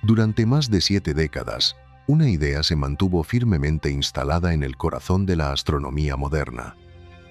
Durante más de 7 décadas, una idea se mantuvo firmemente instalada en el corazón de la astronomía moderna.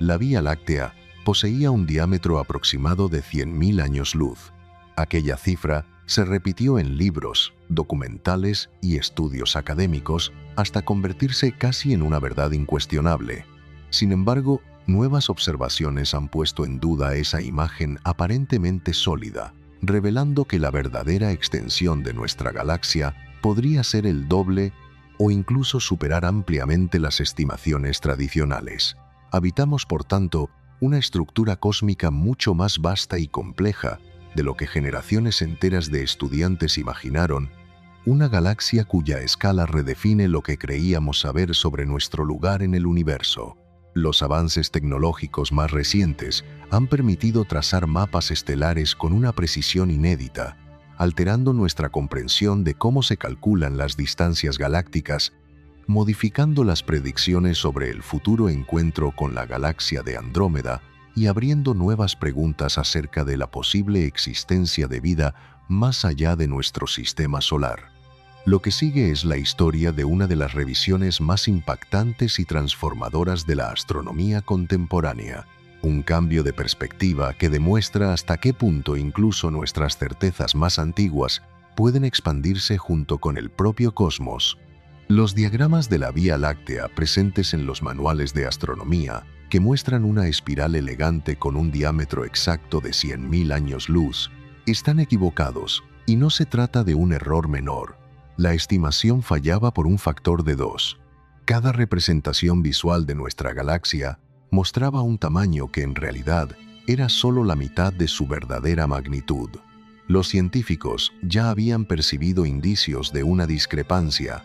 La Vía Láctea poseía un diámetro aproximado de 100.000 años luz. Aquella cifra se repitió en libros, documentales y estudios académicos hasta convertirse casi en una verdad incuestionable. Sin embargo, nuevas observaciones han puesto en duda esa imagen aparentemente sólida, revelando que la verdadera extensión de nuestra galaxia podría ser el doble o incluso superar ampliamente las estimaciones tradicionales. Habitamos, por tanto, una estructura cósmica mucho más vasta y compleja de lo que generaciones enteras de estudiantes imaginaron, una galaxia cuya escala redefine lo que creíamos saber sobre nuestro lugar en el universo. Los avances tecnológicos más recientes han permitido trazar mapas estelares con una precisión inédita, alterando nuestra comprensión de cómo se calculan las distancias galácticas, modificando las predicciones sobre el futuro encuentro con la galaxia de Andrómeda y abriendo nuevas preguntas acerca de la posible existencia de vida más allá de nuestro sistema solar. Lo que sigue es la historia de una de las revisiones más impactantes y transformadoras de la astronomía contemporánea, un cambio de perspectiva que demuestra hasta qué punto incluso nuestras certezas más antiguas pueden expandirse junto con el propio cosmos. Los diagramas de la Vía Láctea presentes en los manuales de astronomía, que muestran una espiral elegante con un diámetro exacto de 100.000 años luz, están equivocados y no se trata de un error menor. La estimación fallaba por un factor de 2. Cada representación visual de nuestra galaxia mostraba un tamaño que en realidad era solo la mitad de su verdadera magnitud. Los científicos ya habían percibido indicios de una discrepancia.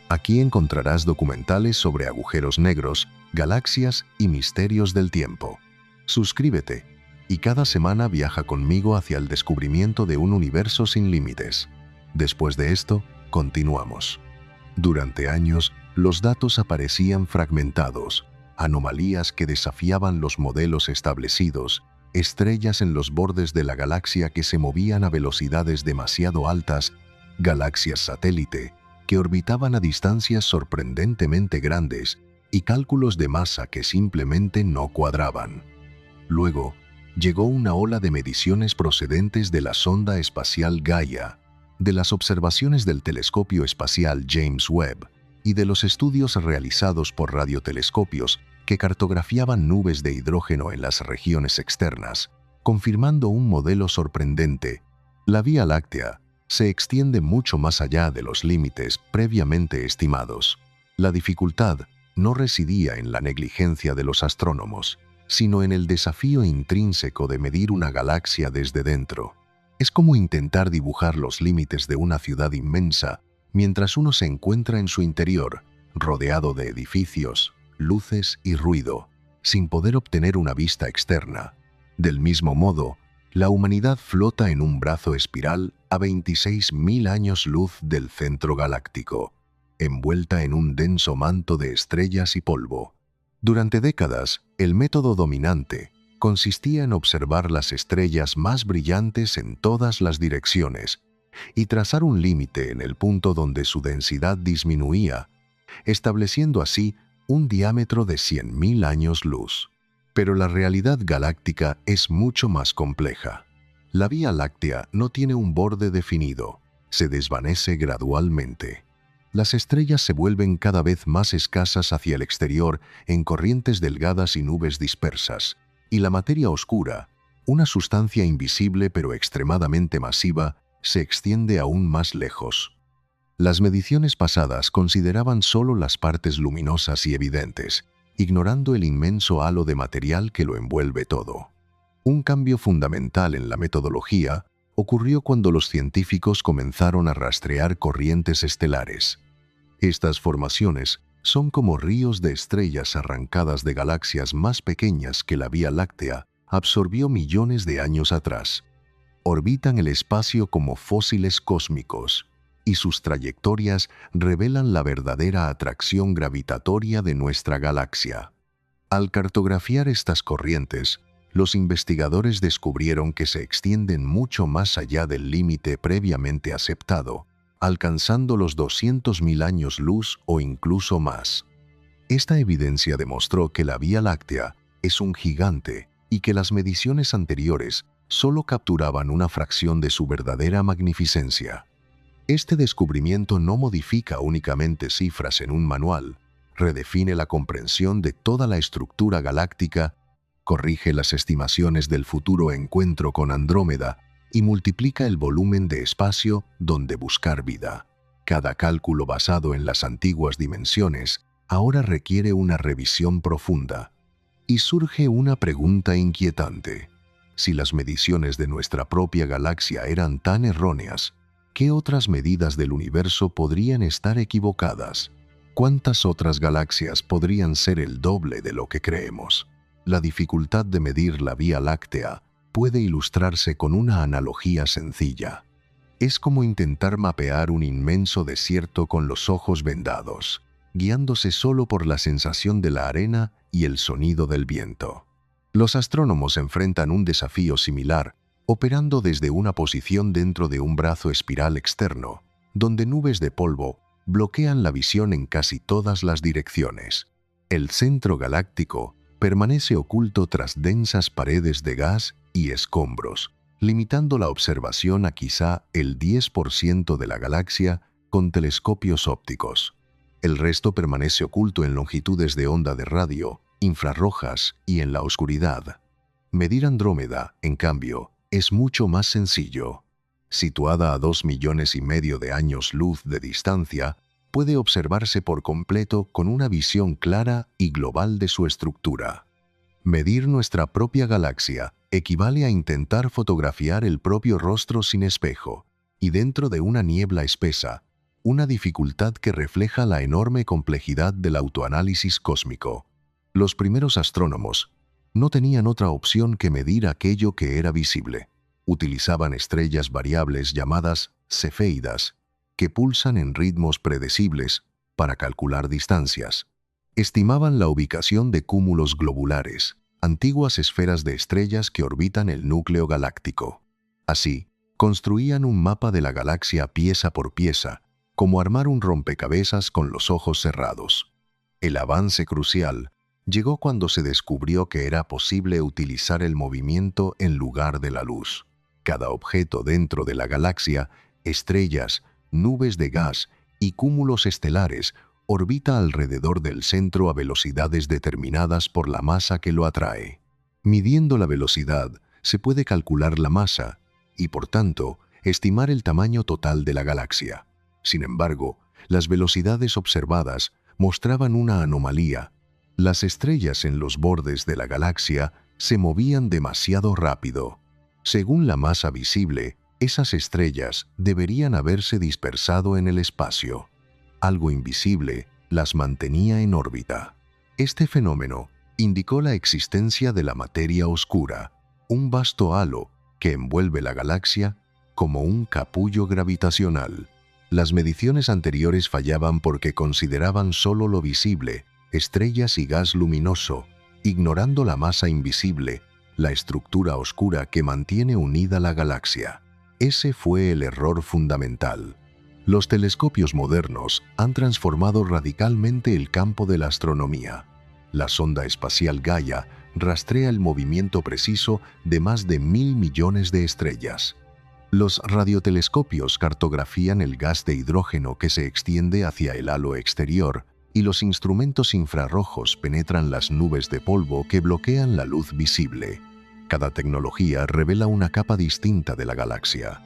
Aquí encontrarás documentales sobre agujeros negros, galaxias y misterios del tiempo. Suscríbete y cada semana viaja conmigo hacia el descubrimiento de un universo sin límites. Después de esto, continuamos. Durante años, los datos aparecían fragmentados, anomalías que desafiaban los modelos establecidos, estrellas en los bordes de la galaxia que se movían a velocidades demasiado altas, galaxias satélite que orbitaban a distancias sorprendentemente grandes y cálculos de masa que simplemente no cuadraban. Luego, llegó una ola de mediciones procedentes de la sonda espacial Gaia, de las observaciones del telescopio espacial James Webb y de los estudios realizados por radiotelescopios que cartografiaban nubes de hidrógeno en las regiones externas, confirmando un modelo sorprendente. La Vía Láctea se extiende mucho más allá de los límites previamente estimados. La dificultad no residía en la negligencia de los astrónomos, sino en el desafío intrínseco de medir una galaxia desde dentro. Es como intentar dibujar los límites de una ciudad inmensa mientras uno se encuentra en su interior, rodeado de edificios, luces y ruido, sin poder obtener una vista externa. Del mismo modo, la humanidad flota en un brazo espiral a 26.000 años luz del centro galáctico, envuelta en un denso manto de estrellas y polvo. Durante décadas, el método dominante consistía en observar las estrellas más brillantes en todas las direcciones y trazar un límite en el punto donde su densidad disminuía, estableciendo así un diámetro de 100.000 años luz. Pero la realidad galáctica es mucho más compleja. La Vía Láctea no tiene un borde definido, se desvanece gradualmente. Las estrellas se vuelven cada vez más escasas hacia el exterior en corrientes delgadas y nubes dispersas, y la materia oscura, una sustancia invisible pero extremadamente masiva, se extiende aún más lejos. Las mediciones pasadas consideraban solo las partes luminosas y evidentes, ignorando el inmenso halo de material que lo envuelve todo. Un cambio fundamental en la metodología ocurrió cuando los científicos comenzaron a rastrear corrientes estelares. Estas formaciones son como ríos de estrellas arrancadas de galaxias más pequeñas que la Vía Láctea absorbió millones de años atrás. Orbitan el espacio como fósiles cósmicos, y sus trayectorias revelan la verdadera atracción gravitatoria de nuestra galaxia. Al cartografiar estas corrientes, los investigadores descubrieron que se extienden mucho más allá del límite previamente aceptado, alcanzando los 200.000 años luz o incluso más. Esta evidencia demostró que la Vía Láctea es un gigante y que las mediciones anteriores solo capturaban una fracción de su verdadera magnificencia. Este descubrimiento no modifica únicamente cifras en un manual, redefine la comprensión de toda la estructura galáctica, corrige las estimaciones del futuro encuentro con Andrómeda y multiplica el volumen de espacio donde buscar vida. Cada cálculo basado en las antiguas dimensiones ahora requiere una revisión profunda. Y surge una pregunta inquietante. Si las mediciones de nuestra propia galaxia eran tan erróneas, ¿qué otras medidas del universo podrían estar equivocadas? ¿Cuántas otras galaxias podrían ser el doble de lo que creemos? La dificultad de medir la Vía Láctea puede ilustrarse con una analogía sencilla. Es como intentar mapear un inmenso desierto con los ojos vendados, guiándose solo por la sensación de la arena y el sonido del viento. Los astrónomos enfrentan un desafío similar, operando desde una posición dentro de un brazo espiral externo, donde nubes de polvo bloquean la visión en casi todas las direcciones. El centro galáctico permanece oculto tras densas paredes de gas y escombros, limitando la observación a quizá el 10% de la galaxia con telescopios ópticos. El resto permanece oculto en longitudes de onda de radio, infrarrojas y en la oscuridad. Medir Andrómeda, en cambio, es mucho más sencillo. Situada a 2,5 millones de años luz de distancia, puede observarse por completo con una visión clara y global de su estructura. Medir nuestra propia galaxia equivale a intentar fotografiar el propio rostro sin espejo, y dentro de una niebla espesa, una dificultad que refleja la enorme complejidad del autoanálisis cósmico. Los primeros astrónomos no tenían otra opción que medir aquello que era visible. Utilizaban estrellas variables llamadas cefeidas, que pulsan en ritmos predecibles para calcular distancias. Estimaban la ubicación de cúmulos globulares, antiguas esferas de estrellas que orbitan el núcleo galáctico. Así, construían un mapa de la galaxia pieza por pieza, como armar un rompecabezas con los ojos cerrados. El avance crucial llegó cuando se descubrió que era posible utilizar el movimiento en lugar de la luz. Cada objeto dentro de la galaxia, estrellas, nubes de gas y cúmulos estelares, orbita alrededor del centro a velocidades determinadas por la masa que lo atrae. Midiendo la velocidad, se puede calcular la masa y, por tanto, estimar el tamaño total de la galaxia. Sin embargo, las velocidades observadas mostraban una anomalía. Las estrellas en los bordes de la galaxia se movían demasiado rápido. Según la masa visible, esas estrellas deberían haberse dispersado en el espacio. Algo invisible las mantenía en órbita. Este fenómeno indicó la existencia de la materia oscura, un vasto halo que envuelve la galaxia como un capullo gravitacional. Las mediciones anteriores fallaban porque consideraban solo lo visible, estrellas y gas luminoso, ignorando la masa invisible, la estructura oscura que mantiene unida la galaxia. Ese fue el error fundamental. Los telescopios modernos han transformado radicalmente el campo de la astronomía. La sonda espacial Gaia rastrea el movimiento preciso de más de 1.000 millones de estrellas. Los radiotelescopios cartografían el gas de hidrógeno que se extiende hacia el halo exterior, y los instrumentos infrarrojos penetran las nubes de polvo que bloquean la luz visible. Cada tecnología revela una capa distinta de la galaxia.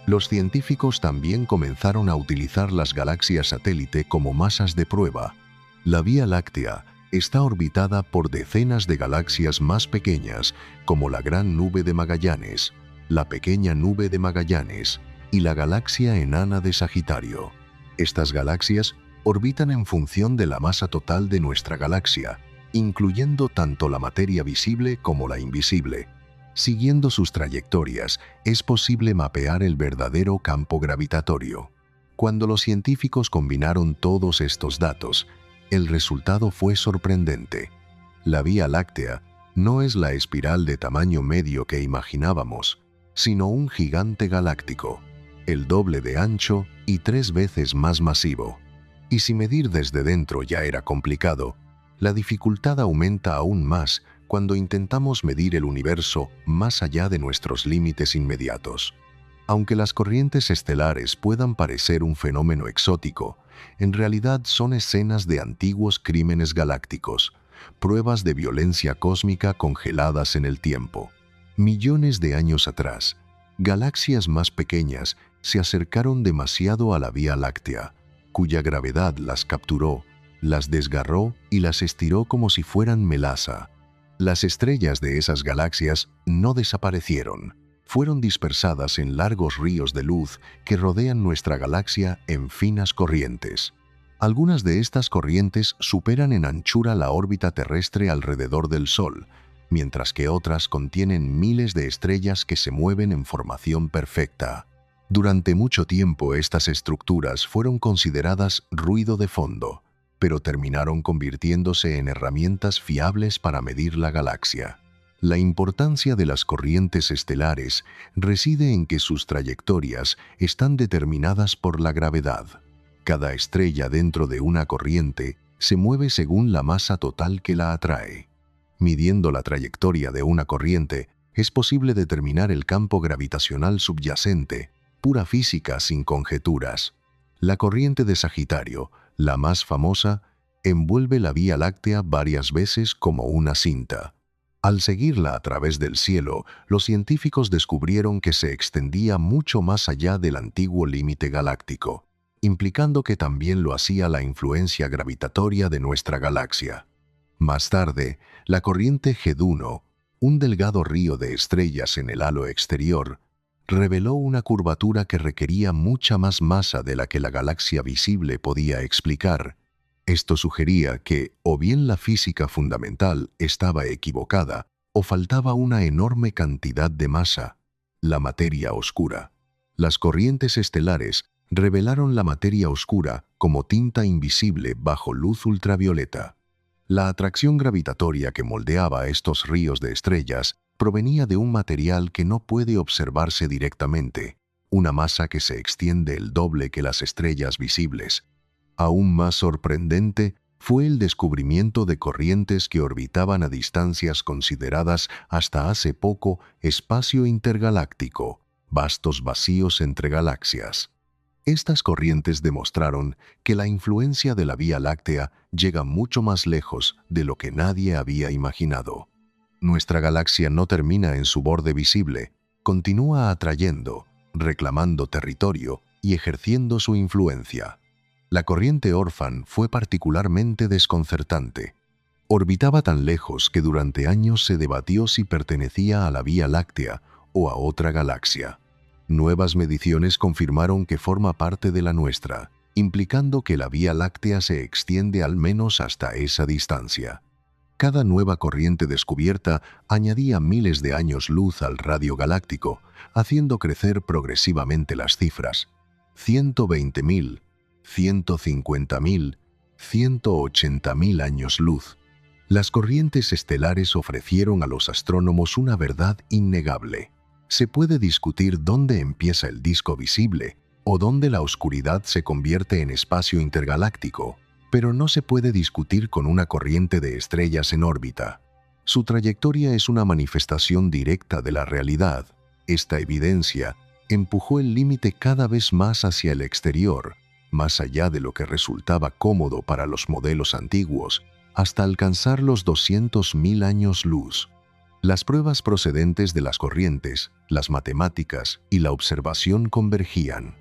Los científicos también comenzaron a utilizar las galaxias satélite como masas de prueba. La Vía Láctea está orbitada por decenas de galaxias más pequeñas, como la Gran Nube de Magallanes, la Pequeña Nube de Magallanes y la Galaxia Enana de Sagitario. Estas galaxias orbitan en función de la masa total de nuestra galaxia, incluyendo tanto la materia visible como la invisible. Siguiendo sus trayectorias, es posible mapear el verdadero campo gravitatorio. Cuando los científicos combinaron todos estos datos, el resultado fue sorprendente. La Vía Láctea no es la espiral de tamaño medio que imaginábamos, sino un gigante galáctico. el doble de ancho y 3 veces más masivo. Y si medir desde dentro ya era complicado, la dificultad aumenta aún más cuando intentamos medir el universo más allá de nuestros límites inmediatos. Aunque las corrientes estelares puedan parecer un fenómeno exótico, en realidad son escenas de antiguos crímenes galácticos, pruebas de violencia cósmica congeladas en el tiempo. Millones de años atrás, galaxias más pequeñas se acercaron demasiado a la Vía Láctea, cuya gravedad las capturó, las desgarró y las estiró como si fueran melaza. Las estrellas de esas galaxias no desaparecieron. Fueron dispersadas en largos ríos de luz que rodean nuestra galaxia en finas corrientes. Algunas de estas corrientes superan en anchura la órbita terrestre alrededor del Sol, mientras que otras contienen miles de estrellas que se mueven en formación perfecta. Durante mucho tiempo estas estructuras fueron consideradas ruido de fondo, pero terminaron convirtiéndose en herramientas fiables para medir la galaxia. La importancia de las corrientes estelares reside en que sus trayectorias están determinadas por la gravedad. Cada estrella dentro de una corriente se mueve según la masa total que la atrae. Midiendo la trayectoria de una corriente, es posible determinar el campo gravitacional subyacente, pura física sin conjeturas. La corriente de Sagitario, la más famosa, envuelve la Vía Láctea varias veces como una cinta. Al seguirla a través del cielo, los científicos descubrieron que se extendía mucho más allá del antiguo límite galáctico, implicando que también lo hacía la influencia gravitatoria de nuestra galaxia. Más tarde, la corriente G1, un delgado río de estrellas en el halo exterior, reveló una curvatura que requería mucha más masa de la que la galaxia visible podía explicar. Esto sugería que o bien la física fundamental estaba equivocada o faltaba una enorme cantidad de masa, la materia oscura. Las corrientes estelares revelaron la materia oscura como tinta invisible bajo luz ultravioleta. La atracción gravitatoria que moldeaba estos ríos de estrellas provenía de un material que no puede observarse directamente, una masa que se extiende el doble que las estrellas visibles. Aún más sorprendente fue el descubrimiento de corrientes que orbitaban a distancias consideradas hasta hace poco espacio intergaláctico, vastos vacíos entre galaxias. Estas corrientes demostraron que la influencia de la Vía Láctea llega mucho más lejos de lo que nadie había imaginado. Nuestra galaxia no termina en su borde visible, continúa atrayendo, reclamando territorio y ejerciendo su influencia. La corriente Orphan fue particularmente desconcertante. Orbitaba tan lejos que durante años se debatió si pertenecía a la Vía Láctea o a otra galaxia. Nuevas mediciones confirmaron que forma parte de la nuestra, implicando que la Vía Láctea se extiende al menos hasta esa distancia. Cada nueva corriente descubierta añadía miles de años luz al radio galáctico, haciendo crecer progresivamente las cifras. 120.000, 150.000, 180.000 años luz. Las corrientes estelares ofrecieron a los astrónomos una verdad innegable. Se puede discutir dónde empieza el disco visible o dónde la oscuridad se convierte en espacio intergaláctico, pero no se puede discutir con una corriente de estrellas en órbita. Su trayectoria es una manifestación directa de la realidad. Esta evidencia empujó el límite cada vez más hacia el exterior, más allá de lo que resultaba cómodo para los modelos antiguos, hasta alcanzar los 200.000 años luz. Las pruebas procedentes de las corrientes, las matemáticas y la observación convergían.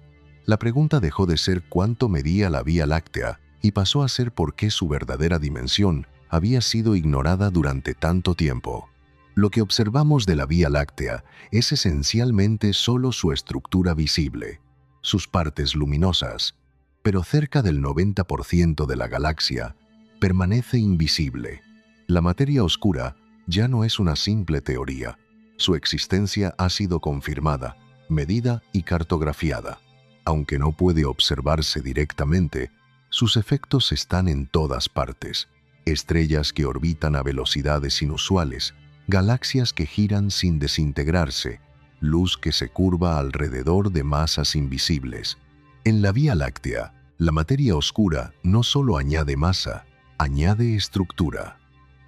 La pregunta dejó de ser cuánto medía la Vía Láctea y pasó a ser por qué su verdadera dimensión había sido ignorada durante tanto tiempo. Lo que observamos de la Vía Láctea es esencialmente solo su estructura visible, sus partes luminosas, pero cerca del 90% de la galaxia permanece invisible. La materia oscura ya no es una simple teoría. Su existencia ha sido confirmada, medida y cartografiada. Aunque no puede observarse directamente, sus efectos están en todas partes. Estrellas que orbitan a velocidades inusuales, galaxias que giran sin desintegrarse, luz que se curva alrededor de masas invisibles. En la Vía Láctea, la materia oscura no solo añade masa, añade estructura.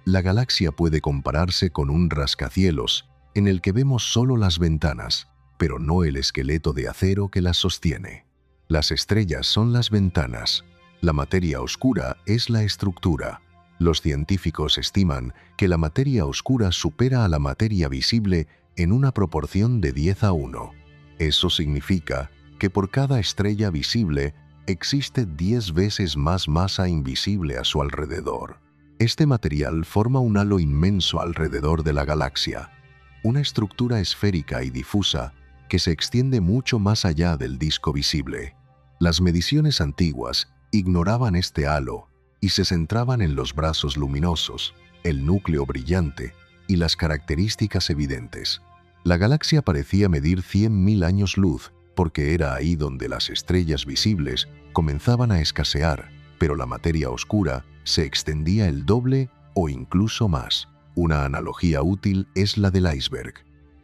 La galaxia puede compararse con un rascacielos en el que vemos solo las ventanas, pero no el esqueleto de acero que las sostiene. Las estrellas son las ventanas. La materia oscura es la estructura. Los científicos estiman que la materia oscura supera a la materia visible en una proporción de 10:1. Eso significa que por cada estrella visible existe 10 veces más masa invisible a su alrededor. Este material forma un halo inmenso alrededor de la galaxia, una estructura esférica y difusa que se extiende mucho más allá del disco visible. Las mediciones antiguas ignoraban este halo y se centraban en los brazos luminosos, el núcleo brillante y las características evidentes. La galaxia parecía medir 100.000 años luz porque era ahí donde las estrellas visibles comenzaban a escasear, pero la materia oscura se extendía el doble o incluso más. Una analogía útil es la del iceberg.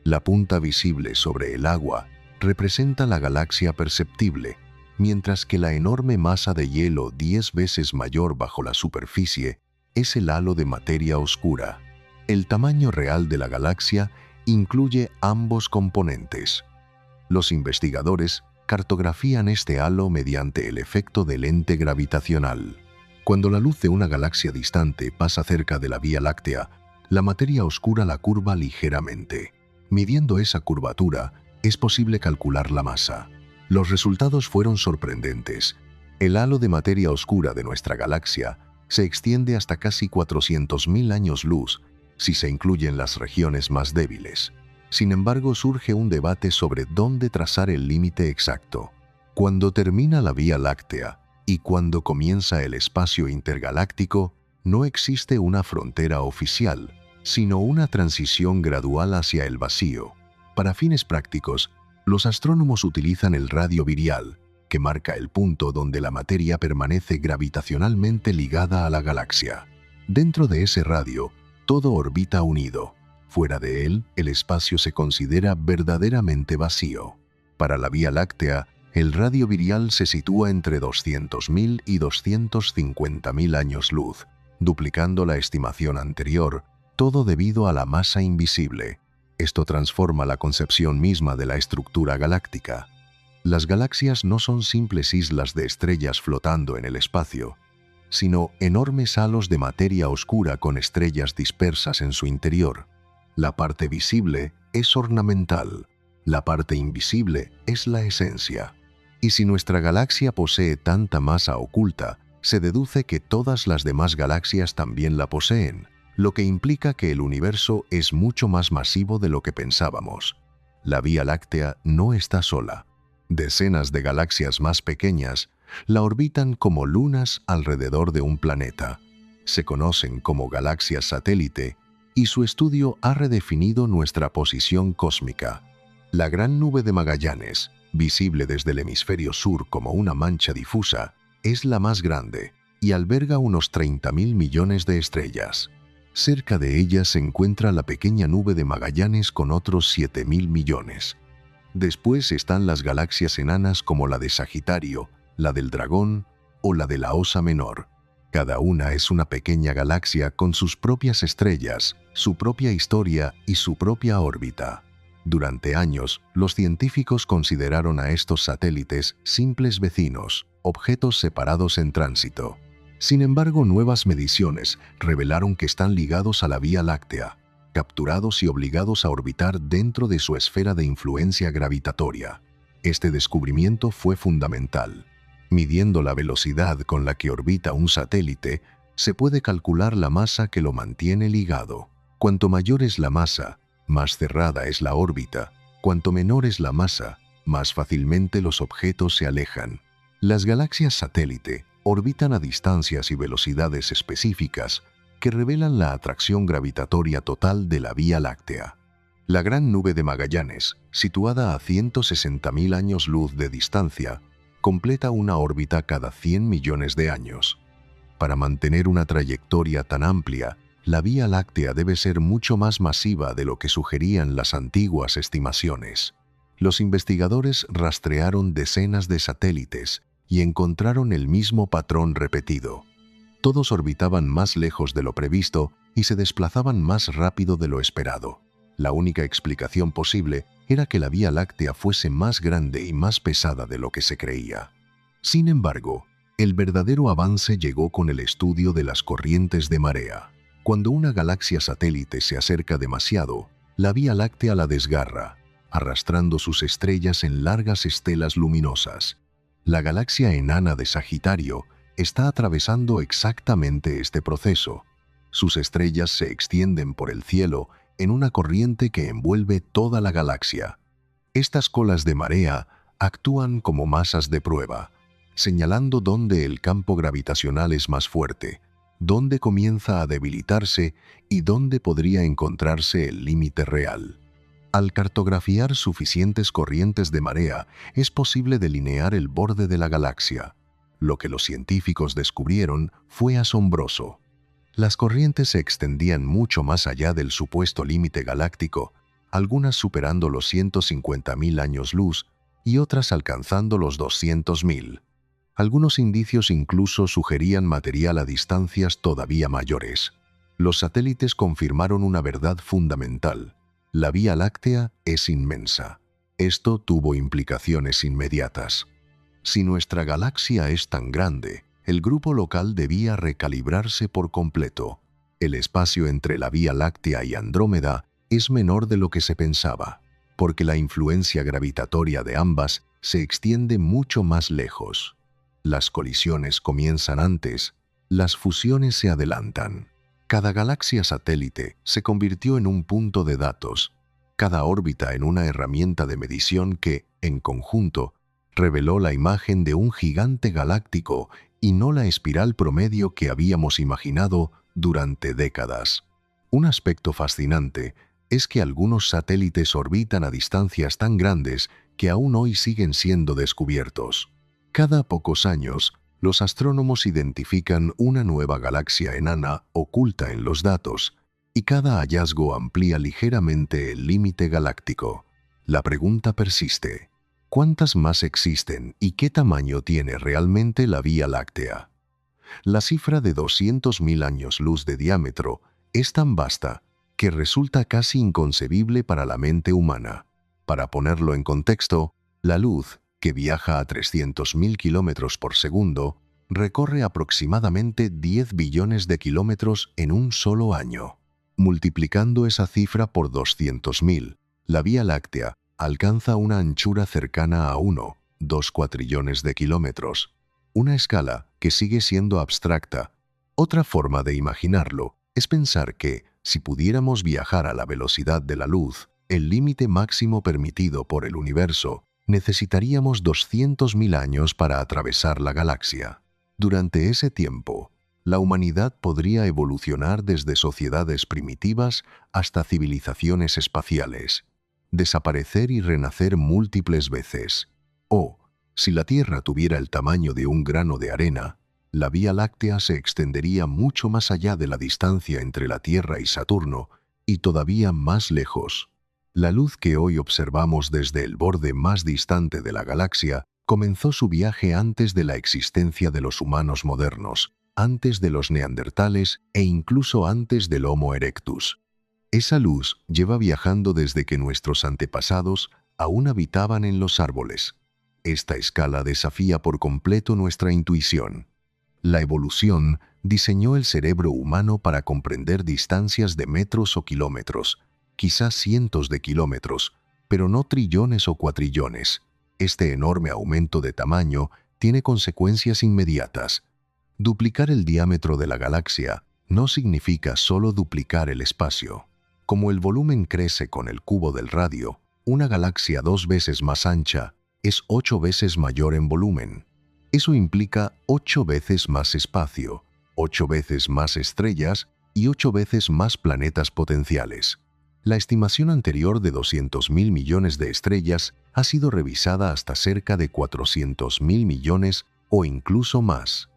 La punta visible sobre el agua representa la galaxia perceptible, mientras que la enorme masa de hielo 10 veces mayor bajo la superficie es el halo de materia oscura. El tamaño real de la galaxia incluye ambos componentes. Los investigadores cartografían este halo mediante el efecto de lente gravitacional. Cuando la luz de una galaxia distante pasa cerca de la Vía Láctea, la materia oscura la curva ligeramente. Midiendo esa curvatura, es posible calcular la masa. Los resultados fueron sorprendentes. El halo de materia oscura de nuestra galaxia se extiende hasta casi 400.000 años luz si se incluyen las regiones más débiles. Sin embargo, surge un debate sobre dónde trazar el límite exacto. Cuando termina la Vía Láctea y cuando comienza el espacio intergaláctico, no existe una frontera oficial, sino una transición gradual hacia el vacío. Para fines prácticos, los astrónomos utilizan el radio virial, que marca el punto donde la materia permanece gravitacionalmente ligada a la galaxia. Dentro de ese radio, todo orbita unido. Fuera de él, el espacio se considera verdaderamente vacío. Para la Vía Láctea, el radio virial se sitúa entre 200.000 y 250.000 años luz, duplicando la estimación anterior, todo debido a la masa invisible. Esto transforma la concepción misma de la estructura galáctica. Las galaxias no son simples islas de estrellas flotando en el espacio, sino enormes halos de materia oscura con estrellas dispersas en su interior. La parte visible es ornamental, la parte invisible es la esencia. Y si nuestra galaxia posee tanta masa oculta, se deduce que todas las demás galaxias también la poseen, lo que implica que el universo es mucho más masivo de lo que pensábamos. La Vía Láctea no está sola. Decenas de galaxias más pequeñas la orbitan como lunas alrededor de un planeta. Se conocen como galaxias satélite y su estudio ha redefinido nuestra posición cósmica. La Gran Nube de Magallanes, visible desde el hemisferio sur como una mancha difusa, es la más grande y alberga unos 30.000 millones de estrellas. Cerca de ella se encuentra la pequeña Nube de Magallanes con otros 7.000 millones. Después están las galaxias enanas como la de Sagitario, la del Dragón o la de la Osa Menor. Cada una es una pequeña galaxia con sus propias estrellas, su propia historia y su propia órbita. Durante años, los científicos consideraron a estos satélites simples vecinos, objetos separados en tránsito. Sin embargo, nuevas mediciones revelaron que están ligados a la Vía Láctea, capturados y obligados a orbitar dentro de su esfera de influencia gravitatoria. Este descubrimiento fue fundamental. Midiendo la velocidad con la que orbita un satélite, se puede calcular la masa que lo mantiene ligado. Cuanto mayor es la masa, más cerrada es la órbita. Cuanto menor es la masa, más fácilmente los objetos se alejan. Las galaxias satélite orbitan a distancias y velocidades específicas que revelan la atracción gravitatoria total de la Vía Láctea. La Gran Nube de Magallanes, situada a 160.000 años luz de distancia, completa una órbita cada 100 millones de años. Para mantener una trayectoria tan amplia, La Vía Láctea debe ser mucho más masiva de lo que sugerían las antiguas estimaciones. Los investigadores rastrearon decenas de satélites y encontraron el mismo patrón repetido. Todos orbitaban más lejos de lo previsto y se desplazaban más rápido de lo esperado. La única explicación posible era que la Vía Láctea fuese más grande y más pesada de lo que se creía. Sin embargo, el verdadero avance llegó con el estudio de las corrientes de marea. Cuando una galaxia satélite se acerca demasiado, la Vía Láctea la desgarra, arrastrando sus estrellas en largas estelas luminosas. La galaxia enana de Sagitario está atravesando exactamente este proceso. Sus estrellas se extienden por el cielo en una corriente que envuelve toda la galaxia. Estas colas de marea actúan como masas de prueba, señalando dónde el campo gravitacional es más fuerte, dónde comienza a debilitarse y dónde podría encontrarse el límite real. Al cartografiar suficientes corrientes de marea, es posible delinear el borde de la galaxia. Lo que los científicos descubrieron fue asombroso. Las corrientes se extendían mucho más allá del supuesto límite galáctico, algunas superando los 150.000 años luz y otras alcanzando los 200.000. Algunos indicios incluso sugerían material a distancias todavía mayores. Los satélites confirmaron una verdad fundamental. La Vía Láctea es inmensa. Esto tuvo implicaciones inmediatas. Si nuestra galaxia es tan grande, el grupo local debía recalibrarse por completo. El espacio entre la Vía Láctea y Andrómeda es menor de lo que se pensaba, porque la influencia gravitatoria de ambas se extiende mucho más lejos. Las colisiones comienzan antes, las fusiones se adelantan. Cada galaxia satélite se convirtió en un punto de datos, cada órbita en una herramienta de medición que, en conjunto, reveló la imagen de un gigante galáctico y no la espiral promedio que habíamos imaginado durante décadas. Un aspecto fascinante es que algunos satélites orbitan a distancias tan grandes que aún hoy siguen siendo descubiertos. Cada pocos años, los astrónomos identifican una nueva galaxia enana oculta en los datos, y cada hallazgo amplía ligeramente el límite galáctico. La pregunta persiste: ¿cuántas más existen y qué tamaño tiene realmente la Vía Láctea? La cifra de 200.000 años luz de diámetro es tan vasta que resulta casi inconcebible para la mente humana. Para ponerlo en contexto, la luz, que viaja a 300.000 kilómetros por segundo, recorre aproximadamente 10 billones de kilómetros en un solo año. Multiplicando esa cifra por 200.000, la Vía Láctea alcanza una anchura cercana a 1,2 cuatrillones de kilómetros, una escala que sigue siendo abstracta. Otra forma de imaginarlo es pensar que, si pudiéramos viajar a la velocidad de la luz, el límite máximo permitido por el universo, necesitaríamos 200.000 años para atravesar la galaxia. Durante ese tiempo, la humanidad podría evolucionar desde sociedades primitivas hasta civilizaciones espaciales, desaparecer y renacer múltiples veces. O, si la Tierra tuviera el tamaño de un grano de arena, la Vía Láctea se extendería mucho más allá de la distancia entre la Tierra y Saturno y todavía más lejos. La luz que hoy observamos desde el borde más distante de la galaxia comenzó su viaje antes de la existencia de los humanos modernos, antes de los neandertales e incluso antes del Homo erectus. Esa luz lleva viajando desde que nuestros antepasados aún habitaban en los árboles. Esta escala desafía por completo nuestra intuición. La evolución diseñó el cerebro humano para comprender distancias de metros o kilómetros, quizás cientos de kilómetros, pero no trillones o cuatrillones. Este enorme aumento de tamaño tiene consecuencias inmediatas. Duplicar el diámetro de la galaxia no significa solo duplicar el espacio. Como el volumen crece con el cubo del radio, una galaxia 2 veces más ancha es 8 veces mayor en volumen. Eso implica 8 veces más espacio, 8 veces más estrellas y 8 veces más planetas potenciales. La estimación anterior de 200.000 millones de estrellas ha sido revisada hasta cerca de 400.000 millones o incluso más.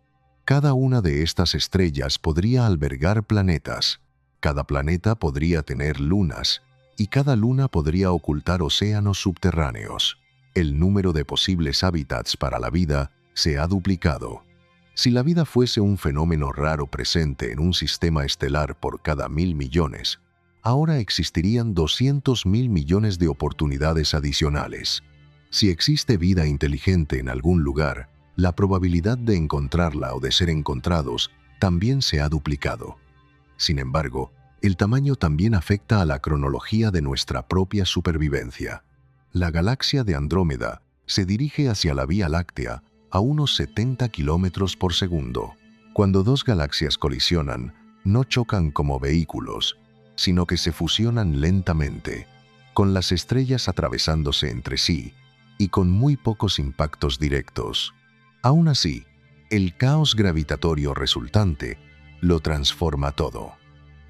Cada una de estas estrellas podría albergar planetas. Cada planeta podría tener lunas, y cada luna podría ocultar océanos subterráneos. El número de posibles hábitats para la vida se ha duplicado. Si la vida fuese un fenómeno raro presente en un sistema estelar por cada 1.000 millones, ahora existirían 200.000 millones de oportunidades adicionales. Si existe vida inteligente en algún lugar, la probabilidad de encontrarla o de ser encontrados también se ha duplicado. Sin embargo, el tamaño también afecta a la cronología de nuestra propia supervivencia. La galaxia de Andrómeda se dirige hacia la Vía Láctea a unos 70 kilómetros por segundo. Cuando dos galaxias colisionan, no chocan como vehículos, sino que se fusionan lentamente, con las estrellas atravesándose entre sí y con muy pocos impactos directos. Aún así, el caos gravitatorio resultante lo transforma todo.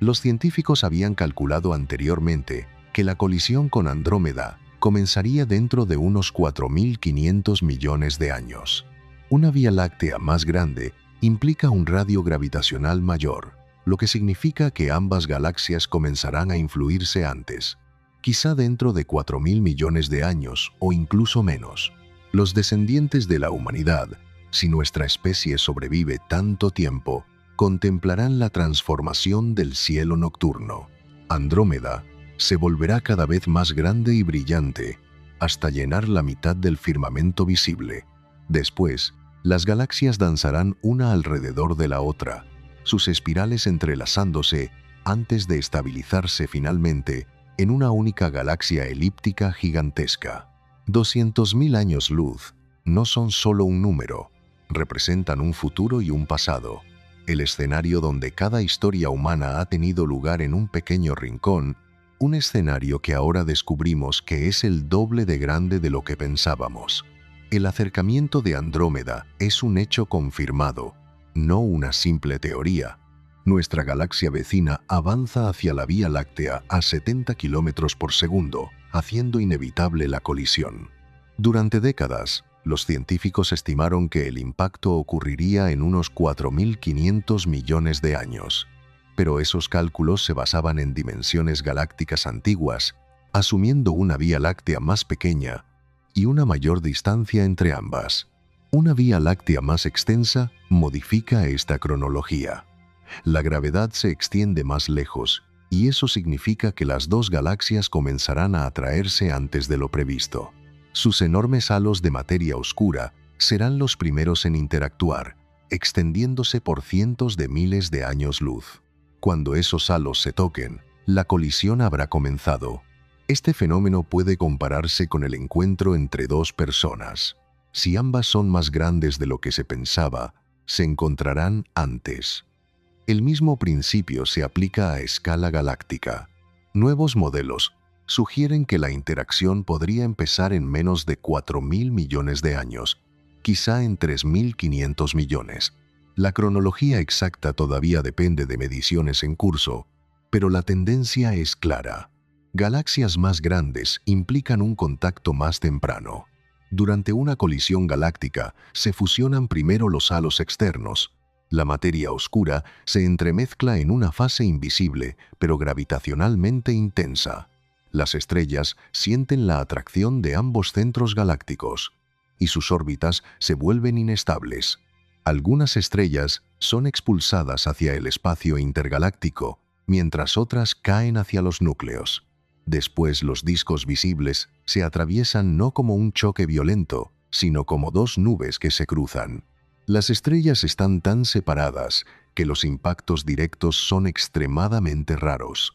Los científicos habían calculado anteriormente que la colisión con Andrómeda comenzaría dentro de unos 4.500 millones de años. Una Vía Láctea más grande implica un radio gravitacional mayor, lo que significa que ambas galaxias comenzarán a influirse antes, quizá dentro de 4.000 millones de años o incluso menos. Los descendientes de la humanidad, si nuestra especie sobrevive tanto tiempo, contemplarán la transformación del cielo nocturno. Andrómeda se volverá cada vez más grande y brillante, hasta llenar la mitad del firmamento visible. Después, las galaxias danzarán una alrededor de la otra, sus espirales entrelazándose antes de estabilizarse finalmente en una única galaxia elíptica gigantesca. 200.000 años luz no son solo un número, representan un futuro y un pasado. El escenario donde cada historia humana ha tenido lugar en un pequeño rincón, un escenario que ahora descubrimos que es el doble de grande de lo que pensábamos. El acercamiento de Andrómeda es un hecho confirmado, no una simple teoría. Nuestra galaxia vecina avanza hacia la Vía Láctea a 70 kilómetros por segundo, haciendo inevitable la colisión. Durante décadas, los científicos estimaron que el impacto ocurriría en unos 4.500 millones de años. Pero esos cálculos se basaban en dimensiones galácticas antiguas, asumiendo una Vía Láctea más pequeña y una mayor distancia entre ambas. Una Vía Láctea más extensa modifica esta cronología. La gravedad se extiende más lejos, y eso significa que las dos galaxias comenzarán a atraerse antes de lo previsto. Sus enormes halos de materia oscura serán los primeros en interactuar, extendiéndose por cientos de miles de años luz. Cuando esos halos se toquen, la colisión habrá comenzado. Este fenómeno puede compararse con el encuentro entre dos personas. Si ambas son más grandes de lo que se pensaba, se encontrarán antes. El mismo principio se aplica a escala galáctica. Nuevos modelos sugieren que la interacción podría empezar en menos de 4.000 millones de años, quizá en 3.500 millones. La cronología exacta todavía depende de mediciones en curso, pero la tendencia es clara. Galaxias más grandes implican un contacto más temprano. Durante una colisión galáctica se fusionan primero los halos externos. La materia oscura se entremezcla en una fase invisible, pero gravitacionalmente intensa. Las estrellas sienten la atracción de ambos centros galácticos, y sus órbitas se vuelven inestables. Algunas estrellas son expulsadas hacia el espacio intergaláctico, mientras otras caen hacia los núcleos. Después los discos visibles se atraviesan no como un choque violento, sino como dos nubes que se cruzan. Las estrellas están tan separadas que los impactos directos son extremadamente raros.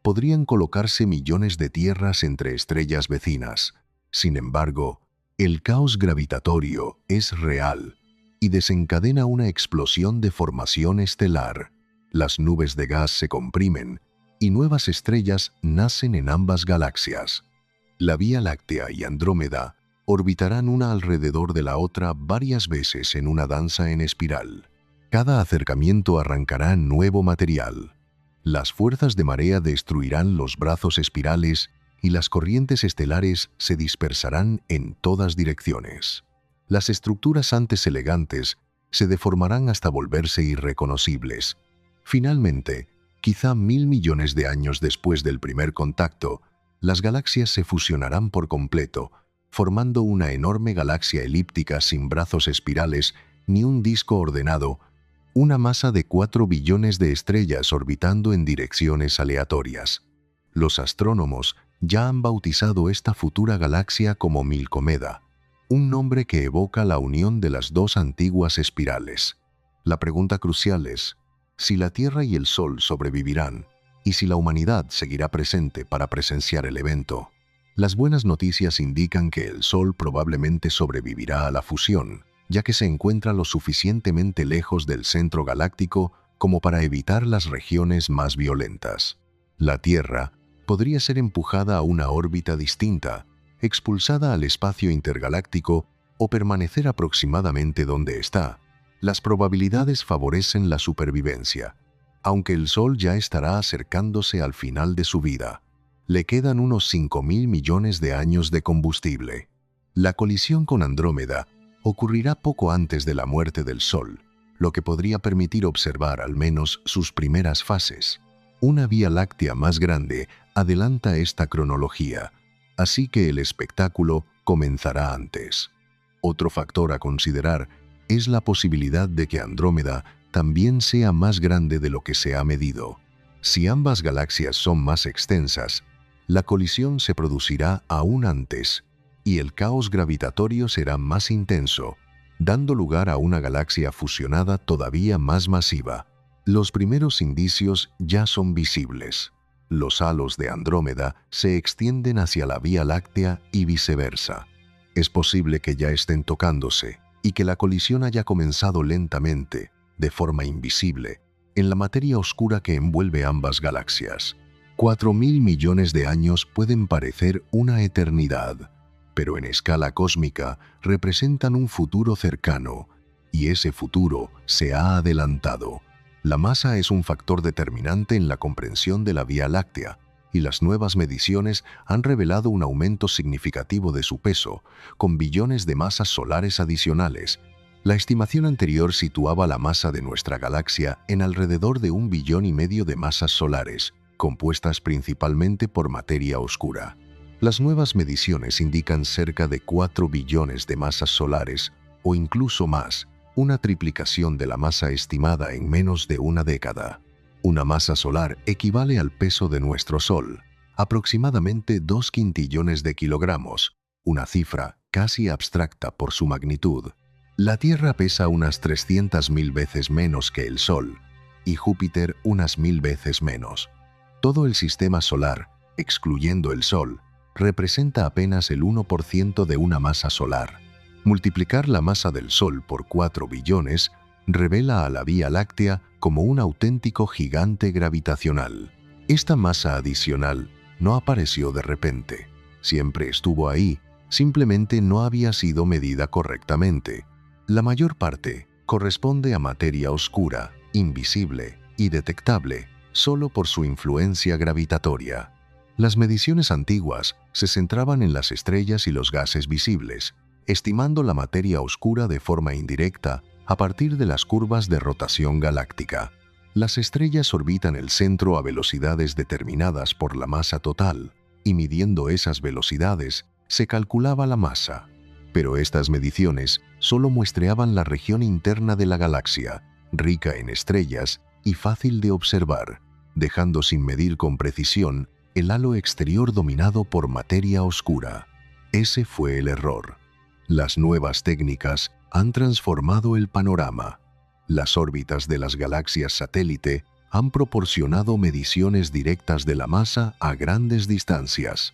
Podrían colocarse millones de tierras entre estrellas vecinas. Sin embargo, el caos gravitatorio es real y desencadena una explosión de formación estelar. Las nubes de gas se comprimen y nuevas estrellas nacen en ambas galaxias. La Vía Láctea y Andrómeda orbitarán una alrededor de la otra varias veces en una danza en espiral. Cada acercamiento arrancará nuevo material. Las fuerzas de marea destruirán los brazos espirales y las corrientes estelares se dispersarán en todas direcciones. Las estructuras antes elegantes se deformarán hasta volverse irreconocibles. Finalmente, Quizá 1.000 millones de años después del primer contacto, las galaxias se fusionarán por completo, formando una enorme galaxia elíptica sin brazos espirales ni un disco ordenado, una masa de 4 billones de estrellas orbitando en direcciones aleatorias. Los astrónomos ya han bautizado esta futura galaxia como Milcomeda, un nombre que evoca la unión de las dos antiguas espirales. La pregunta crucial es, si la Tierra y el Sol sobrevivirán, y si la humanidad seguirá presente para presenciar el evento. Las buenas noticias indican que el Sol probablemente sobrevivirá a la fusión, ya que se encuentra lo suficientemente lejos del centro galáctico como para evitar las regiones más violentas. La Tierra podría ser empujada a una órbita distinta, expulsada al espacio intergaláctico o permanecer aproximadamente donde está. Las probabilidades favorecen la supervivencia, aunque el Sol ya estará acercándose al final de su vida. Le quedan unos 5.000 millones de años de combustible. La colisión con Andrómeda ocurrirá poco antes de la muerte del Sol, lo que podría permitir observar al menos sus primeras fases. Una Vía Láctea más grande adelanta esta cronología, así que el espectáculo comenzará antes. Otro factor a considerar es la posibilidad de que Andrómeda también sea más grande de lo que se ha medido. Si ambas galaxias son más extensas, la colisión se producirá aún antes y el caos gravitatorio será más intenso, dando lugar a una galaxia fusionada todavía más masiva. Los primeros indicios ya son visibles. Los halos de Andrómeda se extienden hacia la Vía Láctea y viceversa. Es posible que ya estén tocándose y que la colisión haya comenzado lentamente, de forma invisible, en la materia oscura que envuelve ambas galaxias. 4.000 millones de años pueden parecer una eternidad, pero en escala cósmica representan un futuro cercano, y ese futuro se ha adelantado. La masa es un factor determinante en la comprensión de la Vía Láctea, y las nuevas mediciones han revelado un aumento significativo de su peso, con billones de masas solares adicionales. La estimación anterior situaba la masa de nuestra galaxia en alrededor de 1,5 billones de masas solares, compuestas principalmente por materia oscura. Las nuevas mediciones indican cerca de 4 billones de masas solares, o incluso más, una triplicación de la masa estimada en menos de una década. Una masa solar equivale al peso de nuestro Sol, aproximadamente 2 quintillones de kilogramos, una cifra casi abstracta por su magnitud. La Tierra pesa unas 300.000 veces menos que el Sol, y Júpiter unas 1.000 veces menos. Todo el sistema solar, excluyendo el Sol, representa apenas el 1% de una masa solar. Multiplicar la masa del Sol por 4 billones revela a la Vía Láctea como un auténtico gigante gravitacional. Esta masa adicional no apareció de repente. Siempre estuvo ahí, simplemente no había sido medida correctamente. La mayor parte corresponde a materia oscura, invisible y detectable solo por su influencia gravitatoria. Las mediciones antiguas se centraban en las estrellas y los gases visibles, estimando la materia oscura de forma indirecta a partir de las curvas de rotación galáctica. Las estrellas orbitan el centro a velocidades determinadas por la masa total, y midiendo esas velocidades se calculaba la masa. Pero estas mediciones solo muestreaban la región interna de la galaxia, rica en estrellas y fácil de observar, dejando sin medir con precisión el halo exterior dominado por materia oscura. Ese fue el error. Las nuevas técnicas han transformado el panorama. Las órbitas de las galaxias satélite han proporcionado mediciones directas de la masa a grandes distancias.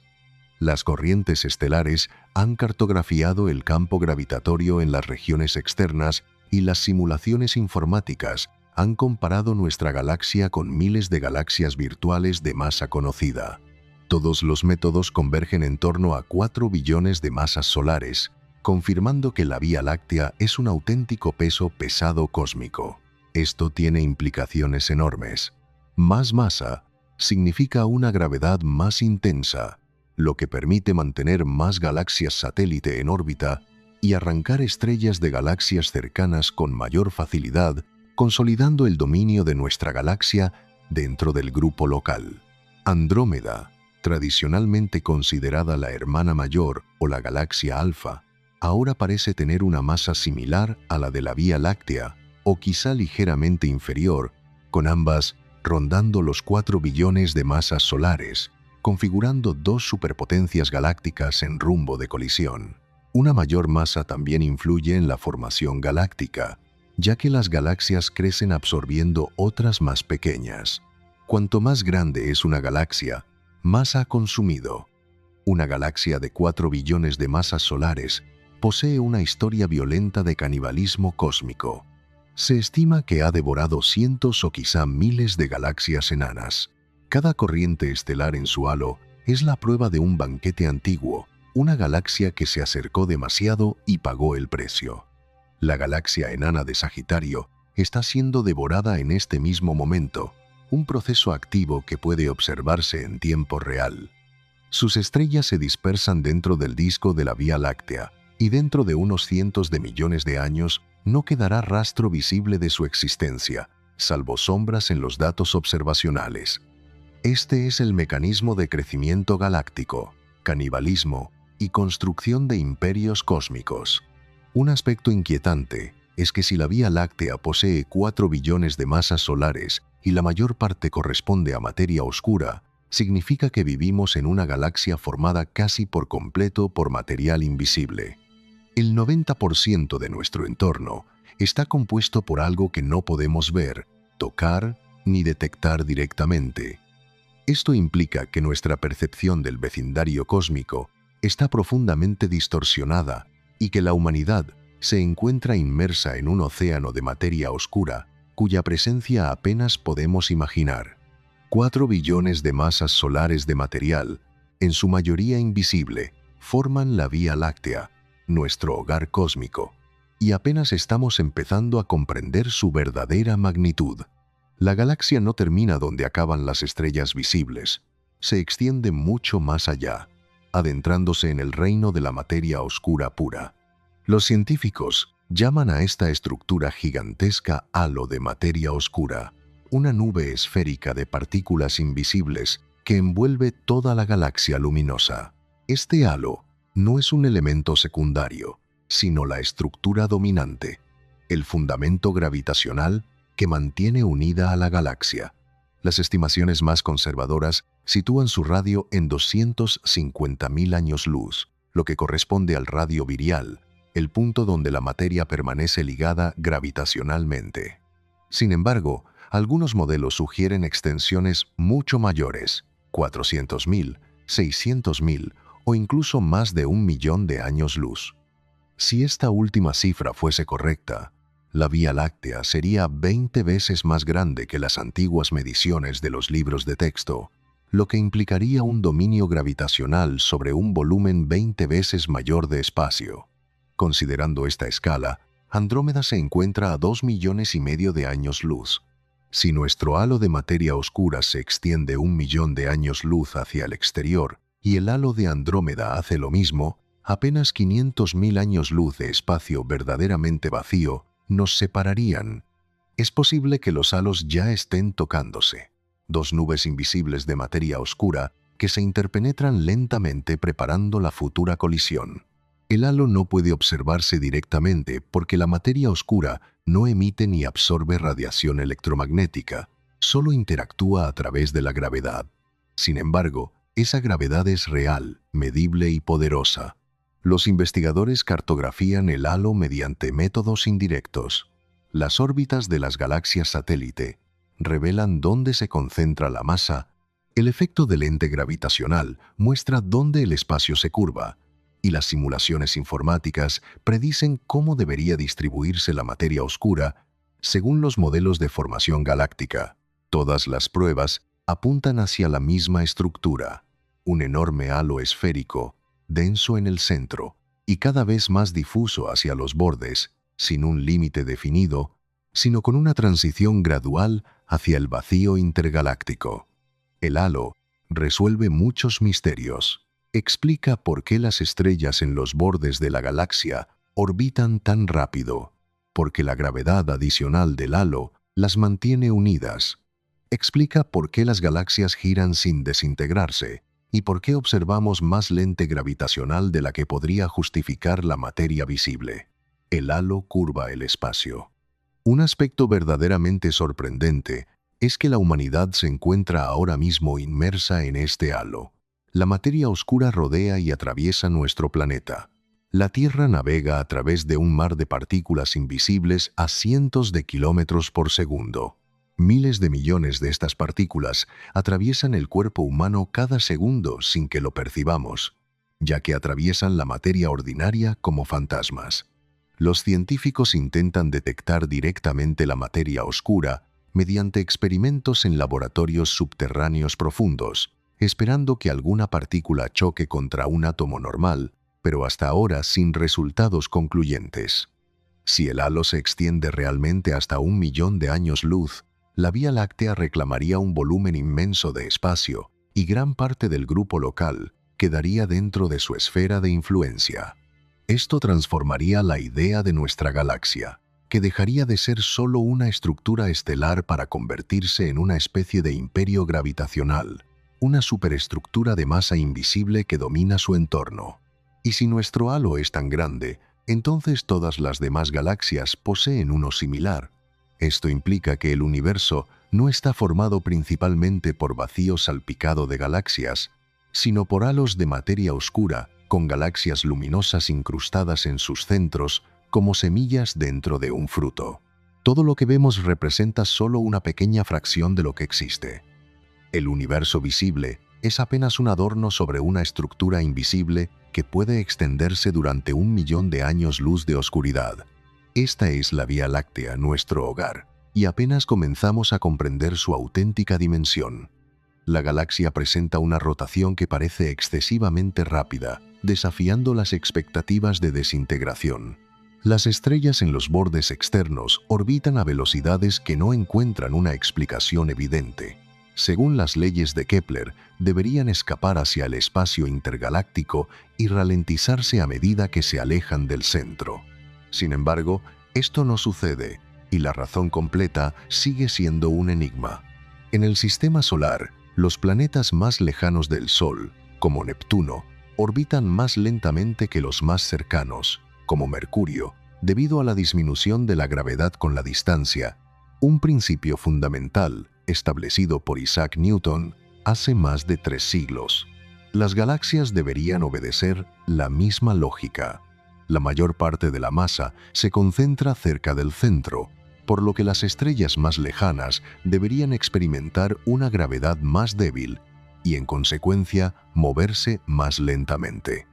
Las corrientes estelares han cartografiado el campo gravitatorio en las regiones externas y las simulaciones informáticas han comparado nuestra galaxia con miles de galaxias virtuales de masa conocida. Todos los métodos convergen en torno a 4 billones de masas solares, confirmando que la Vía Láctea es un auténtico peso pesado cósmico. Esto tiene implicaciones enormes. Más masa significa una gravedad más intensa, lo que permite mantener más galaxias satélite en órbita y arrancar estrellas de galaxias cercanas con mayor facilidad, consolidando el dominio de nuestra galaxia dentro del grupo local. Andrómeda, tradicionalmente considerada la hermana mayor o la galaxia Alfa, ahora parece tener una masa similar a la de la Vía Láctea, o quizá ligeramente inferior, con ambas rondando los 4 billones de masas solares, configurando dos superpotencias galácticas en rumbo de colisión. Una mayor masa también influye en la formación galáctica, ya que las galaxias crecen absorbiendo otras más pequeñas. Cuanto más grande es una galaxia, más ha consumido. Una galaxia de 4 billones de masas solares posee una historia violenta de canibalismo cósmico. Se estima que ha devorado cientos o quizá miles de galaxias enanas. Cada corriente estelar en su halo es la prueba de un banquete antiguo, una galaxia que se acercó demasiado y pagó el precio. La galaxia enana de Sagitario está siendo devorada en este mismo momento, un proceso activo que puede observarse en tiempo real. Sus estrellas se dispersan dentro del disco de la Vía Láctea, y dentro de unos cientos de millones de años no quedará rastro visible de su existencia, salvo sombras en los datos observacionales. Este es el mecanismo de crecimiento galáctico, canibalismo y construcción de imperios cósmicos. Un aspecto inquietante es que si la Vía Láctea posee 4 billones de masas solares y la mayor parte corresponde a materia oscura, significa que vivimos en una galaxia formada casi por completo por material invisible. El 90% de nuestro entorno está compuesto por algo que no podemos ver, tocar ni detectar directamente. Esto implica que nuestra percepción del vecindario cósmico está profundamente distorsionada y que la humanidad se encuentra inmersa en un océano de materia oscura cuya presencia apenas podemos imaginar. 4 billones de masas solares de material, en su mayoría invisible, forman la Vía Láctea, nuestro hogar cósmico, y apenas estamos empezando a comprender su verdadera magnitud. La galaxia no termina donde acaban las estrellas visibles, se extiende mucho más allá, adentrándose en el reino de la materia oscura pura. Los científicos llaman a esta estructura gigantesca halo de materia oscura, una nube esférica de partículas invisibles que envuelve toda la galaxia luminosa. Este halo no es un elemento secundario, sino la estructura dominante, el fundamento gravitacional que mantiene unida a la galaxia. Las estimaciones más conservadoras sitúan su radio en 250.000 años luz, lo que corresponde al radio virial, el punto donde la materia permanece ligada gravitacionalmente. Sin embargo, algunos modelos sugieren extensiones mucho mayores, 400.000, 600.000 o incluso más de 1 millón de años luz. Si esta última cifra fuese correcta, la Vía Láctea sería 20 veces más grande que las antiguas mediciones de los libros de texto, lo que implicaría un dominio gravitacional sobre un volumen 20 veces mayor de espacio. Considerando esta escala, Andrómeda se encuentra a 2,5 millones de años luz. Si nuestro halo de materia oscura se extiende 1 millón de años luz hacia el exterior y el halo de Andrómeda hace lo mismo, apenas 500.000 años luz de espacio verdaderamente vacío nos separarían. Es posible que los halos ya estén tocándose, dos nubes invisibles de materia oscura que se interpenetran lentamente preparando la futura colisión. El halo no puede observarse directamente porque la materia oscura no emite ni absorbe radiación electromagnética, solo interactúa a través de la gravedad. Sin embargo, esa gravedad es real, medible y poderosa. Los investigadores cartografían el halo mediante métodos indirectos. Las órbitas de las galaxias satélite revelan dónde se concentra la masa, el efecto del lente gravitacional muestra dónde el espacio se curva, y las simulaciones informáticas predicen cómo debería distribuirse la materia oscura según los modelos de formación galáctica. Todas las pruebas apuntan hacia la misma estructura, un enorme halo esférico, denso en el centro y cada vez más difuso hacia los bordes, sin un límite definido, sino con una transición gradual hacia el vacío intergaláctico. El halo resuelve muchos misterios. Explica por qué las estrellas en los bordes de la galaxia orbitan tan rápido, porque la gravedad adicional del halo las mantiene unidas. Explica por qué las galaxias giran sin desintegrarse y por qué observamos más lente gravitacional de la que podría justificar la materia visible. El halo curva el espacio. Un aspecto verdaderamente sorprendente es que la humanidad se encuentra ahora mismo inmersa en este halo. La materia oscura rodea y atraviesa nuestro planeta. La Tierra navega a través de un mar de partículas invisibles a cientos de kilómetros por segundo. Miles de millones de estas partículas atraviesan el cuerpo humano cada segundo sin que lo percibamos, ya que atraviesan la materia ordinaria como fantasmas. Los científicos intentan detectar directamente la materia oscura mediante experimentos en laboratorios subterráneos profundos, esperando que alguna partícula choque contra un átomo normal, pero hasta ahora sin resultados concluyentes. Si el halo se extiende realmente hasta 1.000.000 de años luz, la Vía Láctea reclamaría un volumen inmenso de espacio y gran parte del grupo local quedaría dentro de su esfera de influencia. Esto transformaría la idea de nuestra galaxia, que dejaría de ser solo una estructura estelar para convertirse en una especie de imperio gravitacional, una superestructura de masa invisible que domina su entorno. Y si nuestro halo es tan grande, entonces todas las demás galaxias poseen uno similar. Esto implica que el universo no está formado principalmente por vacío salpicado de galaxias, sino por halos de materia oscura con galaxias luminosas incrustadas en sus centros como semillas dentro de un fruto. Todo lo que vemos representa solo una pequeña fracción de lo que existe. El universo visible es apenas un adorno sobre una estructura invisible que puede extenderse durante 1.000.000 de años luz de oscuridad. Esta es la Vía Láctea, nuestro hogar, y apenas comenzamos a comprender su auténtica dimensión. La galaxia presenta una rotación que parece excesivamente rápida, desafiando las expectativas de desintegración. Las estrellas en los bordes externos orbitan a velocidades que no encuentran una explicación evidente. Según las leyes de Kepler, deberían escapar hacia el espacio intergaláctico y ralentizarse a medida que se alejan del centro. Sin embargo, esto no sucede, y la razón completa sigue siendo un enigma. En el sistema solar, los planetas más lejanos del Sol, como Neptuno, orbitan más lentamente que los más cercanos, como Mercurio, debido a la disminución de la gravedad con la distancia, un principio fundamental establecido por Isaac Newton hace más de 3 siglos. Las galaxias deberían obedecer la misma lógica. La mayor parte de la masa se concentra cerca del centro, por lo que las estrellas más lejanas deberían experimentar una gravedad más débil y, en consecuencia, moverse más lentamente.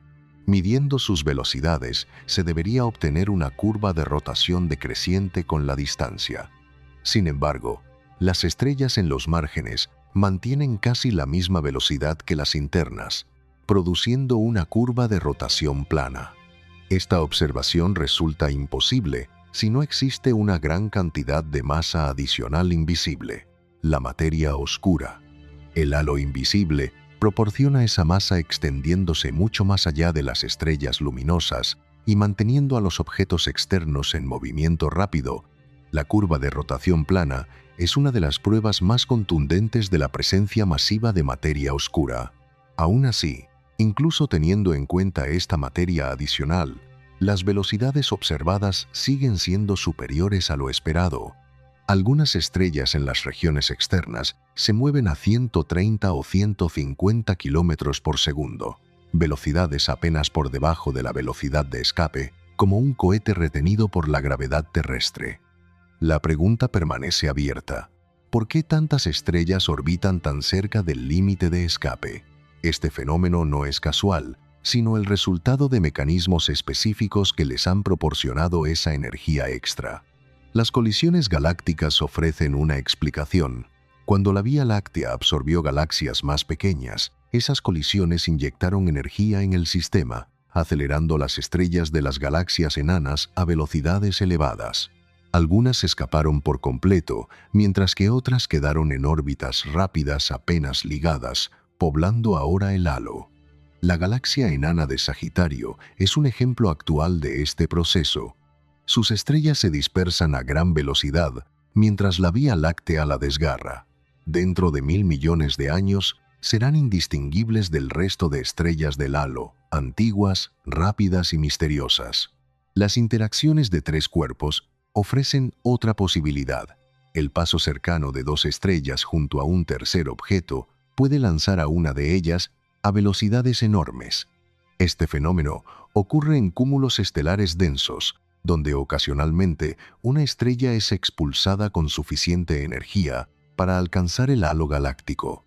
Midiendo sus velocidades, se debería obtener una curva de rotación decreciente con la distancia. Sin embargo, las estrellas en los márgenes mantienen casi la misma velocidad que las internas, produciendo una curva de rotación plana. Esta observación resulta imposible si no existe una gran cantidad de masa adicional invisible, la materia oscura. El halo invisible proporciona esa masa extendiéndose mucho más allá de las estrellas luminosas y manteniendo a los objetos externos en movimiento rápido. La curva de rotación plana es una de las pruebas más contundentes de la presencia masiva de materia oscura. Aún así, incluso teniendo en cuenta esta materia adicional, las velocidades observadas siguen siendo superiores a lo esperado. Algunas estrellas en las regiones externas se mueven a 130 o 150 kilómetros por segundo, velocidades apenas por debajo de la velocidad de escape, como un cohete retenido por la gravedad terrestre. La pregunta permanece abierta. ¿Por qué tantas estrellas orbitan tan cerca del límite de escape? Este fenómeno no es casual, sino el resultado de mecanismos específicos que les han proporcionado esa energía extra. Las colisiones galácticas ofrecen una explicación. Cuando la Vía Láctea absorbió galaxias más pequeñas, esas colisiones inyectaron energía en el sistema, acelerando las estrellas de las galaxias enanas a velocidades elevadas. Algunas escaparon por completo, mientras que otras quedaron en órbitas rápidas apenas ligadas, poblando ahora el halo. La galaxia enana de Sagitario es un ejemplo actual de este proceso. Sus estrellas se dispersan a gran velocidad, mientras la Vía Láctea la desgarra. dentro de 1.000 millones de años, serán indistinguibles del resto de estrellas del halo, antiguas, rápidas y misteriosas. Las interacciones de tres cuerpos ofrecen otra posibilidad. El paso cercano de dos estrellas junto a un tercer objeto puede lanzar a una de ellas a velocidades enormes. Este fenómeno ocurre en cúmulos estelares densos, donde ocasionalmente una estrella es expulsada con suficiente energía para alcanzar el halo galáctico.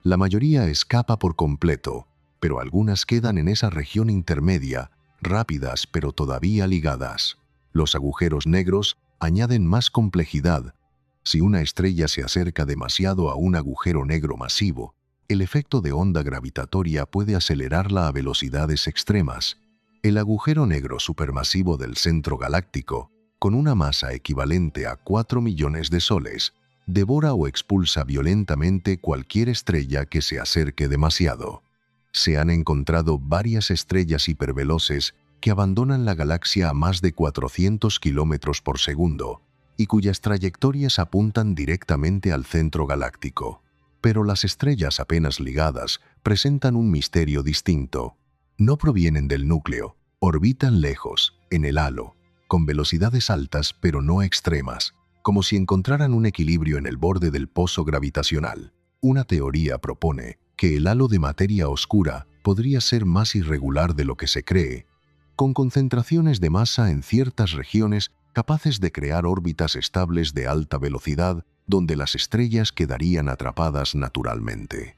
La mayoría escapa por completo, pero algunas quedan en esa región intermedia, rápidas pero todavía ligadas. Los agujeros negros añaden más complejidad. Si una estrella se acerca demasiado a un agujero negro masivo, el efecto de onda gravitatoria puede acelerarla a velocidades extremas. El agujero negro supermasivo del centro galáctico, con una masa equivalente a 4 millones de soles, devora o expulsa violentamente cualquier estrella que se acerque demasiado. Se han encontrado varias estrellas hiperveloces que abandonan la galaxia a más de 400 kilómetros por segundo y cuyas trayectorias apuntan directamente al centro galáctico. Pero las estrellas apenas ligadas presentan un misterio distinto. No provienen del núcleo, orbitan lejos, en el halo, con velocidades altas pero no extremas, como si encontraran un equilibrio en el borde del pozo gravitacional. Una teoría propone que el halo de materia oscura podría ser más irregular de lo que se cree, con concentraciones de masa en ciertas regiones capaces de crear órbitas estables de alta velocidad donde las estrellas quedarían atrapadas naturalmente.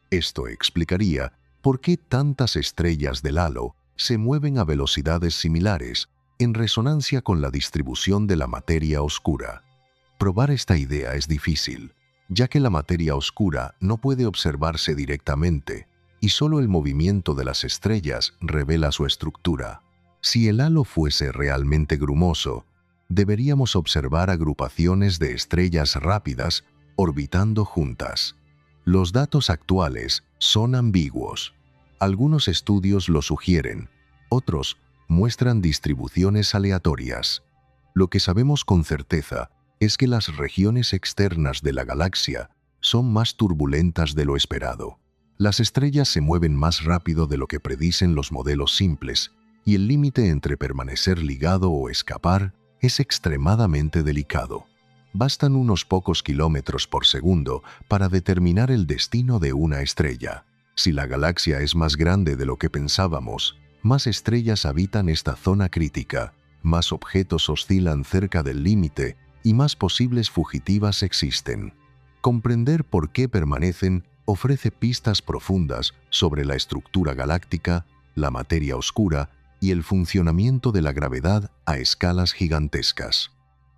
Esto explicaría por qué tantas estrellas del halo se mueven a velocidades similares, en resonancia con la distribución de la materia oscura. Probar esta idea es difícil, ya que la materia oscura no puede observarse directamente y solo el movimiento de las estrellas revela su estructura. Si el halo fuese realmente grumoso, deberíamos observar agrupaciones de estrellas rápidas orbitando juntas. Los datos actuales son ambiguos. Algunos estudios lo sugieren, otros muestran distribuciones aleatorias. Lo que sabemos con certeza es que las regiones externas de la galaxia son más turbulentas de lo esperado. Las estrellas se mueven más rápido de lo que predicen los modelos simples, y el límite entre permanecer ligado o escapar es extremadamente delicado. Bastan unos pocos kilómetros por segundo para determinar el destino de una estrella. Si la galaxia es más grande de lo que pensábamos, más estrellas habitan esta zona crítica, más objetos oscilan cerca del límite y más posibles fugitivas existen. Comprender por qué permanecen ofrece pistas profundas sobre la estructura galáctica, la materia oscura y el funcionamiento de la gravedad a escalas gigantescas.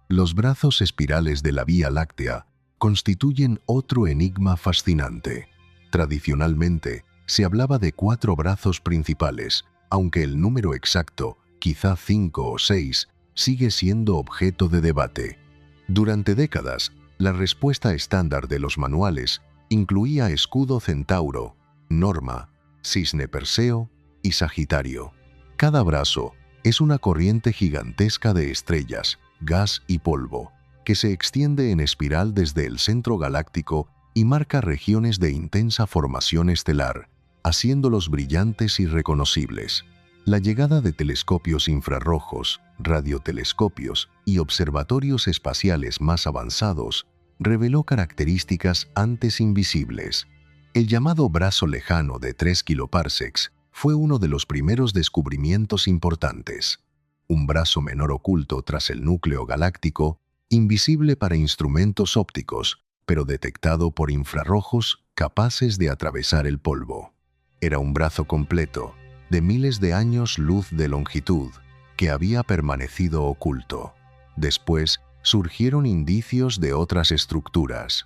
Los brazos espirales de la Vía Láctea constituyen otro enigma fascinante. Tradicionalmente, se hablaba de 4 brazos principales, aunque el número exacto, quizá 5 o 6, sigue siendo objeto de debate. Durante décadas, la respuesta estándar de los manuales incluía Escudo Centauro, Norma, Cisne Perseo y Sagitario. Cada brazo es una corriente gigantesca de estrellas, gas y polvo, que se extiende en espiral desde el centro galáctico y marca regiones de intensa formación estelar, haciéndolos brillantes y reconocibles. La llegada de telescopios infrarrojos, radiotelescopios y observatorios espaciales más avanzados reveló características antes invisibles. El llamado brazo lejano de 3 kiloparsecs fue uno de los primeros descubrimientos importantes. Un brazo menor oculto tras el núcleo galáctico, invisible para instrumentos ópticos, pero detectado por infrarrojos capaces de atravesar el polvo. Era un brazo completo, de miles de años luz de longitud, que había permanecido oculto. Después surgieron indicios de otras estructuras.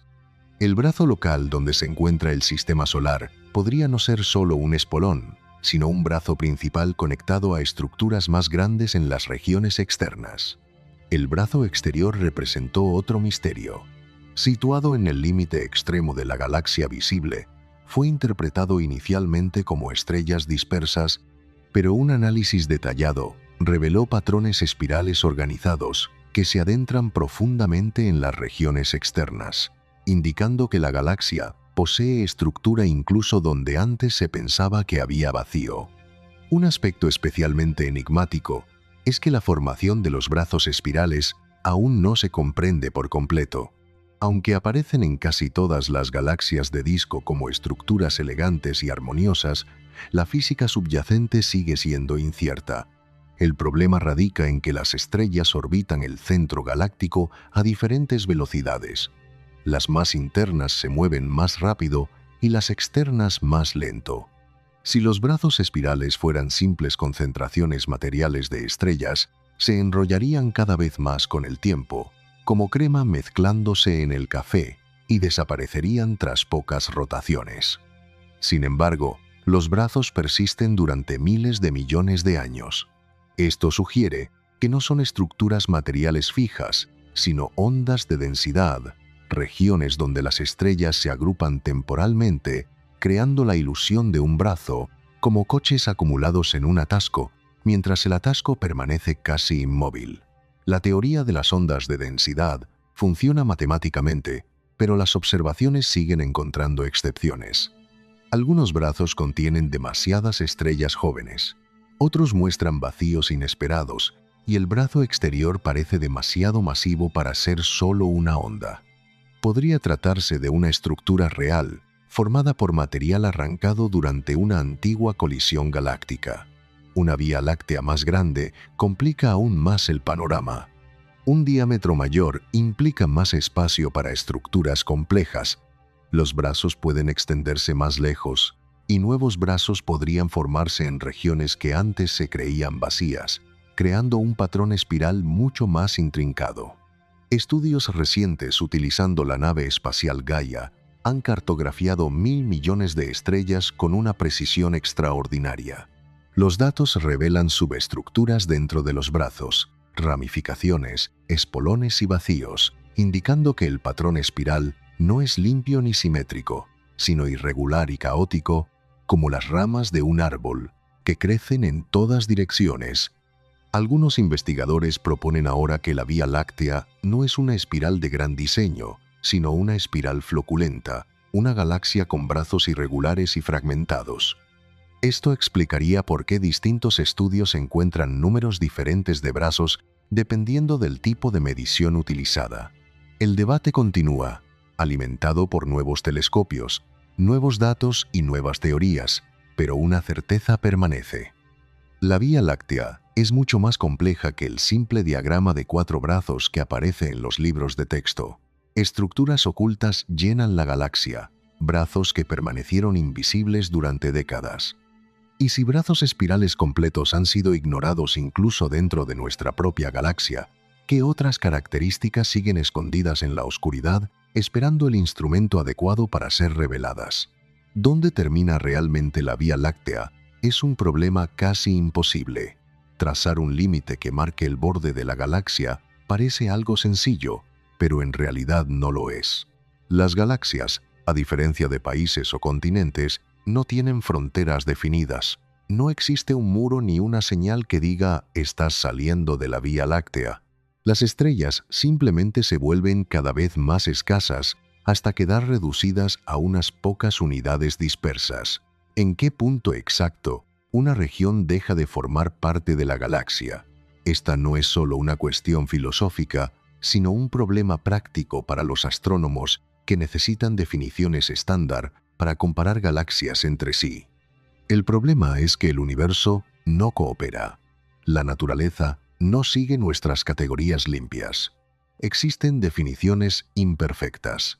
El brazo local donde se encuentra el sistema solar podría no ser solo un espolón, sino un brazo principal conectado a estructuras más grandes en las regiones externas. El brazo exterior representó otro misterio. Situado en el límite extremo de la galaxia visible, fue interpretado inicialmente como estrellas dispersas, pero un análisis detallado reveló patrones espirales organizados que se adentran profundamente en las regiones externas. indicando que la galaxia posee estructura incluso donde antes se pensaba que había vacío. Un aspecto especialmente enigmático es que la formación de los brazos espirales aún no se comprende por completo. Aunque aparecen en casi todas las galaxias de disco como estructuras elegantes y armoniosas, la física subyacente sigue siendo incierta. El problema radica en que las estrellas orbitan el centro galáctico a diferentes velocidades. Las más internas se mueven más rápido y las externas más lento. Si los brazos espirales fueran simples concentraciones materiales de estrellas, se enrollarían cada vez más con el tiempo, como crema mezclándose en el café, y desaparecerían tras pocas rotaciones. Sin embargo, los brazos persisten durante miles de millones de años. Esto sugiere que no son estructuras materiales fijas, sino ondas de densidad, regiones donde las estrellas se agrupan temporalmente, creando la ilusión de un brazo, como coches acumulados en un atasco, mientras el atasco permanece casi inmóvil. La teoría de las ondas de densidad funciona matemáticamente, pero las observaciones siguen encontrando excepciones. Algunos brazos contienen demasiadas estrellas jóvenes, otros muestran vacíos inesperados, y el brazo exterior parece demasiado masivo para ser solo una onda. Podría tratarse de una estructura real, formada por material arrancado durante una antigua colisión galáctica. Una vía láctea más grande complica aún más el panorama. Un diámetro mayor implica más espacio para estructuras complejas. Los brazos pueden extenderse más lejos, y nuevos brazos podrían formarse en regiones que antes se creían vacías, creando un patrón espiral mucho más intrincado. Estudios recientes utilizando la nave espacial Gaia han cartografiado 1.000 millones de estrellas con una precisión extraordinaria. Los datos revelan subestructuras dentro de los brazos, ramificaciones, espolones y vacíos, indicando que el patrón espiral no es limpio ni simétrico, sino irregular y caótico, como las ramas de un árbol, que crecen en todas direcciones. Algunos investigadores proponen ahora que la Vía Láctea no es una espiral de gran diseño, sino una espiral floculenta, una galaxia con brazos irregulares y fragmentados. Esto explicaría por qué distintos estudios encuentran números diferentes de brazos dependiendo del tipo de medición utilizada. El debate continúa, alimentado por nuevos telescopios, nuevos datos y nuevas teorías, pero una certeza permanece. La Vía Láctea es mucho más compleja que el simple diagrama de 4 brazos que aparece en los libros de texto. Estructuras ocultas llenan la galaxia, brazos que permanecieron invisibles durante décadas. Y si brazos espirales completos han sido ignorados incluso dentro de nuestra propia galaxia, ¿qué otras características siguen escondidas en la oscuridad, esperando el instrumento adecuado para ser reveladas? ¿Dónde termina realmente la Vía Láctea? Es un problema casi imposible. Trazar un límite que marque el borde de la galaxia parece algo sencillo, pero en realidad no lo es. Las galaxias, a diferencia de países o continentes, no tienen fronteras definidas. No existe un muro ni una señal que diga «estás saliendo de la Vía Láctea». Las estrellas simplemente se vuelven cada vez más escasas hasta quedar reducidas a unas pocas unidades dispersas. ¿En qué punto exacto una región deja de formar parte de la galaxia? Esta no es solo una cuestión filosófica, sino un problema práctico para los astrónomos que necesitan definiciones estándar para comparar galaxias entre sí. El problema es que el universo no coopera. La naturaleza no sigue nuestras categorías limpias. Existen definiciones imperfectas.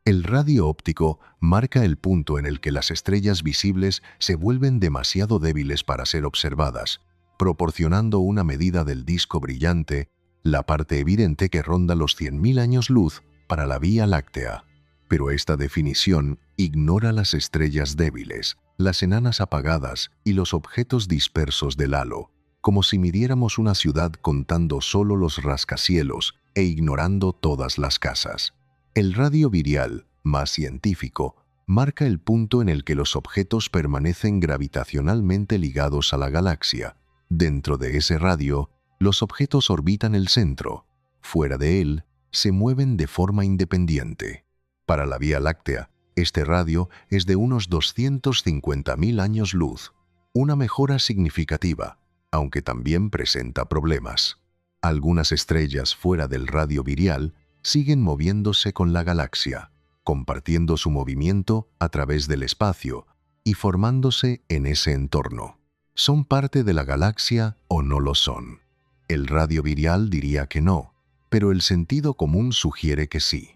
El radio óptico marca el punto en el que las estrellas visibles se vuelven demasiado débiles para ser observadas, proporcionando una medida del disco brillante, la parte evidente que ronda los 100.000 años luz para la Vía Láctea. Pero esta definición ignora las estrellas débiles, las enanas apagadas y los objetos dispersos del halo, como si midiéramos una ciudad contando solo los rascacielos e ignorando todas las casas. El radio virial, más científico, marca el punto en el que los objetos permanecen gravitacionalmente ligados a la galaxia. Dentro de ese radio, los objetos orbitan el centro. Fuera de él, se mueven de forma independiente. Para la Vía Láctea, este radio es de unos 250.000 años luz, una mejora significativa, aunque también presenta problemas. Algunas estrellas fuera del radio virial siguen moviéndose con la galaxia, compartiendo su movimiento a través del espacio y formándose en ese entorno. ¿Son parte de la galaxia o no lo son? El radio virial diría que no, pero el sentido común sugiere que sí.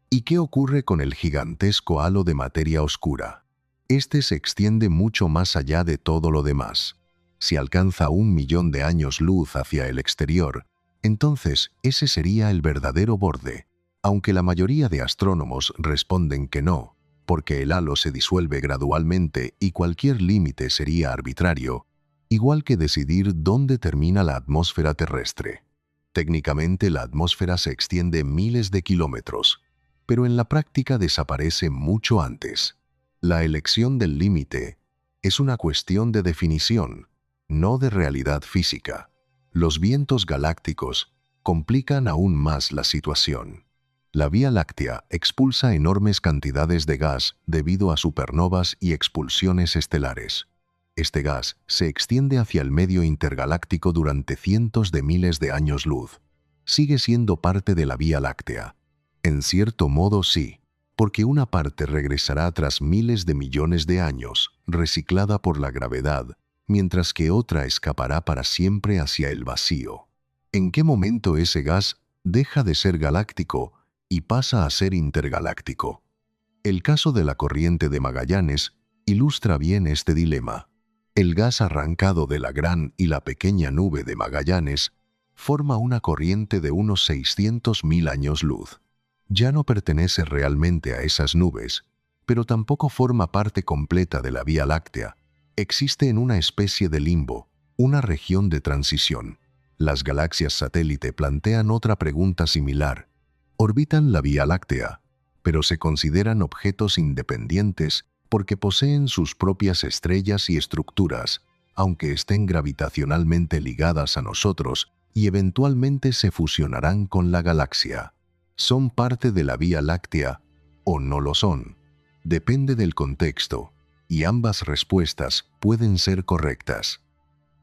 ¿Y qué ocurre con el gigantesco halo de materia oscura? Este se extiende mucho más allá de todo lo demás. Si alcanza 1.000.000 de años luz hacia el exterior, entonces ese sería el verdadero borde, aunque la mayoría de astrónomos responden que no, porque el halo se disuelve gradualmente y cualquier límite sería arbitrario, igual que decidir dónde termina la atmósfera terrestre. Técnicamente la atmósfera se extiende miles de kilómetros, pero en la práctica desaparece mucho antes. La elección del límite es una cuestión de definición, no de realidad física. Los vientos galácticos complican aún más la situación. La Vía Láctea expulsa enormes cantidades de gas debido a supernovas y expulsiones estelares. Este gas se extiende hacia el medio intergaláctico durante cientos de miles de años luz. Sigue siendo parte de la Vía Láctea. En cierto modo sí, porque una parte regresará tras miles de millones de años, reciclada por la gravedad, mientras que otra escapará para siempre hacia el vacío. ¿En qué momento ese gas deja de ser galáctico y pasa a ser intergaláctico? El caso de la corriente de Magallanes ilustra bien este dilema. El gas arrancado de la Gran y la Pequeña Nube de Magallanes forma una corriente de unos 600.000 años luz. Ya no pertenece realmente a esas nubes, pero tampoco forma parte completa de la Vía Láctea. Existe en una especie de limbo, una región de transición. Las galaxias satélite plantean otra pregunta similar. Orbitan la Vía Láctea, pero se consideran objetos independientes porque poseen sus propias estrellas y estructuras, aunque estén gravitacionalmente ligadas a nosotros y eventualmente se fusionarán con la galaxia. ¿Son parte de la Vía Láctea o no lo son? Depende del contexto, y ambas respuestas pueden ser correctas.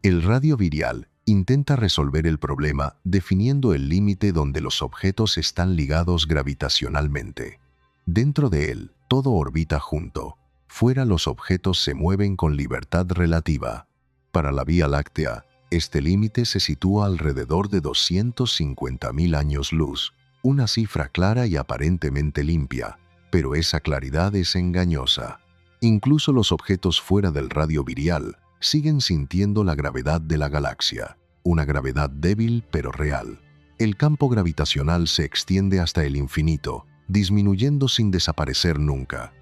El radio virial intenta resolver el problema definiendo el límite donde los objetos están ligados gravitacionalmente. Dentro de él, todo orbita junto. Fuera, los objetos se mueven con libertad relativa. Para la Vía Láctea, este límite se sitúa alrededor de 250.000 años luz, una cifra clara y aparentemente limpia, pero esa claridad es engañosa. Incluso los objetos fuera del radio virial siguen sintiendo la gravedad de la galaxia, una gravedad débil pero real. El campo gravitacional se extiende hasta el infinito, disminuyendo sin desaparecer nunca.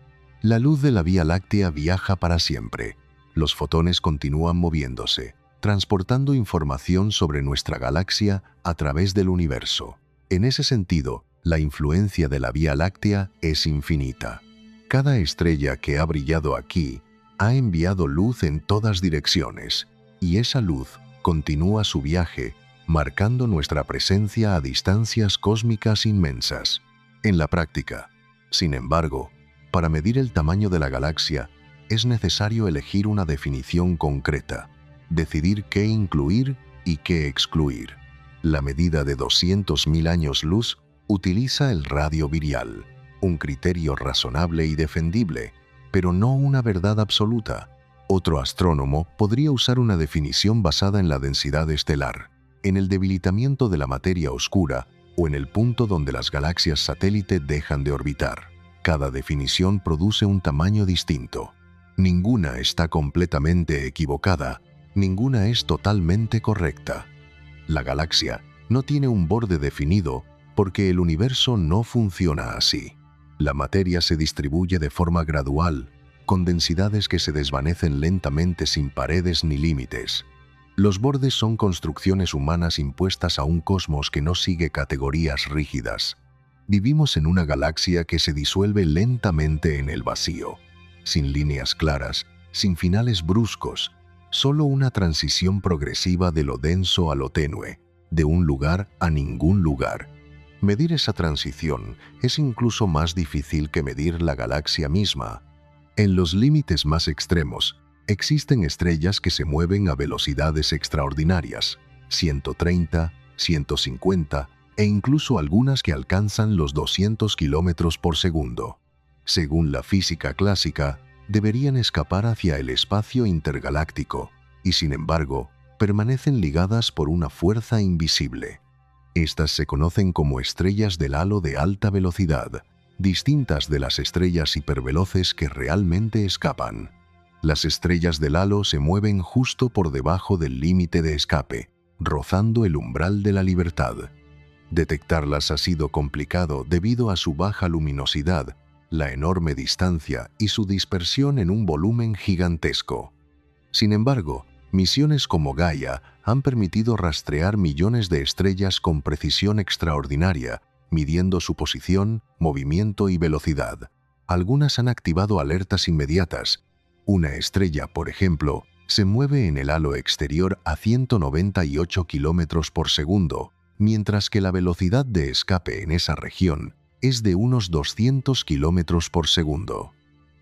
La luz de la Vía Láctea viaja para siempre. Los fotones continúan moviéndose, transportando información sobre nuestra galaxia a través del universo. En ese sentido, la influencia de la Vía Láctea es infinita. Cada estrella que ha brillado aquí ha enviado luz en todas direcciones, y esa luz continúa su viaje, marcando nuestra presencia a distancias cósmicas inmensas. En la práctica, sin embargo, para medir el tamaño de la galaxia, es necesario elegir una definición concreta, decidir qué incluir y qué excluir. La medida de 200.000 años luz utiliza el radio virial, un criterio razonable y defendible, pero no una verdad absoluta. Otro astrónomo podría usar una definición basada en la densidad estelar, en el debilitamiento de la materia oscura o en el punto donde las galaxias satélite dejan de orbitar. Cada definición produce un tamaño distinto. Ninguna está completamente equivocada, ninguna es totalmente correcta. La galaxia no tiene un borde definido porque el universo no funciona así. La materia se distribuye de forma gradual, con densidades que se desvanecen lentamente sin paredes ni límites. Los bordes son construcciones humanas impuestas a un cosmos que no sigue categorías rígidas. Vivimos en una galaxia que se disuelve lentamente en el vacío, sin líneas claras, sin finales bruscos, solo una transición progresiva de lo denso a lo tenue, de un lugar a ningún lugar. Medir esa transición es incluso más difícil que medir la galaxia misma. En los límites más extremos, existen estrellas que se mueven a velocidades extraordinarias, 130, 150 e incluso algunas que alcanzan los 200 kilómetros por segundo. Según la física clásica, deberían escapar hacia el espacio intergaláctico y, sin embargo, permanecen ligadas por una fuerza invisible. Estas se conocen como estrellas del halo de alta velocidad, distintas de las estrellas hiperveloces que realmente escapan. Las estrellas del halo se mueven justo por debajo del límite de escape, rozando el umbral de la libertad. Detectarlas ha sido complicado debido a su baja luminosidad, la enorme distancia y su dispersión en un volumen gigantesco. Sin embargo, misiones como Gaia han permitido rastrear millones de estrellas con precisión extraordinaria, midiendo su posición, movimiento y velocidad. Algunas han activado alertas inmediatas. Una estrella, por ejemplo, se mueve en el halo exterior a 198 kilómetros por segundo, mientras que la velocidad de escape en esa región es de unos 200 kilómetros por segundo.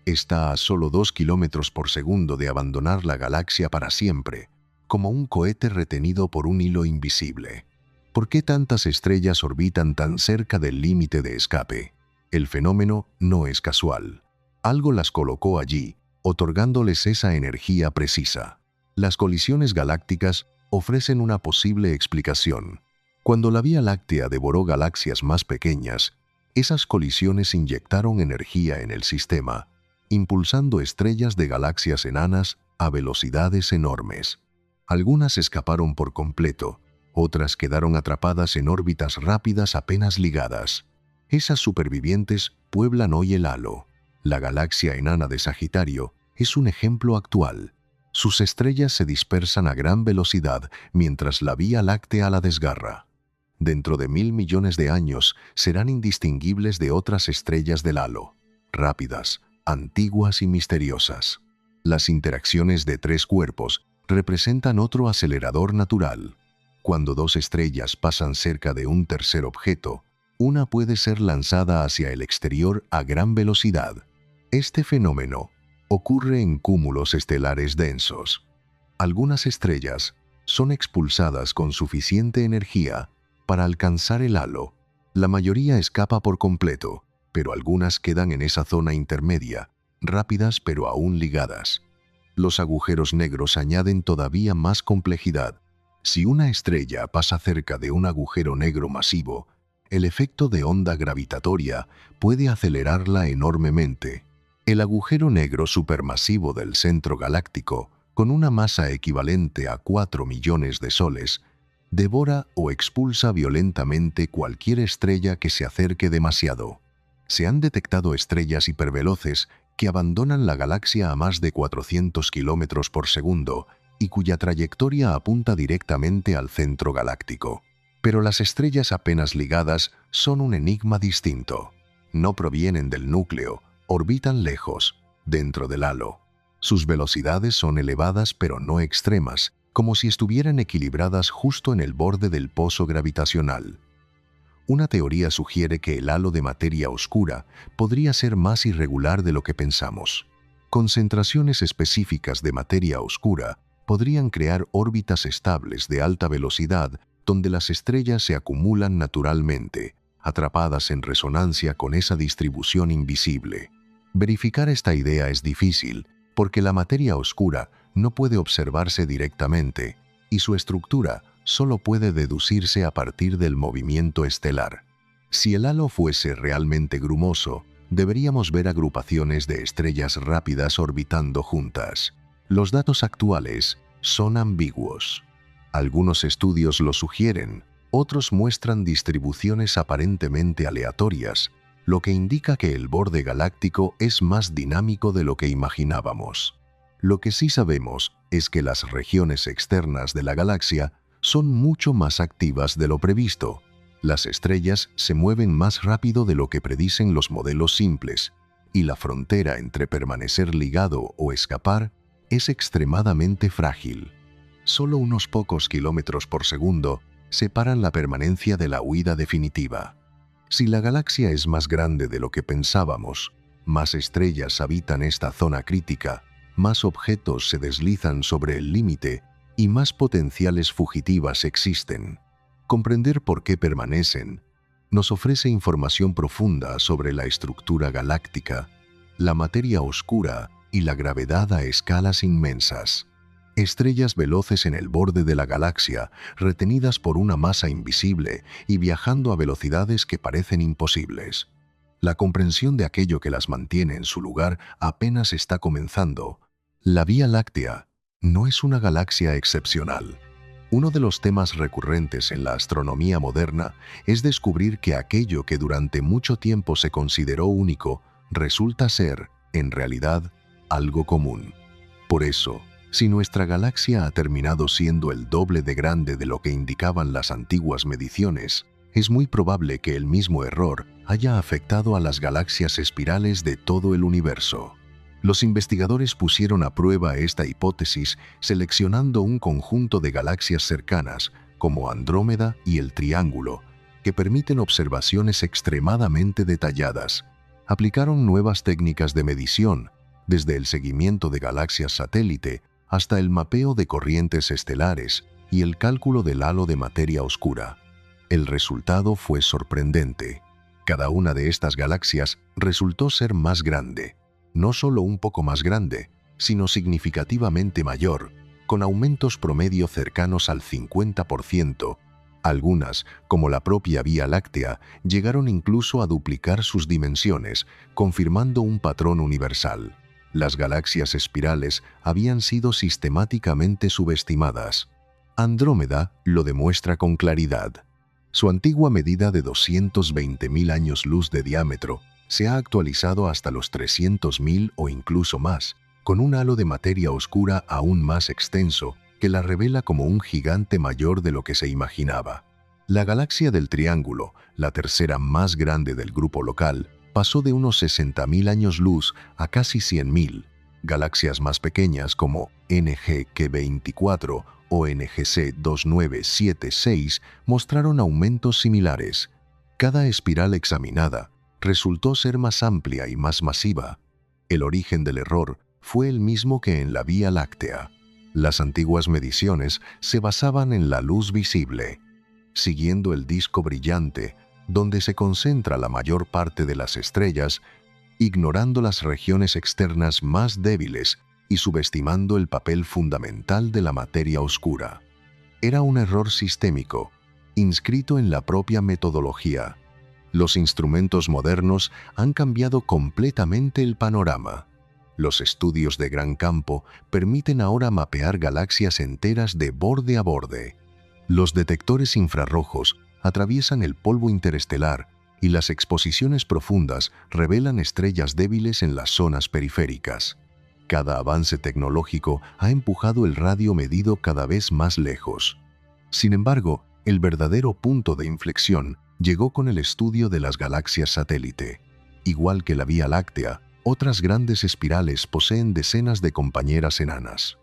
Está a solo 2 kilómetros por segundo de abandonar la galaxia para siempre, como un cohete retenido por un hilo invisible. ¿Por qué tantas estrellas orbitan tan cerca del límite de escape? El fenómeno no es casual. Algo las colocó allí, otorgándoles esa energía precisa. Las colisiones galácticas ofrecen una posible explicación. Cuando la Vía Láctea devoró galaxias más pequeñas, esas colisiones inyectaron energía en el sistema, impulsando estrellas de galaxias enanas a velocidades enormes. Algunas escaparon por completo, otras quedaron atrapadas en órbitas rápidas apenas ligadas. Esas supervivientes pueblan hoy el halo. La galaxia enana de Sagitario es un ejemplo actual. Sus estrellas se dispersan a gran velocidad mientras la Vía Láctea la desgarra. Dentro de 1.000 millones de años serán indistinguibles de otras estrellas del halo, rápidas, antiguas y misteriosas. Las interacciones de tres cuerpos representan otro acelerador natural. Cuando dos estrellas pasan cerca de un tercer objeto, una puede ser lanzada hacia el exterior a gran velocidad. Este fenómeno ocurre en cúmulos estelares densos. Algunas estrellas son expulsadas con suficiente energía para alcanzar el halo. La mayoría escapa por completo, pero algunas quedan en esa zona intermedia, rápidas pero aún ligadas. Los agujeros negros añaden todavía más complejidad. Si una estrella pasa cerca de un agujero negro masivo, el efecto de onda gravitatoria puede acelerarla enormemente. El agujero negro supermasivo del centro galáctico, con una masa equivalente a 4 millones de soles, devora o expulsa violentamente cualquier estrella que se acerque demasiado. Se han detectado estrellas hiperveloces que abandonan la galaxia a más de 400 kilómetros por segundo y cuya trayectoria apunta directamente al centro galáctico. Pero las estrellas apenas ligadas son un enigma distinto. No provienen del núcleo, orbitan lejos, dentro del halo. Sus velocidades son elevadas pero no extremas, como si estuvieran equilibradas justo en el borde del pozo gravitacional. Una teoría sugiere que el halo de materia oscura podría ser más irregular de lo que pensamos. Concentraciones específicas de materia oscura podrían crear órbitas estables de alta velocidad donde las estrellas se acumulan naturalmente, atrapadas en resonancia con esa distribución invisible. Verificar esta idea es difícil, porque la materia oscura no puede observarse directamente y su estructura solo puede deducirse a partir del movimiento estelar. Si el halo fuese realmente grumoso, deberíamos ver agrupaciones de estrellas rápidas orbitando juntas. Los datos actuales son ambiguos. Algunos estudios lo sugieren, otros muestran distribuciones aparentemente aleatorias, lo que indica que el borde galáctico es más dinámico de lo que imaginábamos. Lo que sí sabemos es que las regiones externas de la galaxia son mucho más activas de lo previsto. Las estrellas se mueven más rápido de lo que predicen los modelos simples, y la frontera entre permanecer ligado o escapar es extremadamente frágil. Solo unos pocos kilómetros por segundo separan la permanencia de la huida definitiva. Si la galaxia es más grande de lo que pensábamos, más estrellas habitan esta zona crítica, más objetos se deslizan sobre el límite y más potenciales fugitivas existen. Comprender por qué permanecen nos ofrece información profunda sobre la estructura galáctica, la materia oscura y la gravedad a escalas inmensas. Estrellas veloces en el borde de la galaxia, retenidas por una masa invisible y viajando a velocidades que parecen imposibles. La comprensión de aquello que las mantiene en su lugar apenas está comenzando. La Vía Láctea no es una galaxia excepcional. Uno de los temas recurrentes en la astronomía moderna es descubrir que aquello que durante mucho tiempo se consideró único resulta ser, en realidad, algo común. Por eso, si nuestra galaxia ha terminado siendo el doble de grande de lo que indicaban las antiguas mediciones, es muy probable que el mismo error haya afectado a las galaxias espirales de todo el universo. Los investigadores pusieron a prueba esta hipótesis seleccionando un conjunto de galaxias cercanas, como Andrómeda y el Triángulo, que permiten observaciones extremadamente detalladas. Aplicaron nuevas técnicas de medición, desde el seguimiento de galaxias satélite hasta el mapeo de corrientes estelares y el cálculo del halo de materia oscura. El resultado fue sorprendente. Cada una de estas galaxias resultó ser más grande, no solo un poco más grande, sino significativamente mayor, con aumentos promedio cercanos al 50%. Algunas, como la propia Vía Láctea, llegaron incluso a duplicar sus dimensiones, confirmando un patrón universal. Las galaxias espirales habían sido sistemáticamente subestimadas. Andrómeda lo demuestra con claridad. Su antigua medida de 220.000 años luz de diámetro se ha actualizado hasta los 300.000 o incluso más, con un halo de materia oscura aún más extenso que la revela como un gigante mayor de lo que se imaginaba. La galaxia del Triángulo, la tercera más grande del grupo local, pasó de unos 60.000 años luz a casi 100.000. Galaxias más pequeñas como NGC 24 o NGC 2976 mostraron aumentos similares. Cada espiral examinada resultó ser más amplia y más masiva. El origen del error fue el mismo que en la Vía Láctea. Las antiguas mediciones se basaban en la luz visible. Siguiendo el disco brillante, donde se concentra la mayor parte de las estrellas, ignorando las regiones externas más débiles y subestimando el papel fundamental de la materia oscura. Era un error sistémico, inscrito en la propia metodología. Los instrumentos modernos han cambiado completamente el panorama. Los estudios de gran campo permiten ahora mapear galaxias enteras de borde a borde. Los detectores infrarrojos atraviesan el polvo interestelar y las exposiciones profundas revelan estrellas débiles en las zonas periféricas. Cada avance tecnológico ha empujado el radio medido cada vez más lejos. Sin embargo, el verdadero punto de inflexión llegó con el estudio de las galaxias satélite. Igual que la Vía Láctea, otras grandes espirales poseen decenas de compañeras enanas.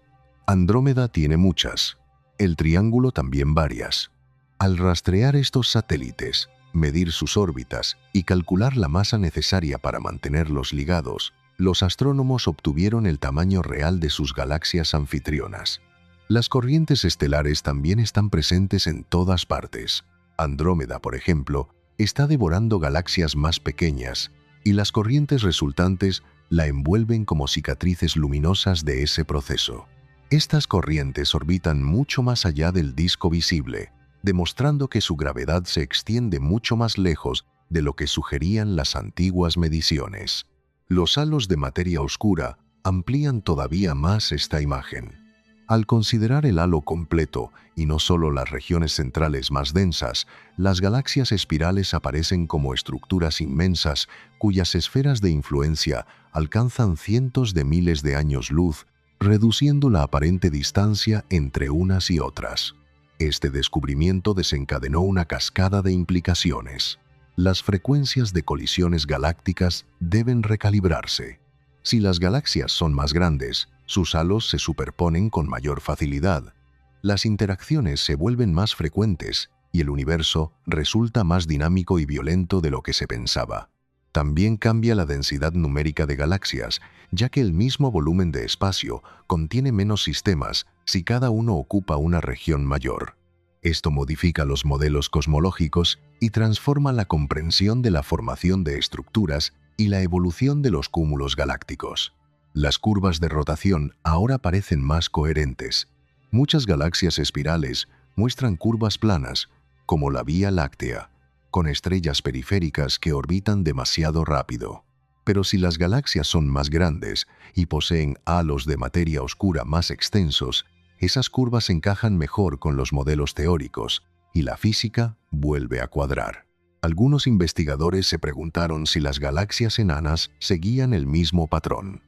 Andrómeda tiene muchas, el Triángulo también varias. Al rastrear estos satélites, medir sus órbitas y calcular la masa necesaria para mantenerlos ligados, los astrónomos obtuvieron el tamaño real de sus galaxias anfitrionas. Las corrientes estelares también están presentes en todas partes. Andrómeda, por ejemplo, está devorando galaxias más pequeñas, y las corrientes resultantes la envuelven como cicatrices luminosas de ese proceso. Estas corrientes orbitan mucho más allá del disco visible, demostrando que su gravedad se extiende mucho más lejos de lo que sugerían las antiguas mediciones. Los halos de materia oscura amplían todavía más esta imagen. Al considerar el halo completo y no solo las regiones centrales más densas, las galaxias espirales aparecen como estructuras inmensas cuyas esferas de influencia alcanzan cientos de miles de años luz, reduciendo la aparente distancia entre unas y otras. Este descubrimiento desencadenó una cascada de implicaciones. Las frecuencias de colisiones galácticas deben recalibrarse. Si las galaxias son más grandes, sus halos se superponen con mayor facilidad. Las interacciones se vuelven más frecuentes y el universo resulta más dinámico y violento de lo que se pensaba. También cambia la densidad numérica de galaxias, ya que el mismo volumen de espacio contiene menos sistemas si cada uno ocupa una región mayor. Esto modifica los modelos cosmológicos y transforma la comprensión de la formación de estructuras y la evolución de los cúmulos galácticos. Las curvas de rotación ahora parecen más coherentes. Muchas galaxias espirales muestran curvas planas, como la Vía Láctea, con estrellas periféricas que orbitan demasiado rápido. Pero si las galaxias son más grandes y poseen halos de materia oscura más extensos, esas curvas encajan mejor con los modelos teóricos y la física vuelve a cuadrar. Algunos investigadores se preguntaron si las galaxias enanas seguían el mismo patrón.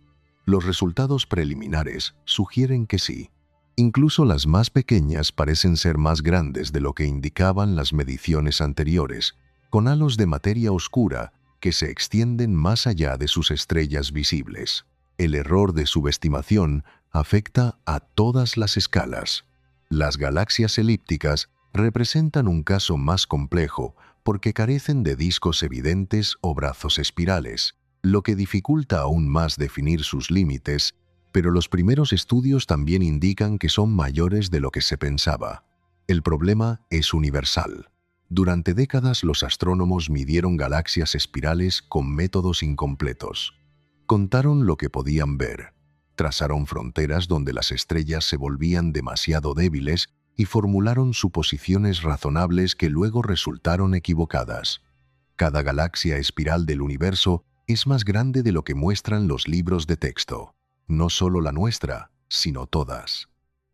Los resultados preliminares sugieren que sí. Incluso las más pequeñas parecen ser más grandes de lo que indicaban las mediciones anteriores, con halos de materia oscura que se extienden más allá de sus estrellas visibles. El error de subestimación afecta a todas las escalas. Las galaxias elípticas representan un caso más complejo porque carecen de discos evidentes o brazos espirales, lo que dificulta aún más definir sus límites, pero los primeros estudios también indican que son mayores de lo que se pensaba. El problema es universal. Durante décadas los astrónomos midieron galaxias espirales con métodos incompletos. Contaron lo que podían ver, trazaron fronteras donde las estrellas se volvían demasiado débiles y formularon suposiciones razonables que luego resultaron equivocadas. Cada galaxia espiral del universo es más grande de lo que muestran los libros de texto. No solo la nuestra, sino todas.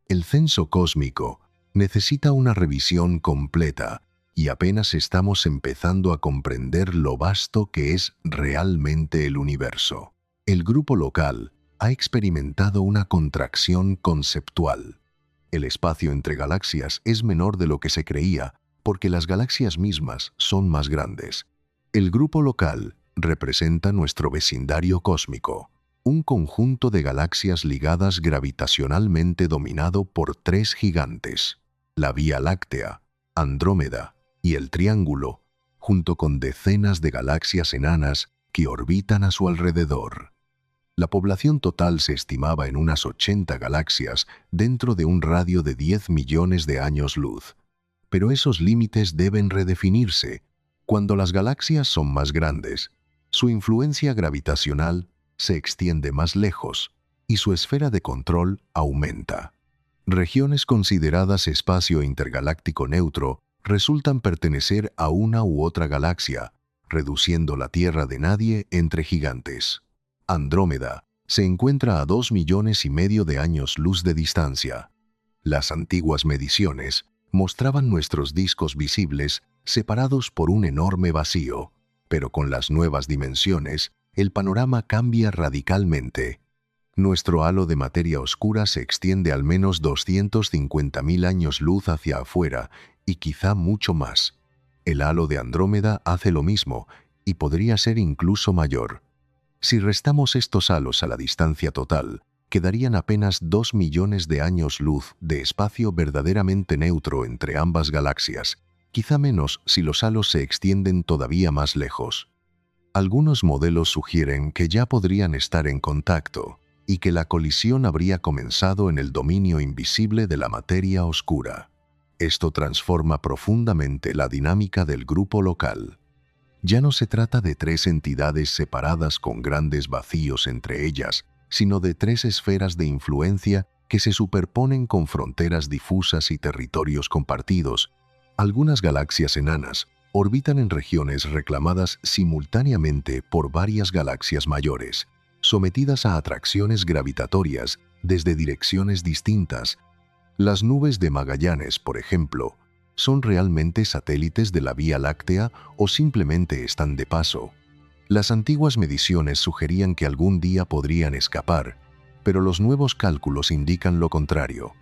El censo cósmico necesita una revisión completa y apenas estamos empezando a comprender lo vasto que es realmente el universo. El grupo local ha experimentado una contracción conceptual. El espacio entre galaxias es menor de lo que se creía porque las galaxias mismas son más grandes. El grupo local representa nuestro vecindario cósmico, un conjunto de galaxias ligadas gravitacionalmente dominado por tres gigantes, la Vía Láctea, Andrómeda y el Triángulo, junto con decenas de galaxias enanas que orbitan a su alrededor. La población total se estimaba en unas 80 galaxias dentro de un radio de 10 millones de años luz. Pero esos límites deben redefinirse. Cuando las galaxias son más grandes, su influencia gravitacional se extiende más lejos y su esfera de control aumenta. Regiones consideradas espacio intergaláctico neutro resultan pertenecer a una u otra galaxia, reduciendo la Tierra de nadie entre gigantes. Andrómeda se encuentra a 2,5 millones de años luz de distancia. Las antiguas mediciones mostraban nuestros discos visibles separados por un enorme vacío, pero con las nuevas dimensiones, el panorama cambia radicalmente. Nuestro halo de materia oscura se extiende al menos 250.000 años luz hacia afuera y quizá mucho más. El halo de Andrómeda hace lo mismo y podría ser incluso mayor. Si restamos estos halos a la distancia total, quedarían apenas 2 millones de años luz de espacio verdaderamente neutro entre ambas galaxias, quizá menos si los halos se extienden todavía más lejos. Algunos modelos sugieren que ya podrían estar en contacto y que la colisión habría comenzado en el dominio invisible de la materia oscura. Esto transforma profundamente la dinámica del grupo local. Ya no se trata de tres entidades separadas con grandes vacíos entre ellas, sino de tres esferas de influencia que se superponen con fronteras difusas y territorios compartidos. Algunas galaxias enanas orbitan en regiones reclamadas simultáneamente por varias galaxias mayores, sometidas a atracciones gravitatorias desde direcciones distintas. Las nubes de Magallanes, por ejemplo, ¿son realmente satélites de la Vía Láctea o simplemente están de paso? Las antiguas mediciones sugerían que algún día podrían escapar, pero los nuevos cálculos indican lo contrario.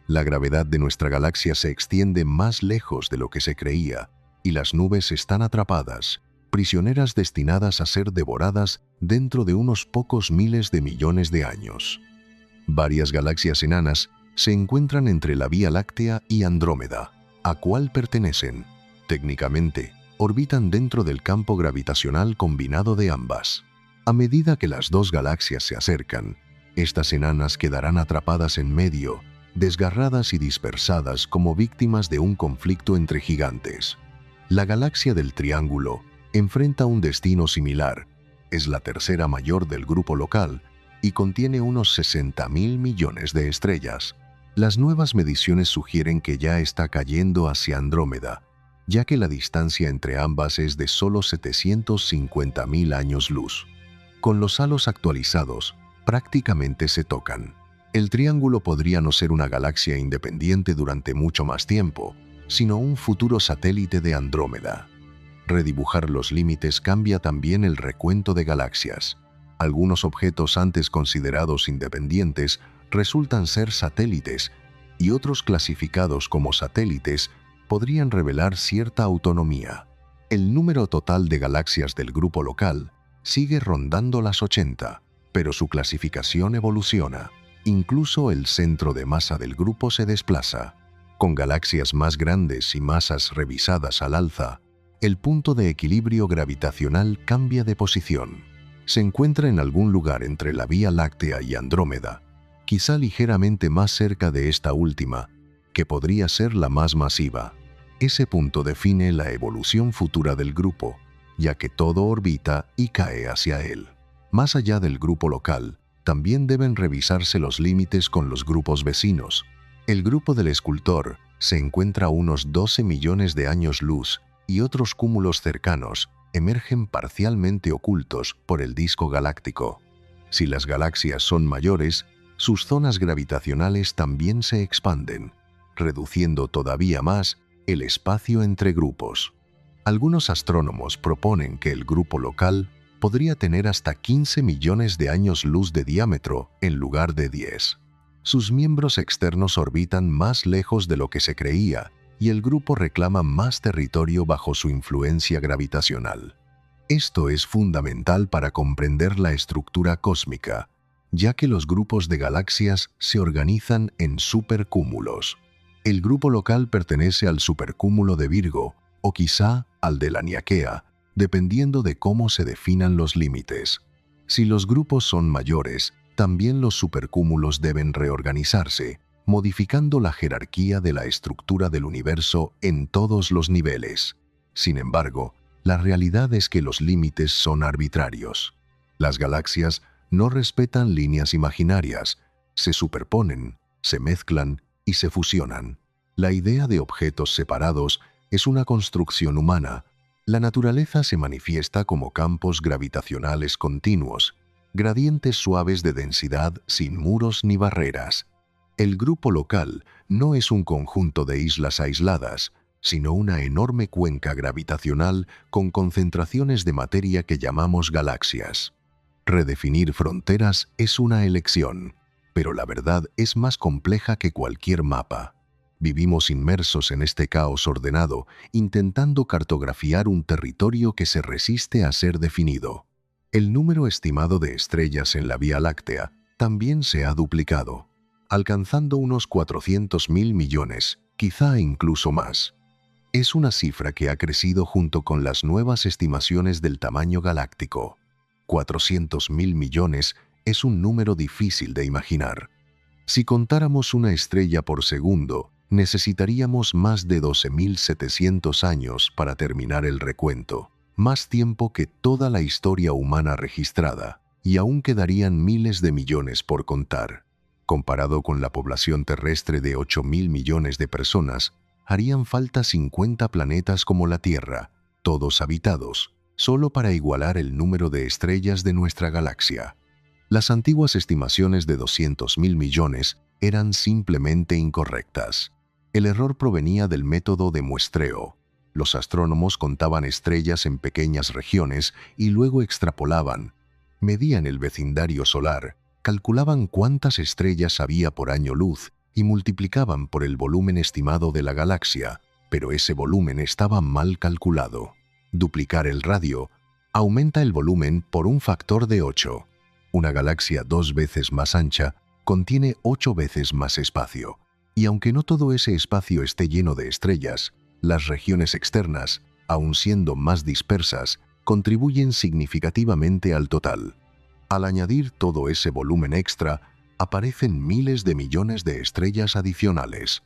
La gravedad de nuestra galaxia se extiende más lejos de lo que se creía, y las nubes están atrapadas, prisioneras destinadas a ser devoradas dentro de unos pocos miles de millones de años. Varias galaxias enanas se encuentran entre la Vía Láctea y Andrómeda, ¿A cuál pertenecen? Técnicamente, orbitan dentro del campo gravitacional combinado de ambas. A medida que las dos galaxias se acercan, estas enanas quedarán atrapadas en medio, desgarradas y dispersadas como víctimas de un conflicto entre gigantes. La galaxia del Triángulo enfrenta un destino similar. Es la tercera mayor del grupo local y contiene unos 60.000 millones de estrellas. Las nuevas mediciones sugieren que ya está cayendo hacia Andrómeda, ya que la distancia entre ambas es de solo 750.000 años luz. Con los halos actualizados, prácticamente se tocan. El Triángulo podría no ser una galaxia independiente durante mucho más tiempo, sino un futuro satélite de Andrómeda. Redibujar los límites cambia también el recuento de galaxias. Algunos objetos antes considerados independientes resultan ser satélites y otros clasificados como satélites podrían revelar cierta autonomía. El número total de galaxias del grupo local sigue rondando las 80, pero su clasificación evoluciona. Incluso el centro de masa del grupo se desplaza. Con galaxias más grandes y masas revisadas al alza, el punto de equilibrio gravitacional cambia de posición. Se encuentra en algún lugar entre la Vía Láctea y Andrómeda, quizá ligeramente más cerca de esta última, que podría ser la más masiva. Ese punto define la evolución futura del grupo, ya que todo orbita y cae hacia él. Más allá del grupo local, también deben revisarse los límites con los grupos vecinos. El grupo del Escultor se encuentra a unos 12 millones de años luz y otros cúmulos cercanos emergen parcialmente ocultos por el disco galáctico. Si las galaxias son mayores, sus zonas gravitacionales también se expanden, reduciendo todavía más el espacio entre grupos. Algunos astrónomos proponen que el grupo local podría tener hasta 15 millones de años luz de diámetro en lugar de 10. Sus miembros externos orbitan más lejos de lo que se creía y el grupo reclama más territorio bajo su influencia gravitacional. Esto es fundamental para comprender la estructura cósmica, ya que los grupos de galaxias se organizan en supercúmulos. El grupo local pertenece al supercúmulo de Virgo o quizá al de la Niaquea, dependiendo de cómo se definan los límites. Si los grupos son mayores, también los supercúmulos deben reorganizarse, modificando la jerarquía de la estructura del universo en todos los niveles. Sin embargo, la realidad es que los límites son arbitrarios. Las galaxias no respetan líneas imaginarias, se superponen, se mezclan y se fusionan. La idea de objetos separados es una construcción humana. La naturaleza se manifiesta como campos gravitacionales continuos, gradientes suaves de densidad sin muros ni barreras. El grupo local no es un conjunto de islas aisladas, sino una enorme cuenca gravitacional con concentraciones de materia que llamamos galaxias. Redefinir fronteras es una elección, pero la verdad es más compleja que cualquier mapa. Vivimos inmersos en este caos ordenado, intentando cartografiar un territorio que se resiste a ser definido. El número estimado de estrellas en la Vía Láctea también se ha duplicado, alcanzando unos 400.000 millones, quizá incluso más. Es una cifra que ha crecido junto con las nuevas estimaciones del tamaño galáctico. 400.000 millones es un número difícil de imaginar. Si contáramos una estrella por segundo, necesitaríamos más de 12.700 años para terminar el recuento, más tiempo que toda la historia humana registrada, y aún quedarían miles de millones por contar. Comparado con la población terrestre de 8.000 millones de personas, harían falta 50 planetas como la Tierra, todos habitados, solo para igualar el número de estrellas de nuestra galaxia. Las antiguas estimaciones de 200.000 millones eran simplemente incorrectas. El error provenía del método de muestreo. Los astrónomos contaban estrellas en pequeñas regiones y luego extrapolaban. Medían el vecindario solar, calculaban cuántas estrellas había por año luz y multiplicaban por el volumen estimado de la galaxia, pero ese volumen estaba mal calculado. Duplicar el radio aumenta el volumen por un factor de 8. Una galaxia 2 veces más ancha contiene 8 veces más espacio, Y aunque no todo ese espacio esté lleno de estrellas, las regiones externas, aun siendo más dispersas, contribuyen significativamente al total. Al añadir todo ese volumen extra, aparecen miles de millones de estrellas adicionales.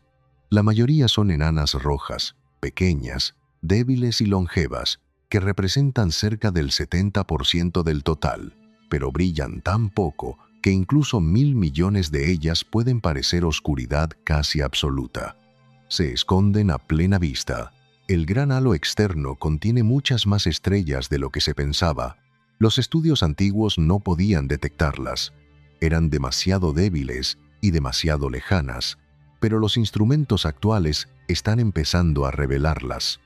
La mayoría son enanas rojas, pequeñas, débiles y longevas, que representan cerca del 70% del total, pero brillan tan poco que incluso 1.000 millones de ellas pueden parecer oscuridad casi absoluta. Se esconden a plena vista. El gran halo externo contiene muchas más estrellas de lo que se pensaba. Los estudios antiguos no podían detectarlas. Eran demasiado débiles y demasiado lejanas, pero los instrumentos actuales están empezando a revelarlas.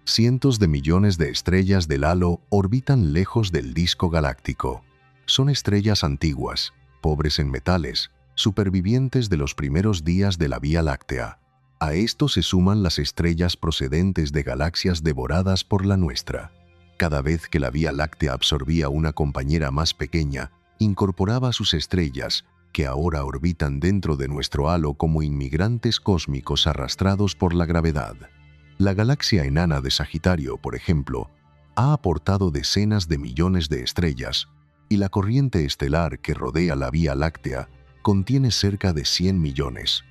Cientos de millones de estrellas del halo orbitan lejos del disco galáctico. Son estrellas antiguas, pobres en metales, supervivientes de los primeros días de la Vía Láctea. A esto se suman las estrellas procedentes de galaxias devoradas por la nuestra. Cada vez que la Vía Láctea absorbía una compañera más pequeña, incorporaba sus estrellas, que ahora orbitan dentro de nuestro halo como inmigrantes cósmicos arrastrados por la gravedad. La galaxia enana de Sagitario, por ejemplo, ha aportado decenas de millones de estrellas, y la corriente estelar que rodea la Vía Láctea contiene cerca de 100 millones.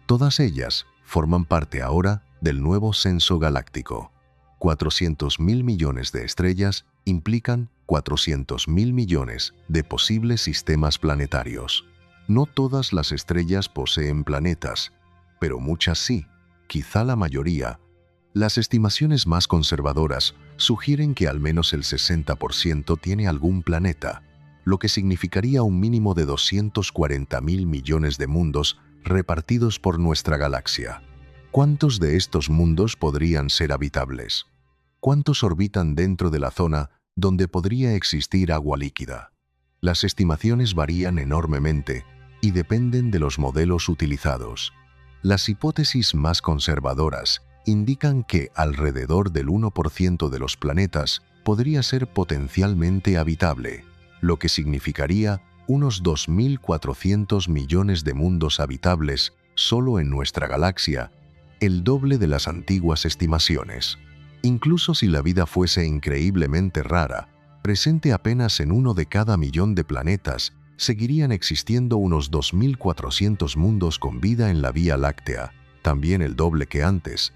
Todas ellas forman parte ahora del nuevo censo galáctico. 400.000 millones de estrellas implican 400.000 millones de posibles sistemas planetarios. No todas las estrellas poseen planetas, pero muchas sí, quizá la mayoría. Las estimaciones más conservadoras sugieren que al menos el 60% tiene algún planeta, lo que significaría un mínimo de 240.000 millones de mundos repartidos por nuestra galaxia. ¿Cuántos de estos mundos podrían ser habitables? ¿Cuántos orbitan dentro de la zona donde podría existir agua líquida? Las estimaciones varían enormemente y dependen de los modelos utilizados. Las hipótesis más conservadoras indican que alrededor del 1% de los planetas podría ser potencialmente habitable, lo que significaría unos 2.400 millones de mundos habitables solo en nuestra galaxia, el doble de las antiguas estimaciones. Incluso si la vida fuese increíblemente rara, presente apenas en 1 de cada millón de planetas, seguirían existiendo unos 2.400 mundos con vida en la Vía Láctea, también el doble que antes.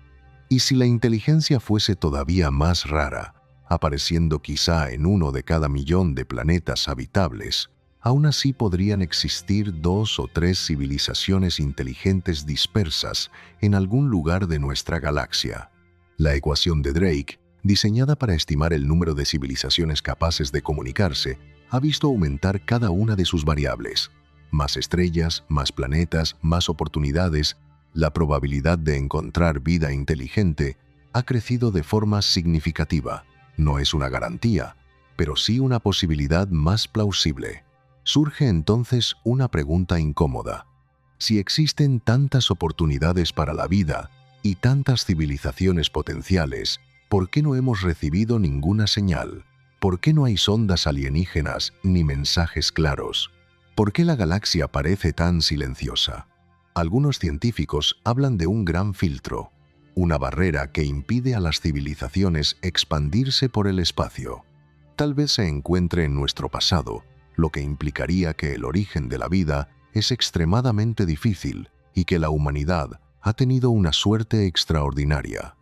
Y si la inteligencia fuese todavía más rara, apareciendo quizá en 1 de cada millón de planetas habitables, aún así podrían existir 2 o 3 civilizaciones inteligentes dispersas en algún lugar de nuestra galaxia. La ecuación de Drake, diseñada para estimar el número de civilizaciones capaces de comunicarse, ha visto aumentar cada una de sus variables. Más estrellas, más planetas, más oportunidades. La probabilidad de encontrar vida inteligente ha crecido de forma significativa. No es una garantía, pero sí una posibilidad más plausible. Surge entonces una pregunta incómoda. Si existen tantas oportunidades para la vida y tantas civilizaciones potenciales, ¿por qué no hemos recibido ninguna señal? ¿Por qué no hay sondas alienígenas ni mensajes claros? ¿Por qué la galaxia parece tan silenciosa? Algunos científicos hablan de un gran filtro, una barrera que impide a las civilizaciones expandirse por el espacio. Tal vez se encuentre en nuestro pasado, lo que implicaría que el origen de la vida es extremadamente difícil y que la humanidad ha tenido una suerte extraordinaria.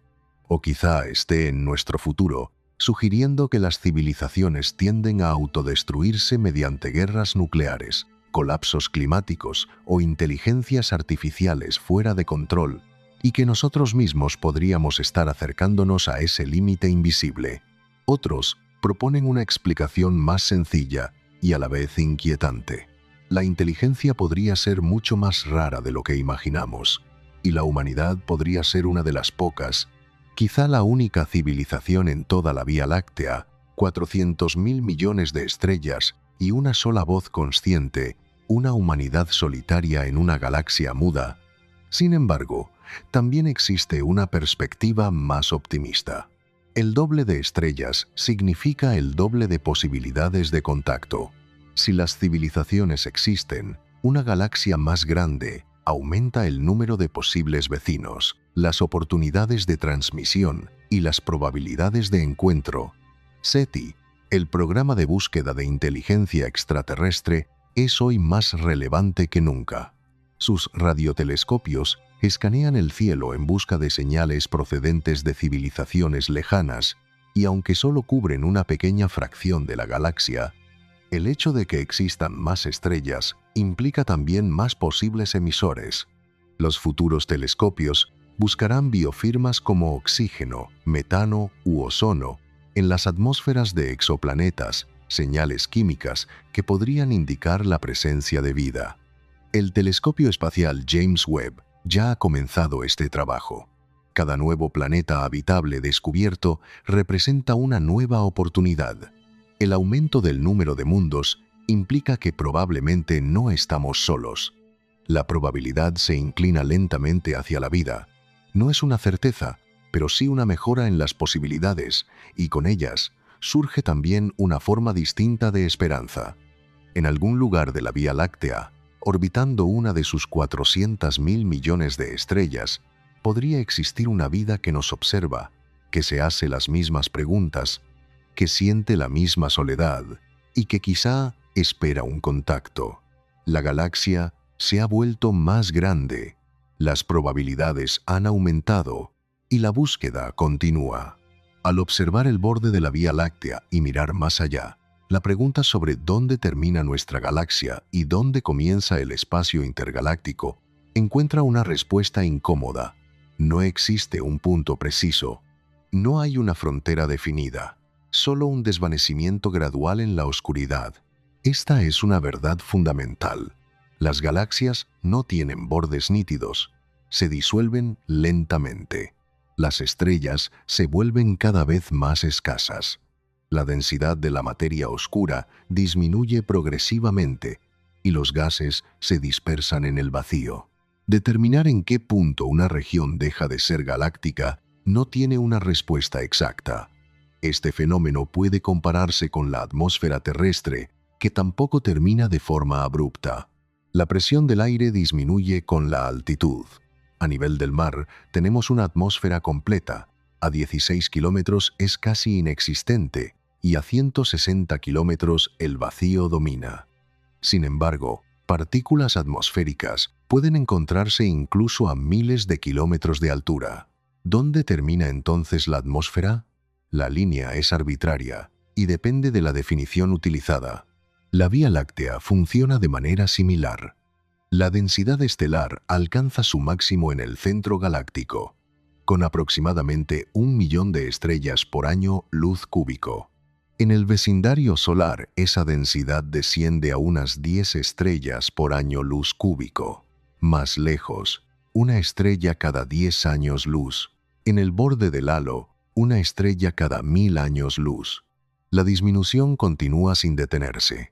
O quizá esté en nuestro futuro, sugiriendo que las civilizaciones tienden a autodestruirse mediante guerras nucleares, colapsos climáticos o inteligencias artificiales fuera de control, y que nosotros mismos podríamos estar acercándonos a ese límite invisible. Otros proponen una explicación más sencilla y a la vez inquietante. La inteligencia podría ser mucho más rara de lo que imaginamos, y la humanidad podría ser una de las pocas, quizá la única civilización en toda la Vía Láctea, 400.000 millones de estrellas y una sola voz consciente, una humanidad solitaria en una galaxia muda. Sin embargo, también existe una perspectiva más optimista. El doble de estrellas significa el doble de posibilidades de contacto. Si las civilizaciones existen, una galaxia más grande aumenta el número de posibles vecinos, las oportunidades de transmisión y las probabilidades de encuentro. SETI, el programa de búsqueda de inteligencia extraterrestre, es hoy más relevante que nunca. Sus radiotelescopios escanean el cielo en busca de señales procedentes de civilizaciones lejanas, y aunque solo cubren una pequeña fracción de la galaxia, el hecho de que existan más estrellas implica también más posibles emisores. Los futuros telescopios buscarán biofirmas como oxígeno, metano u ozono en las atmósferas de exoplanetas, señales químicas que podrían indicar la presencia de vida. El telescopio espacial James Webb ya ha comenzado este trabajo. Cada nuevo planeta habitable descubierto representa una nueva oportunidad. El aumento del número de mundos implica que probablemente no estamos solos. La probabilidad se inclina lentamente hacia la vida. No es una certeza, pero sí una mejora en las posibilidades, y con ellas surge también una forma distinta de esperanza. En algún lugar de la Vía Láctea, orbitando una de sus 400.000 millones de estrellas, podría existir una vida que nos observa, que se hace las mismas preguntas, que siente la misma soledad y que quizá espera un contacto. La galaxia se ha vuelto más grande, las probabilidades han aumentado y la búsqueda continúa. Al observar el borde de la Vía Láctea y mirar más allá, la pregunta sobre dónde termina nuestra galaxia y dónde comienza el espacio intergaláctico encuentra una respuesta incómoda. No existe un punto preciso. No hay una frontera definida, solo un desvanecimiento gradual en la oscuridad. Esta es una verdad fundamental. Las galaxias no tienen bordes nítidos, se disuelven lentamente. Las estrellas se vuelven cada vez más escasas. La densidad de la materia oscura disminuye progresivamente y los gases se dispersan en el vacío. Determinar en qué punto una región deja de ser galáctica no tiene una respuesta exacta. Este fenómeno puede compararse con la atmósfera terrestre, que tampoco termina de forma abrupta. La presión del aire disminuye con la altitud. A nivel del mar, tenemos una atmósfera completa. A 16 kilómetros es casi inexistente y a 160 kilómetros el vacío domina. Sin embargo, partículas atmosféricas pueden encontrarse incluso a miles de kilómetros de altura. ¿Dónde termina entonces la atmósfera? La línea es arbitraria y depende de la definición utilizada. La Vía Láctea funciona de manera similar. La densidad estelar alcanza su máximo en el centro galáctico, con aproximadamente 1 millón de estrellas por año luz cúbico. En el vecindario solar, esa densidad desciende a unas 10 estrellas por año luz cúbico. Más lejos, una estrella cada 10 años luz. En el borde del halo, una estrella cada 1000 años luz. La disminución continúa sin detenerse.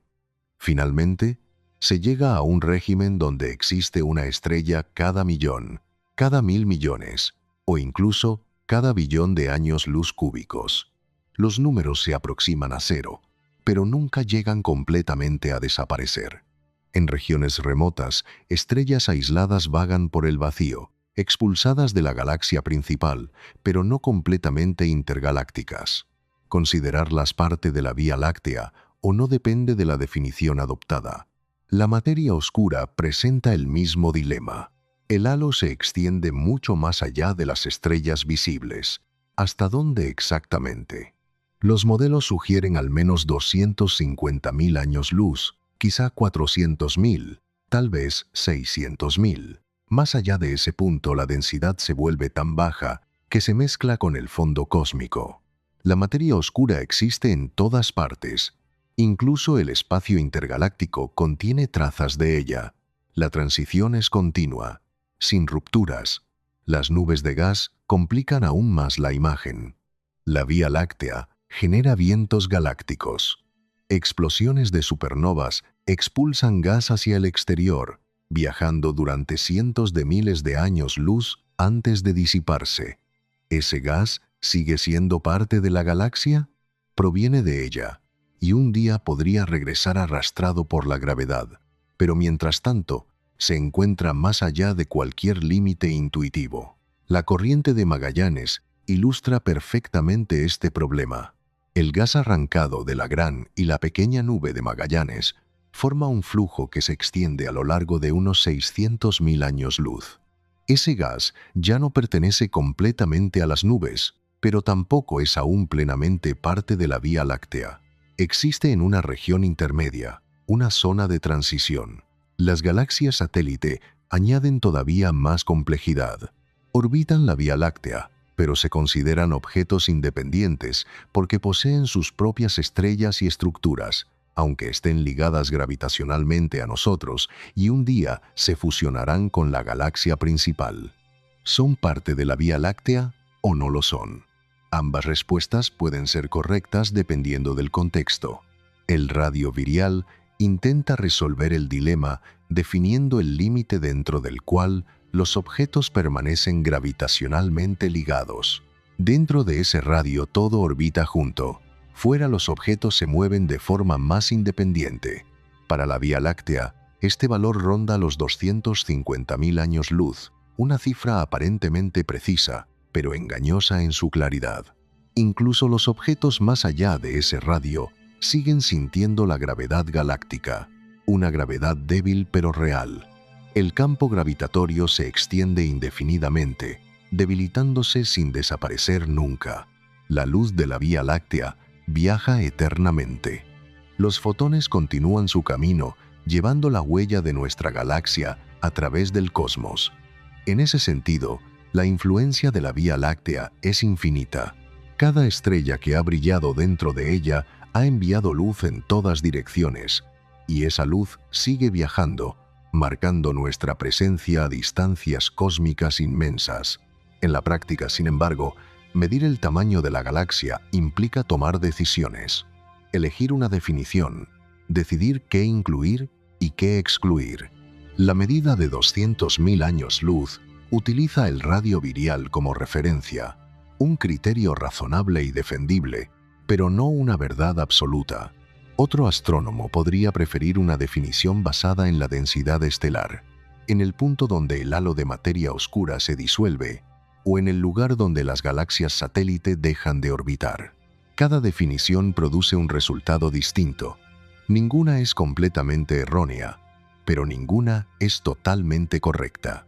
Finalmente, se llega a un régimen donde existe una estrella cada millón, cada 1000 millones, o incluso cada billón de años luz cúbicos. Los números se aproximan a cero, pero nunca llegan completamente a desaparecer. En regiones remotas, estrellas aisladas vagan por el vacío, expulsadas de la galaxia principal, pero no completamente intergalácticas. Considerarlas parte de la Vía Láctea o no depende de la definición adoptada. La materia oscura presenta el mismo dilema. El halo se extiende mucho más allá de las estrellas visibles. ¿Hasta dónde exactamente? Los modelos sugieren al menos 250.000 años luz, quizá 400.000, tal vez 600.000. Más allá de ese punto, la densidad se vuelve tan baja que se mezcla con el fondo cósmico. La materia oscura existe en todas partes. Incluso el espacio intergaláctico contiene trazas de ella. La transición es continua, sin rupturas. Las nubes de gas complican aún más la imagen. La Vía Láctea genera vientos galácticos. Explosiones de supernovas expulsan gas hacia el exterior, viajando durante cientos de miles de años luz antes de disiparse. ¿Ese gas sigue siendo parte de la galaxia? Proviene de ella, y un día podría regresar arrastrado por la gravedad. Pero mientras tanto, Se encuentra más allá de cualquier límite intuitivo. La corriente de Magallanes ilustra perfectamente este problema. El gas arrancado de la gran y la pequeña nube de Magallanes forma un flujo que se extiende a lo largo de unos 600.000 años luz. Ese gas ya no pertenece completamente a las nubes, pero tampoco es aún plenamente parte de la Vía Láctea. Existe en una región intermedia, una zona de transición. Las galaxias satélite añaden todavía más complejidad. Orbitan la Vía Láctea, pero se consideran objetos independientes porque poseen sus propias estrellas y estructuras, aunque estén ligadas gravitacionalmente a nosotros y un día se fusionarán con la galaxia principal. ¿Son parte de la Vía Láctea o no lo son? Ambas respuestas pueden ser correctas dependiendo del contexto. El radio virial intenta resolver el dilema definiendo el límite dentro del cual los objetos permanecen gravitacionalmente ligados. Dentro de ese radio todo orbita junto. Fuera los objetos se mueven de forma más independiente. Para la Vía Láctea, este valor ronda los 250.000 años luz, una cifra aparentemente precisa, pero engañosa en su claridad. Incluso los objetos más allá de ese radio siguen sintiendo la gravedad galáctica, una gravedad débil pero real. El campo gravitatorio se extiende indefinidamente, debilitándose sin desaparecer nunca. La luz de la Vía Láctea viaja eternamente. Los fotones continúan su camino, llevando la huella de nuestra galaxia a través del cosmos. En ese sentido, la influencia de la Vía Láctea es infinita. Cada estrella que ha brillado dentro de ella ha enviado luz en todas direcciones, y esa luz sigue viajando, marcando nuestra presencia a distancias cósmicas inmensas. En la práctica, sin embargo, medir el tamaño de la galaxia implica tomar decisiones, elegir una definición, decidir qué incluir y qué excluir. La medida de 200.000 años luz utiliza el radio virial como referencia, un criterio razonable y defendible, pero no una verdad absoluta. Otro astrónomo podría preferir una definición basada en la densidad estelar, en el punto donde el halo de materia oscura se disuelve, o en el lugar donde las galaxias satélite dejan de orbitar. Cada definición produce un resultado distinto. Ninguna es completamente errónea, pero ninguna es totalmente correcta.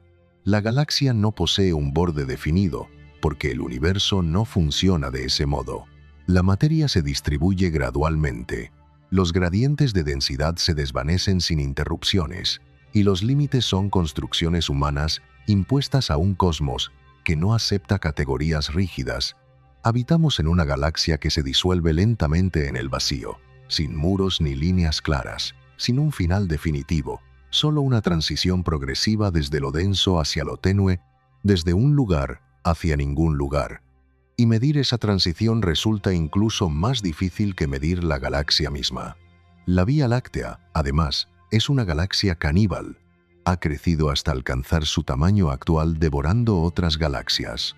La galaxia no posee un borde definido, porque el universo no funciona de ese modo. La materia se distribuye gradualmente. Los gradientes de densidad se desvanecen sin interrupciones, y los límites son construcciones humanas impuestas a un cosmos que no acepta categorías rígidas. Habitamos en una galaxia que se disuelve lentamente en el vacío, sin muros ni líneas claras, sin un final definitivo, solo una transición progresiva desde lo denso hacia lo tenue, desde un lugar hacia ningún lugar. Y medir esa transición resulta incluso más difícil que medir la galaxia misma. La Vía Láctea, además, es una galaxia caníbal. Ha crecido hasta alcanzar su tamaño actual devorando otras galaxias.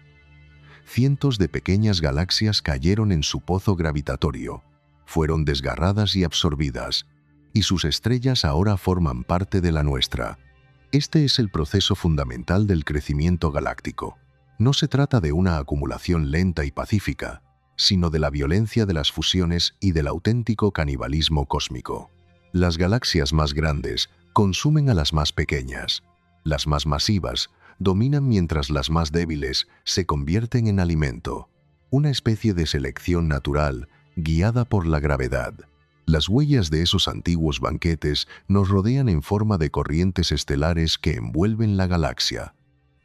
Cientos de pequeñas galaxias cayeron en su pozo gravitatorio, fueron desgarradas y absorbidas, y sus estrellas ahora forman parte de la nuestra. Este es el proceso fundamental del crecimiento galáctico. No se trata de una acumulación lenta y pacífica, sino de la violencia de las fusiones y del auténtico canibalismo cósmico. Las galaxias más grandes consumen a las más pequeñas. Las más masivas dominan mientras las más débiles se convierten en alimento. Una especie de selección natural guiada por la gravedad. Las huellas de esos antiguos banquetes nos rodean en forma de corrientes estelares que envuelven la galaxia.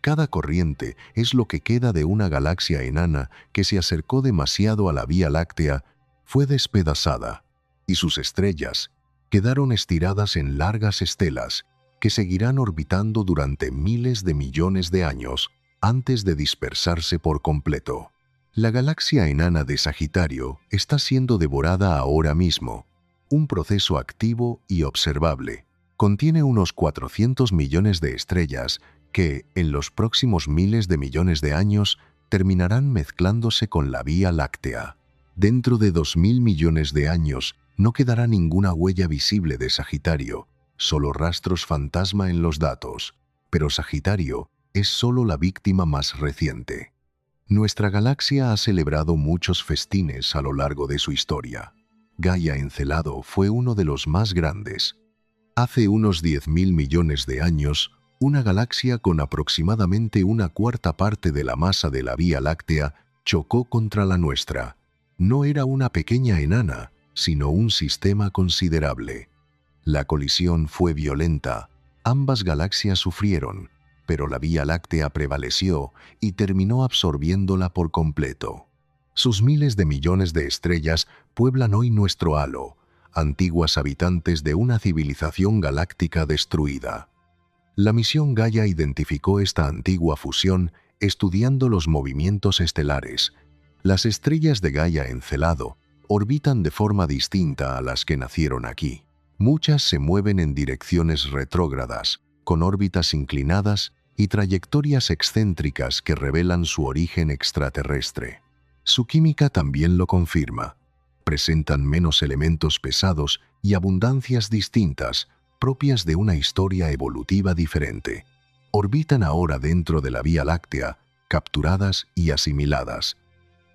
Cada corriente es lo que queda de una galaxia enana que se acercó demasiado a la Vía Láctea, fue despedazada, y sus estrellas quedaron estiradas en largas estelas que seguirán orbitando durante miles de millones de años antes de dispersarse por completo. La galaxia enana de Sagitario está siendo devorada ahora mismo, un proceso activo y observable. Contiene unos 400 millones de estrellas que, en los próximos miles de millones de años, terminarán mezclándose con la Vía Láctea. Dentro de 2.000 millones de años no quedará ninguna huella visible de Sagitario, solo rastros fantasma en los datos, pero Sagitario es solo la víctima más reciente. Nuestra galaxia ha celebrado muchos festines a lo largo de su historia. Gaia Encelado fue uno de los más grandes. Hace unos 10.000 millones de años, una galaxia con aproximadamente una cuarta parte de la masa de la Vía Láctea chocó contra la nuestra. No era una pequeña enana, sino un sistema considerable. La colisión fue violenta, ambas galaxias sufrieron, pero la Vía Láctea prevaleció y terminó absorbiéndola por completo. Sus miles de millones de estrellas pueblan hoy nuestro halo, antiguas habitantes de una civilización galáctica destruida. La misión Gaia identificó esta antigua fusión estudiando los movimientos estelares. Las estrellas de Gaia Encelado orbitan de forma distinta a las que nacieron aquí. Muchas se mueven en direcciones retrógradas, con órbitas inclinadas y trayectorias excéntricas que revelan su origen extraterrestre. Su química también lo confirma. Presentan menos elementos pesados y abundancias distintas, propias de una historia evolutiva diferente. Orbitan ahora dentro de la Vía Láctea, capturadas y asimiladas.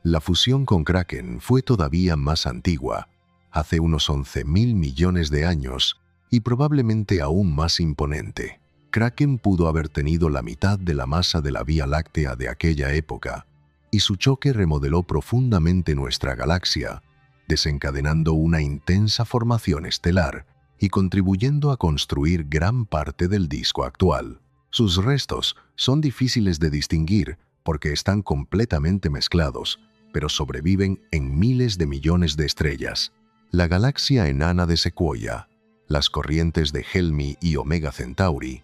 La fusión con Kraken fue todavía más antigua, hace unos 11.000 millones de años, y probablemente aún más imponente. Kraken pudo haber tenido la mitad de la masa de la Vía Láctea de aquella época, y su choque remodeló profundamente nuestra galaxia, desencadenando una intensa formación estelar y contribuyendo a construir gran parte del disco actual. Sus restos son difíciles de distinguir porque están completamente mezclados, pero sobreviven en miles de millones de estrellas. La galaxia enana de Sequoia, las corrientes de Helmi y Omega Centauri,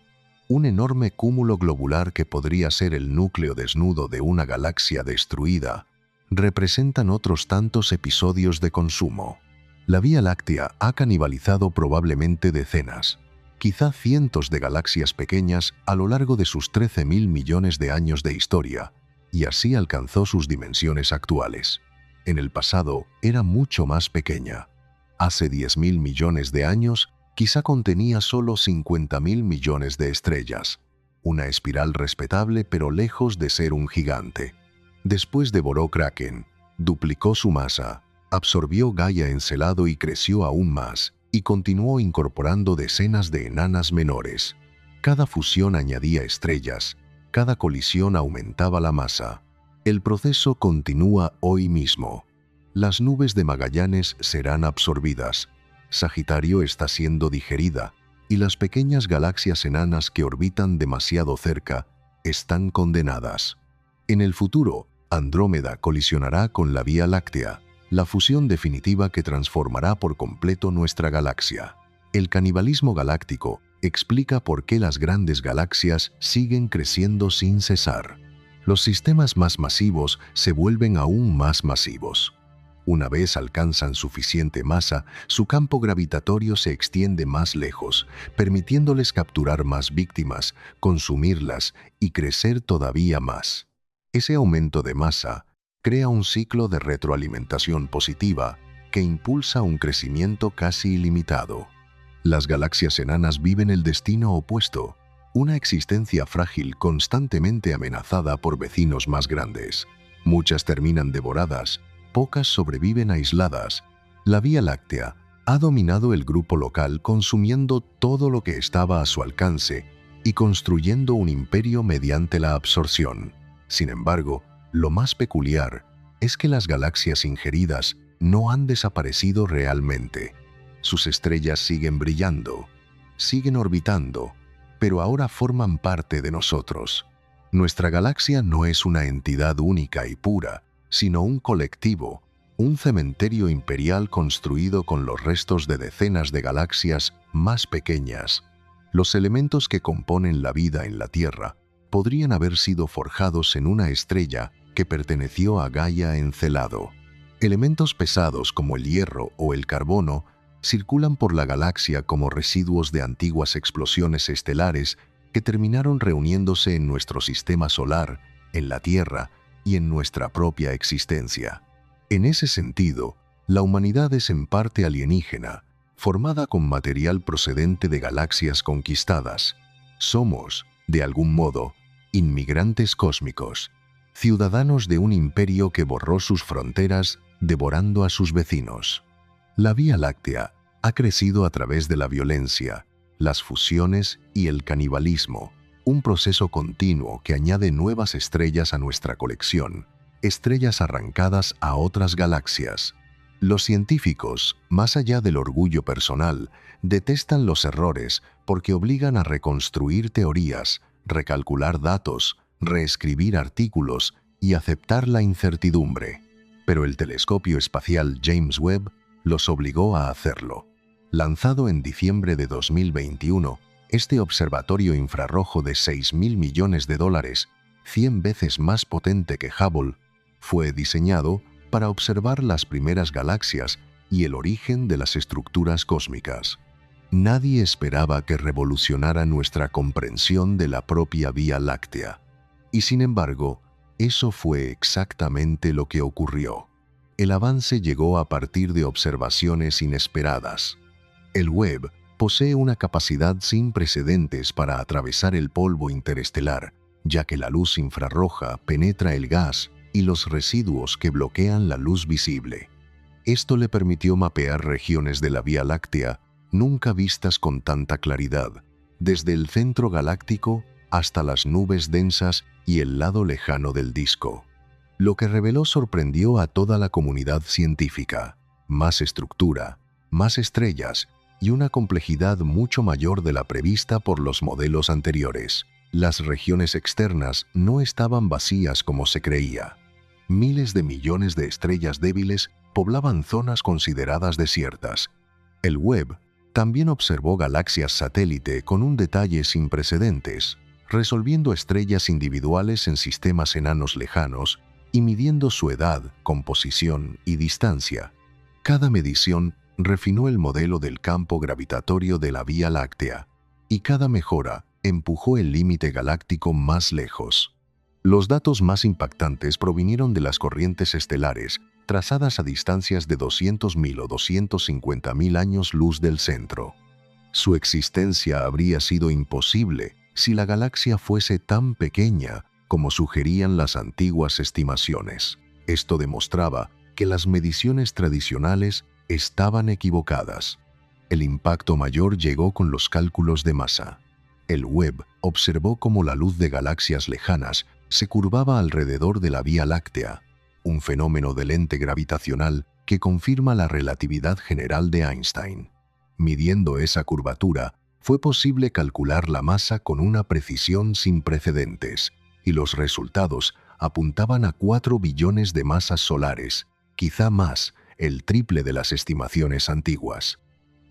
un enorme cúmulo globular que podría ser el núcleo desnudo de una galaxia destruida, representan otros tantos episodios de consumo. La Vía Láctea ha canibalizado probablemente decenas, quizá cientos de galaxias pequeñas a lo largo de sus 13.000 millones de años de historia, y así alcanzó sus dimensiones actuales. En el pasado era mucho más pequeña. Hace 10.000 millones de años quizá contenía solo 50.000 millones de estrellas, una espiral respetable pero lejos de ser un gigante. Después devoró Kraken, duplicó su masa, absorbió Gaia Encelado y creció aún más, y continuó incorporando decenas de enanas menores. Cada fusión añadía estrellas, cada colisión aumentaba la masa. El proceso continúa hoy mismo. Las nubes de Magallanes serán absorbidas, Sagitario está siendo digerida, y las pequeñas galaxias enanas que orbitan demasiado cerca están condenadas. En el futuro, Andrómeda colisionará con la Vía Láctea, la fusión definitiva que transformará por completo nuestra galaxia. El canibalismo galáctico explica por qué las grandes galaxias siguen creciendo sin cesar. Los sistemas más masivos se vuelven aún más masivos. Una vez alcanzan suficiente masa, su campo gravitatorio se extiende más lejos, permitiéndoles capturar más víctimas, consumirlas y crecer todavía más. Ese aumento de masa crea un ciclo de retroalimentación positiva que impulsa un crecimiento casi ilimitado. Las galaxias enanas viven el destino opuesto, una existencia frágil constantemente amenazada por vecinos más grandes. Muchas terminan devoradas, pocas sobreviven aisladas. La Vía Láctea ha dominado el grupo local consumiendo todo lo que estaba a su alcance y construyendo un imperio mediante la absorción. Sin embargo, lo más peculiar es que las galaxias ingeridas no han desaparecido realmente. Sus estrellas siguen brillando, siguen orbitando, pero ahora forman parte de nosotros. Nuestra galaxia no es una entidad única y pura, sino un colectivo, un cementerio imperial construido con los restos de decenas de galaxias más pequeñas. Los elementos que componen la vida en la Tierra podrían haber sido forjados en una estrella que perteneció a Gaia Encelado. Elementos pesados como el hierro o el carbono circulan por la galaxia como residuos de antiguas explosiones estelares que terminaron reuniéndose en nuestro sistema solar, en la Tierra y en nuestra propia existencia. En ese sentido, la humanidad es en parte alienígena, formada con material procedente de galaxias conquistadas. Somos, de algún modo, inmigrantes cósmicos, ciudadanos de un imperio que borró sus fronteras devorando a sus vecinos. La Vía Láctea ha crecido a través de la violencia, las fusiones y el canibalismo, un proceso continuo que añade nuevas estrellas a nuestra colección, estrellas arrancadas a otras galaxias. Los científicos, más allá del orgullo personal, detestan los errores porque obligan a reconstruir teorías, recalcular datos, reescribir artículos y aceptar la incertidumbre. Pero el telescopio espacial James Webb los obligó a hacerlo. Lanzado en diciembre de 2021, este observatorio infrarrojo de $6.000 millones, 100 veces más potente que Hubble, fue diseñado para observar las primeras galaxias y el origen de las estructuras cósmicas. Nadie esperaba que revolucionara nuestra comprensión de la propia Vía Láctea. Y sin embargo, eso fue exactamente lo que ocurrió. El avance llegó a partir de observaciones inesperadas. El Webb posee una capacidad sin precedentes para atravesar el polvo interestelar, ya que la luz infrarroja penetra el gas y los residuos que bloquean la luz visible. Esto le permitió mapear regiones de la Vía Láctea nunca vistas con tanta claridad, desde el centro galáctico hasta las nubes densas y el lado lejano del disco. Lo que reveló sorprendió a toda la comunidad científica: más estructura, más estrellas y una complejidad mucho mayor de la prevista por los modelos anteriores. Las regiones externas no estaban vacías como se creía. Miles de millones de estrellas débiles poblaban zonas consideradas desiertas. El Webb también observó galaxias satélite con un detalle sin precedentes, resolviendo estrellas individuales en sistemas enanos lejanos y midiendo su edad, composición y distancia. Cada medición refinó el modelo del campo gravitatorio de la Vía Láctea, y cada mejora empujó el límite galáctico más lejos. Los datos más impactantes provinieron de las corrientes estelares trazadas a distancias de 200.000 o 250.000 años luz del centro. Su existencia habría sido imposible si la galaxia fuese tan pequeña como sugerían las antiguas estimaciones. Esto demostraba que las mediciones tradicionales estaban equivocadas. El impacto mayor llegó con los cálculos de masa. El Webb observó cómo la luz de galaxias lejanas se curvaba alrededor de la Vía Láctea, un fenómeno de lente gravitacional que confirma la relatividad general de Einstein. Midiendo esa curvatura, fue posible calcular la masa con una precisión sin precedentes, y los resultados apuntaban a 4 billones de masas solares, quizá más, el triple de las estimaciones antiguas.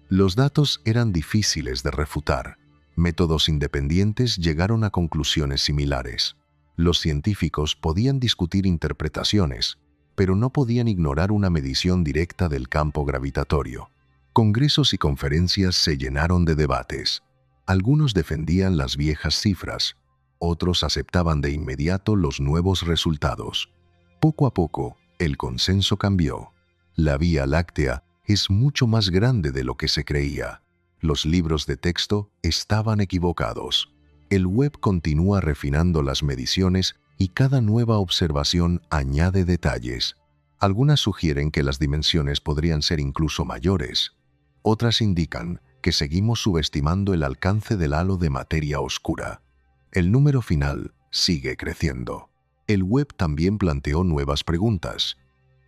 Los datos eran difíciles de refutar. Métodos independientes llegaron a conclusiones similares. Los científicos podían discutir interpretaciones, pero no podían ignorar una medición directa del campo gravitatorio. Congresos y conferencias se llenaron de debates. Algunos defendían las viejas cifras, otros aceptaban de inmediato los nuevos resultados. Poco a poco, el consenso cambió. La Vía Láctea es mucho más grande de lo que se creía. Los libros de texto estaban equivocados. El Webb continúa refinando las mediciones y cada nueva observación añade detalles. Algunas sugieren que las dimensiones podrían ser incluso mayores. Otras indican que seguimos subestimando el alcance del halo de materia oscura. El número final sigue creciendo. El Webb también planteó nuevas preguntas.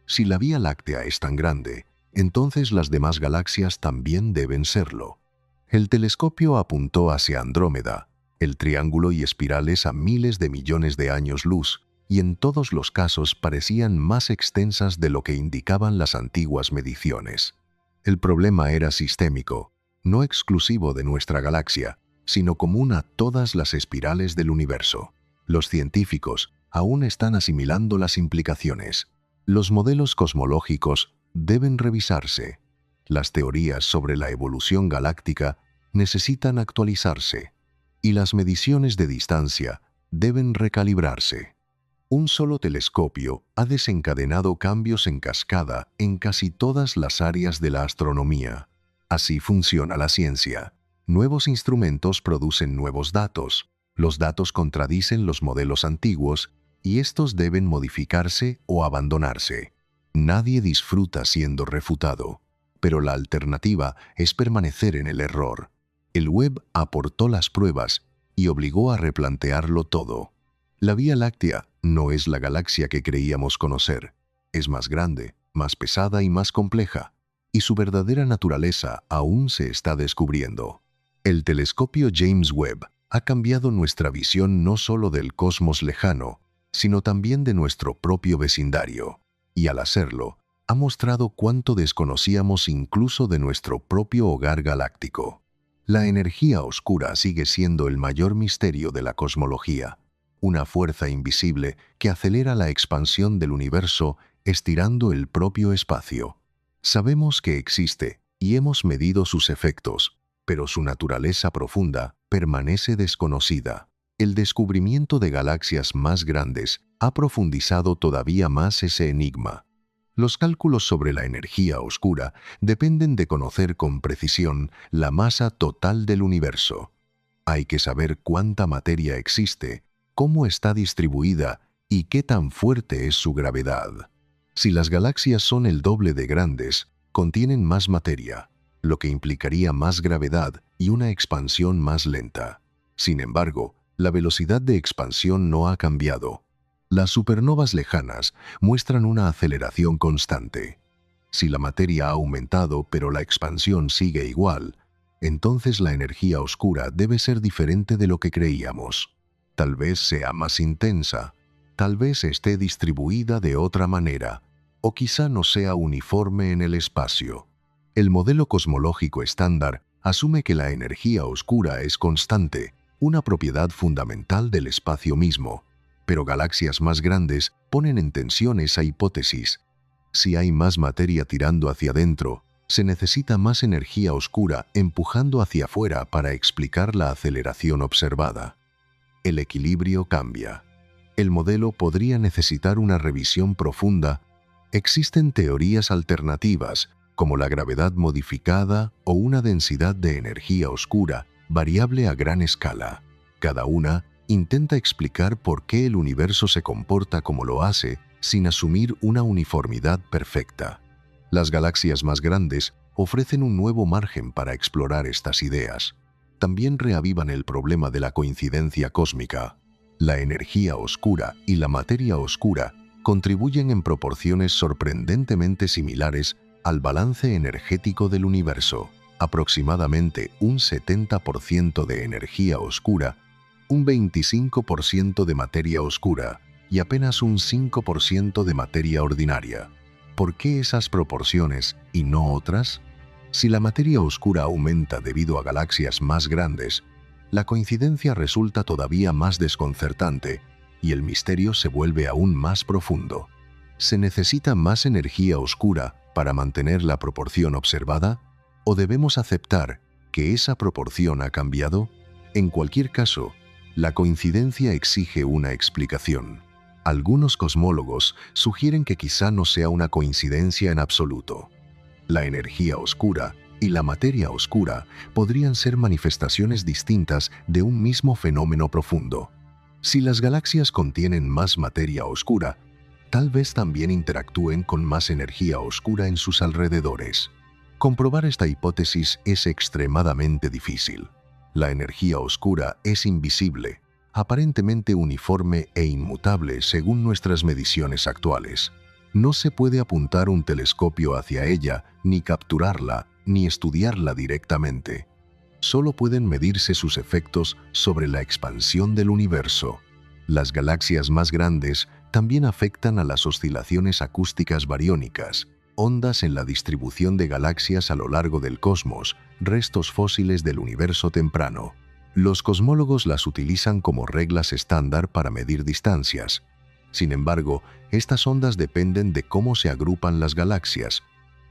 Si la Vía Láctea es tan grande, entonces las demás galaxias también deben serlo. El telescopio apuntó hacia Andrómeda, el triángulo y espirales a miles de millones de años luz, y en todos los casos parecían más extensas de lo que indicaban las antiguas mediciones. El problema era sistémico, no exclusivo de nuestra galaxia, sino común a todas las espirales del universo. Los científicos aún están asimilando las implicaciones. Los modelos cosmológicos deben revisarse. Las teorías sobre la evolución galáctica necesitan actualizarse, y las mediciones de distancia deben recalibrarse. Un solo telescopio ha desencadenado cambios en cascada en casi todas las áreas de la astronomía. Así funciona la ciencia. Nuevos instrumentos producen nuevos datos. Los datos contradicen los modelos antiguos y estos deben modificarse o abandonarse. Nadie disfruta siendo refutado, pero la alternativa es permanecer en el error. El web aportó las pruebas y obligó a replantearlo todo. La Vía Láctea no es la galaxia que creíamos conocer. Es más grande, más pesada y más compleja, y su verdadera naturaleza aún se está descubriendo. El telescopio James Webb ha cambiado nuestra visión no solo del cosmos lejano, sino también de nuestro propio vecindario, y al hacerlo, ha mostrado cuánto desconocíamos incluso de nuestro propio hogar galáctico. La energía oscura sigue siendo el mayor misterio de la cosmología, una fuerza invisible que acelera la expansión del universo estirando el propio espacio. Sabemos que existe y hemos medido sus efectos, pero su naturaleza profunda permanece desconocida. El descubrimiento de galaxias más grandes ha profundizado todavía más ese enigma. Los cálculos sobre la energía oscura dependen de conocer con precisión la masa total del universo. Hay que saber cuánta materia existe, cómo está distribuida y qué tan fuerte es su gravedad. Si las galaxias son el doble de grandes, contienen más materia, lo que implicaría más gravedad y una expansión más lenta. Sin embargo, la velocidad de expansión no ha cambiado. Las supernovas lejanas muestran una aceleración constante. Si la materia ha aumentado pero la expansión sigue igual, entonces la energía oscura debe ser diferente de lo que creíamos. Tal vez sea más intensa, tal vez esté distribuida de otra manera, o quizá no sea uniforme en el espacio. El modelo cosmológico estándar asume que la energía oscura es constante, una propiedad fundamental del espacio mismo. Pero galaxias más grandes ponen en tensión esa hipótesis. Si hay más materia tirando hacia adentro, se necesita más energía oscura empujando hacia afuera para explicar la aceleración observada. El equilibrio cambia. El modelo podría necesitar una revisión profunda. Existen teorías alternativas, como la gravedad modificada o una densidad de energía oscura variable a gran escala. Cada una intenta explicar por qué el universo se comporta como lo hace sin asumir una uniformidad perfecta. Las galaxias más grandes ofrecen un nuevo margen para explorar estas ideas. También reavivan el problema de la coincidencia cósmica. La energía oscura y la materia oscura contribuyen en proporciones sorprendentemente similares al balance energético del universo. Aproximadamente un 70% de energía oscura, un 25% de materia oscura y apenas un 5% de materia ordinaria. ¿Por qué esas proporciones y no otras? Si la materia oscura aumenta debido a galaxias más grandes, la coincidencia resulta todavía más desconcertante y el misterio se vuelve aún más profundo. ¿Se necesita más energía oscura para mantener la proporción observada? ¿O debemos aceptar que esa proporción ha cambiado? En cualquier caso, la coincidencia exige una explicación. Algunos cosmólogos sugieren que quizá no sea una coincidencia en absoluto. La energía oscura y la materia oscura podrían ser manifestaciones distintas de un mismo fenómeno profundo. Si las galaxias contienen más materia oscura, tal vez también interactúen con más energía oscura en sus alrededores. Comprobar esta hipótesis es extremadamente difícil. La energía oscura es invisible, aparentemente uniforme e inmutable según nuestras mediciones actuales. No se puede apuntar un telescopio hacia ella, ni capturarla, ni estudiarla directamente. Solo pueden medirse sus efectos sobre la expansión del universo. Las galaxias más grandes también afectan a las oscilaciones acústicas bariónicas, ondas en la distribución de galaxias a lo largo del cosmos, restos fósiles del universo temprano. Los cosmólogos las utilizan como reglas estándar para medir distancias. Sin embargo, estas ondas dependen de cómo se agrupan las galaxias,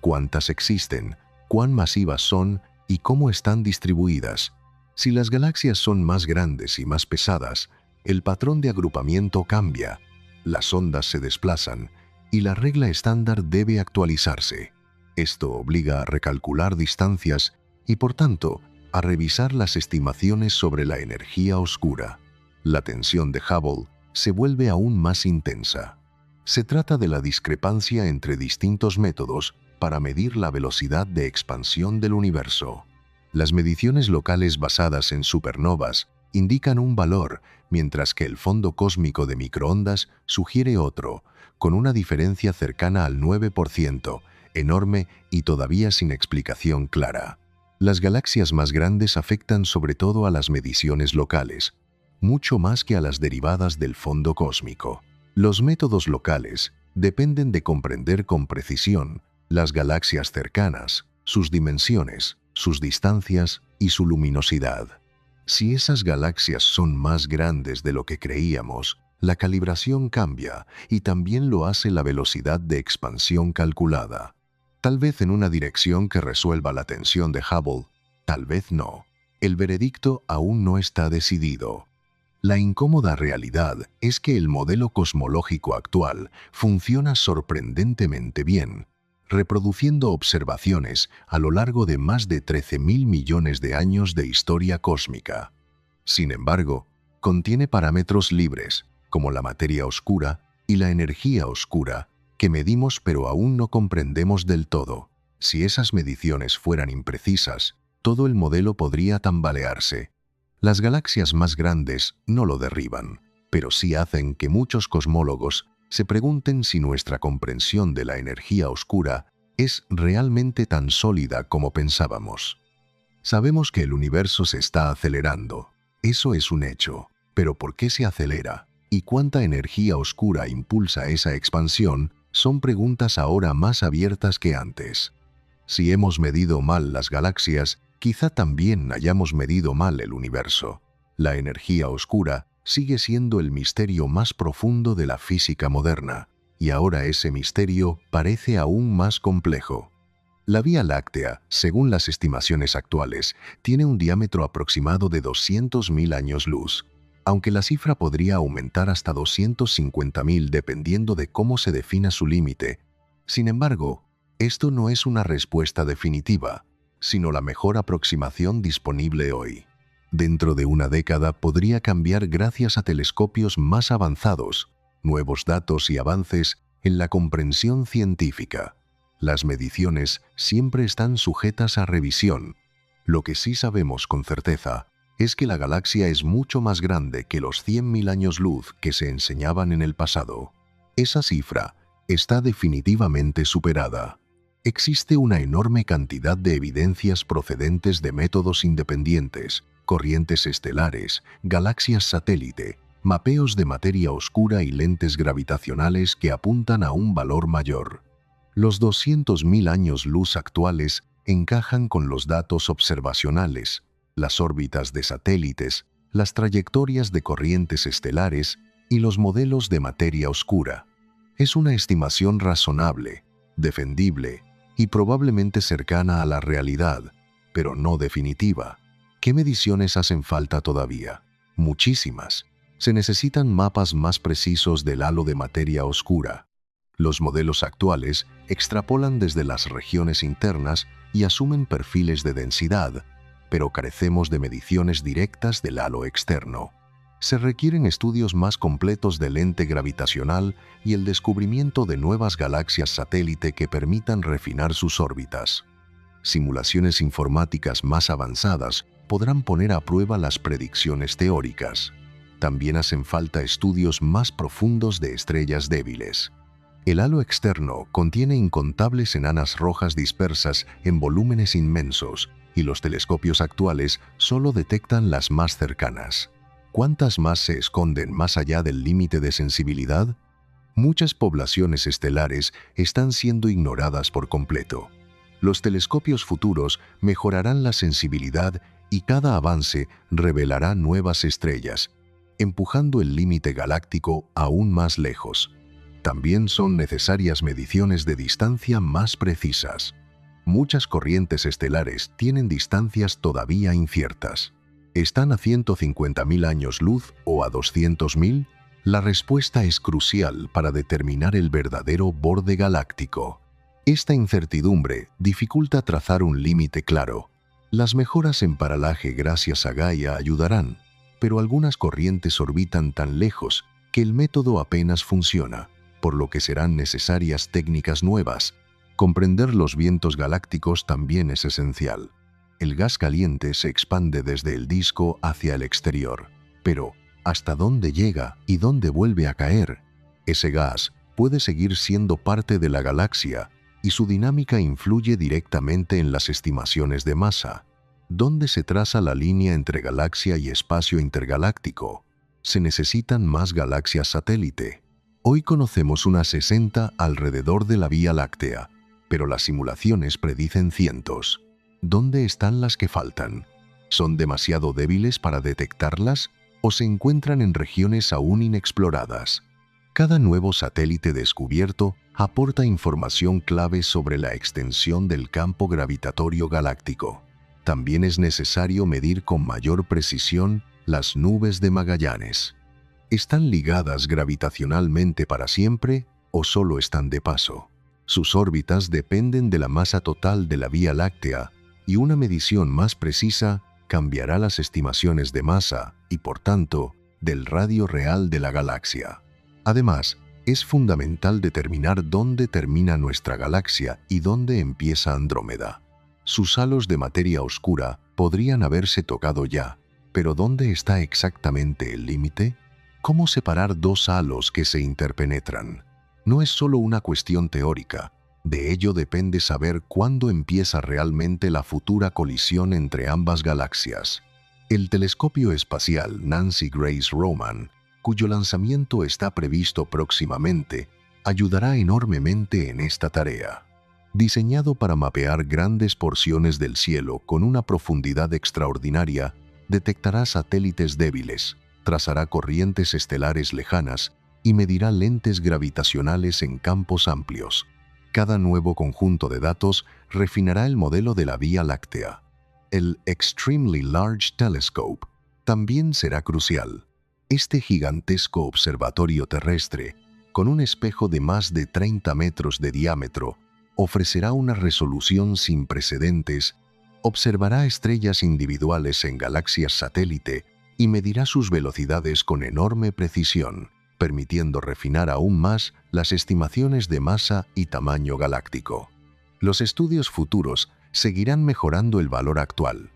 cuántas existen, cuán masivas son y cómo están distribuidas. Si las galaxias son más grandes y más pesadas, el patrón de agrupamiento cambia, las ondas se desplazan y la regla estándar debe actualizarse. Esto obliga a recalcular distancias y, por tanto, a revisar las estimaciones sobre la energía oscura. La tensión de Hubble se vuelve aún más intensa. Se trata de la discrepancia entre distintos métodos para medir la velocidad de expansión del universo. Las mediciones locales basadas en supernovas indican un valor, mientras que el fondo cósmico de microondas sugiere otro, con una diferencia cercana al 9%, enorme y todavía sin explicación clara. Las galaxias más grandes afectan sobre todo a las mediciones locales, mucho más que a las derivadas del fondo cósmico. Los métodos locales dependen de comprender con precisión las galaxias cercanas, sus dimensiones, sus distancias y su luminosidad. Si esas galaxias son más grandes de lo que creíamos, la calibración cambia y también lo hace la velocidad de expansión calculada. Tal vez en una dirección que resuelva la tensión de Hubble, tal vez no. El veredicto aún no está decidido. La incómoda realidad es que el modelo cosmológico actual funciona sorprendentemente bien, reproduciendo observaciones a lo largo de más de 13.000 millones de años de historia cósmica. Sin embargo, contiene parámetros libres, como la materia oscura y la energía oscura, que medimos pero aún no comprendemos del todo. Si esas mediciones fueran imprecisas, todo el modelo podría tambalearse. Las galaxias más grandes no lo derriban, pero sí hacen que muchos cosmólogos se pregunten si nuestra comprensión de la energía oscura es realmente tan sólida como pensábamos. Sabemos que el universo se está acelerando. Eso es un hecho. Pero ¿por qué se acelera? ¿Y cuánta energía oscura impulsa esa expansión? Son preguntas ahora más abiertas que antes. Si hemos medido mal las galaxias, quizá también hayamos medido mal el universo. La energía oscura sigue siendo el misterio más profundo de la física moderna, y ahora ese misterio parece aún más complejo. La Vía Láctea, según las estimaciones actuales, tiene un diámetro aproximado de 200.000 años luz, aunque la cifra podría aumentar hasta 250.000 dependiendo de cómo se defina su límite. Sin embargo, esto no es una respuesta definitiva, sino la mejor aproximación disponible hoy. Dentro de una década podría cambiar gracias a telescopios más avanzados, nuevos datos y avances en la comprensión científica. Las mediciones siempre están sujetas a revisión. Lo que sí sabemos con certeza es que la galaxia es mucho más grande que los 100.000 años luz que se enseñaban en el pasado. Esa cifra está definitivamente superada. Existe una enorme cantidad de evidencias procedentes de métodos independientes, corrientes estelares, galaxias satélite, mapeos de materia oscura y lentes gravitacionales que apuntan a un valor mayor. Los 200.000 años luz actuales encajan con los datos observacionales, las órbitas de satélites, las trayectorias de corrientes estelares y los modelos de materia oscura. Es una estimación razonable, defendible y probablemente cercana a la realidad, pero no definitiva. ¿Qué mediciones hacen falta todavía? Muchísimas. Se necesitan mapas más precisos del halo de materia oscura. Los modelos actuales extrapolan desde las regiones internas y asumen perfiles de densidad, pero carecemos de mediciones directas del halo externo. Se requieren estudios más completos del lente gravitacional y el descubrimiento de nuevas galaxias satélite que permitan refinar sus órbitas. Simulaciones informáticas más avanzadas podrán poner a prueba las predicciones teóricas. También hacen falta estudios más profundos de estrellas débiles. El halo externo contiene incontables enanas rojas dispersas en volúmenes inmensos, y los telescopios actuales solo detectan las más cercanas. ¿Cuántas más se esconden más allá del límite de sensibilidad? Muchas poblaciones estelares están siendo ignoradas por completo. Los telescopios futuros mejorarán la sensibilidad y cada avance revelará nuevas estrellas, empujando el límite galáctico aún más lejos. También son necesarias mediciones de distancia más precisas. Muchas corrientes estelares tienen distancias todavía inciertas. ¿Están a 150.000 años luz o a 200.000? La respuesta es crucial para determinar el verdadero borde galáctico. Esta incertidumbre dificulta trazar un límite claro. Las mejoras en paralaje gracias a Gaia ayudarán, pero algunas corrientes orbitan tan lejos que el método apenas funciona, por lo que serán necesarias técnicas nuevas. Comprender los vientos galácticos también es esencial. El gas caliente se expande desde el disco hacia el exterior, pero ¿hasta dónde llega y dónde vuelve a caer? Ese gas puede seguir siendo parte de la galaxia y su dinámica influye directamente en las estimaciones de masa. ¿Dónde se traza la línea entre galaxia y espacio intergaláctico? Se necesitan más galaxias satélite. Hoy conocemos unas 60 alrededor de la Vía Láctea, pero las simulaciones predicen cientos. ¿Dónde están las que faltan? ¿Son demasiado débiles para detectarlas o se encuentran en regiones aún inexploradas? Cada nuevo satélite descubierto aporta información clave sobre la extensión del campo gravitatorio galáctico. También es necesario medir con mayor precisión las nubes de Magallanes. ¿Están ligadas gravitacionalmente para siempre o solo están de paso? Sus órbitas dependen de la masa total de la Vía Láctea y una medición más precisa cambiará las estimaciones de masa y, por tanto, del radio real de la galaxia. Además, es fundamental determinar dónde termina nuestra galaxia y dónde empieza Andrómeda. Sus halos de materia oscura podrían haberse tocado ya, pero ¿dónde está exactamente el límite? ¿Cómo separar dos halos que se interpenetran? No es solo una cuestión teórica. De ello depende saber cuándo empieza realmente la futura colisión entre ambas galaxias. El telescopio espacial Nancy Grace Roman, cuyo lanzamiento está previsto próximamente, ayudará enormemente en esta tarea. Diseñado para mapear grandes porciones del cielo con una profundidad extraordinaria, detectará satélites débiles, trazará corrientes estelares lejanas y medirá lentes gravitacionales en campos amplios. Cada nuevo conjunto de datos refinará el modelo de la Vía Láctea. El Extremely Large Telescope también será crucial. Este gigantesco observatorio terrestre, con un espejo de más de 30 metros de diámetro, ofrecerá una resolución sin precedentes, observará estrellas individuales en galaxias satélite y medirá sus velocidades con enorme precisión, permitiendo refinar aún más las estimaciones de masa y tamaño galáctico. Los estudios futuros seguirán mejorando el valor actual.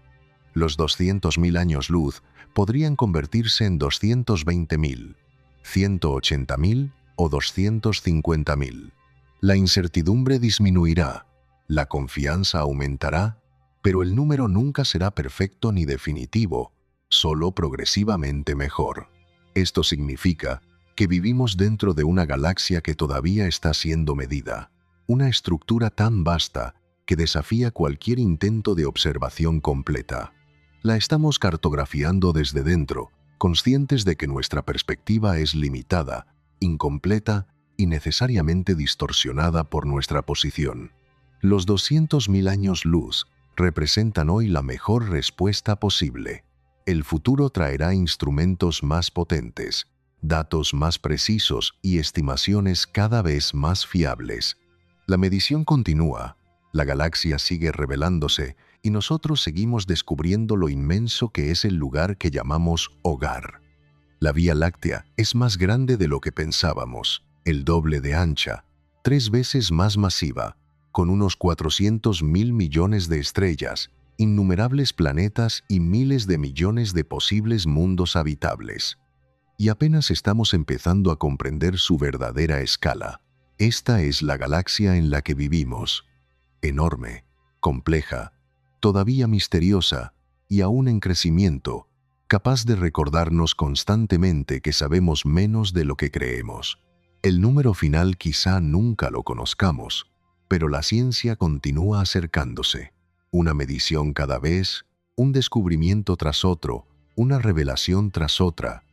Los 200.000 años luz podrían convertirse en 220.000, 180.000 o 250.000. La incertidumbre disminuirá, la confianza aumentará, pero el número nunca será perfecto ni definitivo, solo progresivamente mejor. Esto significa que vivimos dentro de una galaxia que todavía está siendo medida, una estructura tan vasta que desafía cualquier intento de observación completa. La estamos cartografiando desde dentro, conscientes de que nuestra perspectiva es limitada, incompleta y necesariamente distorsionada por nuestra posición. Los 200.000 años luz representan hoy la mejor respuesta posible. El futuro traerá instrumentos más potentes, datos más precisos y estimaciones cada vez más fiables. La medición continúa, la galaxia sigue revelándose y nosotros seguimos descubriendo lo inmenso que es el lugar que llamamos hogar. La Vía Láctea es más grande de lo que pensábamos, el doble de ancha, 3 veces más masiva, con unos 400.000 millones de estrellas, innumerables planetas y miles de millones de posibles mundos habitables. Y apenas estamos empezando a comprender su verdadera escala. Esta es la galaxia en la que vivimos. Enorme, compleja, todavía misteriosa y aún en crecimiento, capaz de recordarnos constantemente que sabemos menos de lo que creemos. El número final quizá nunca lo conozcamos, pero la ciencia continúa acercándose. Una medición cada vez, un descubrimiento tras otro, una revelación tras otra,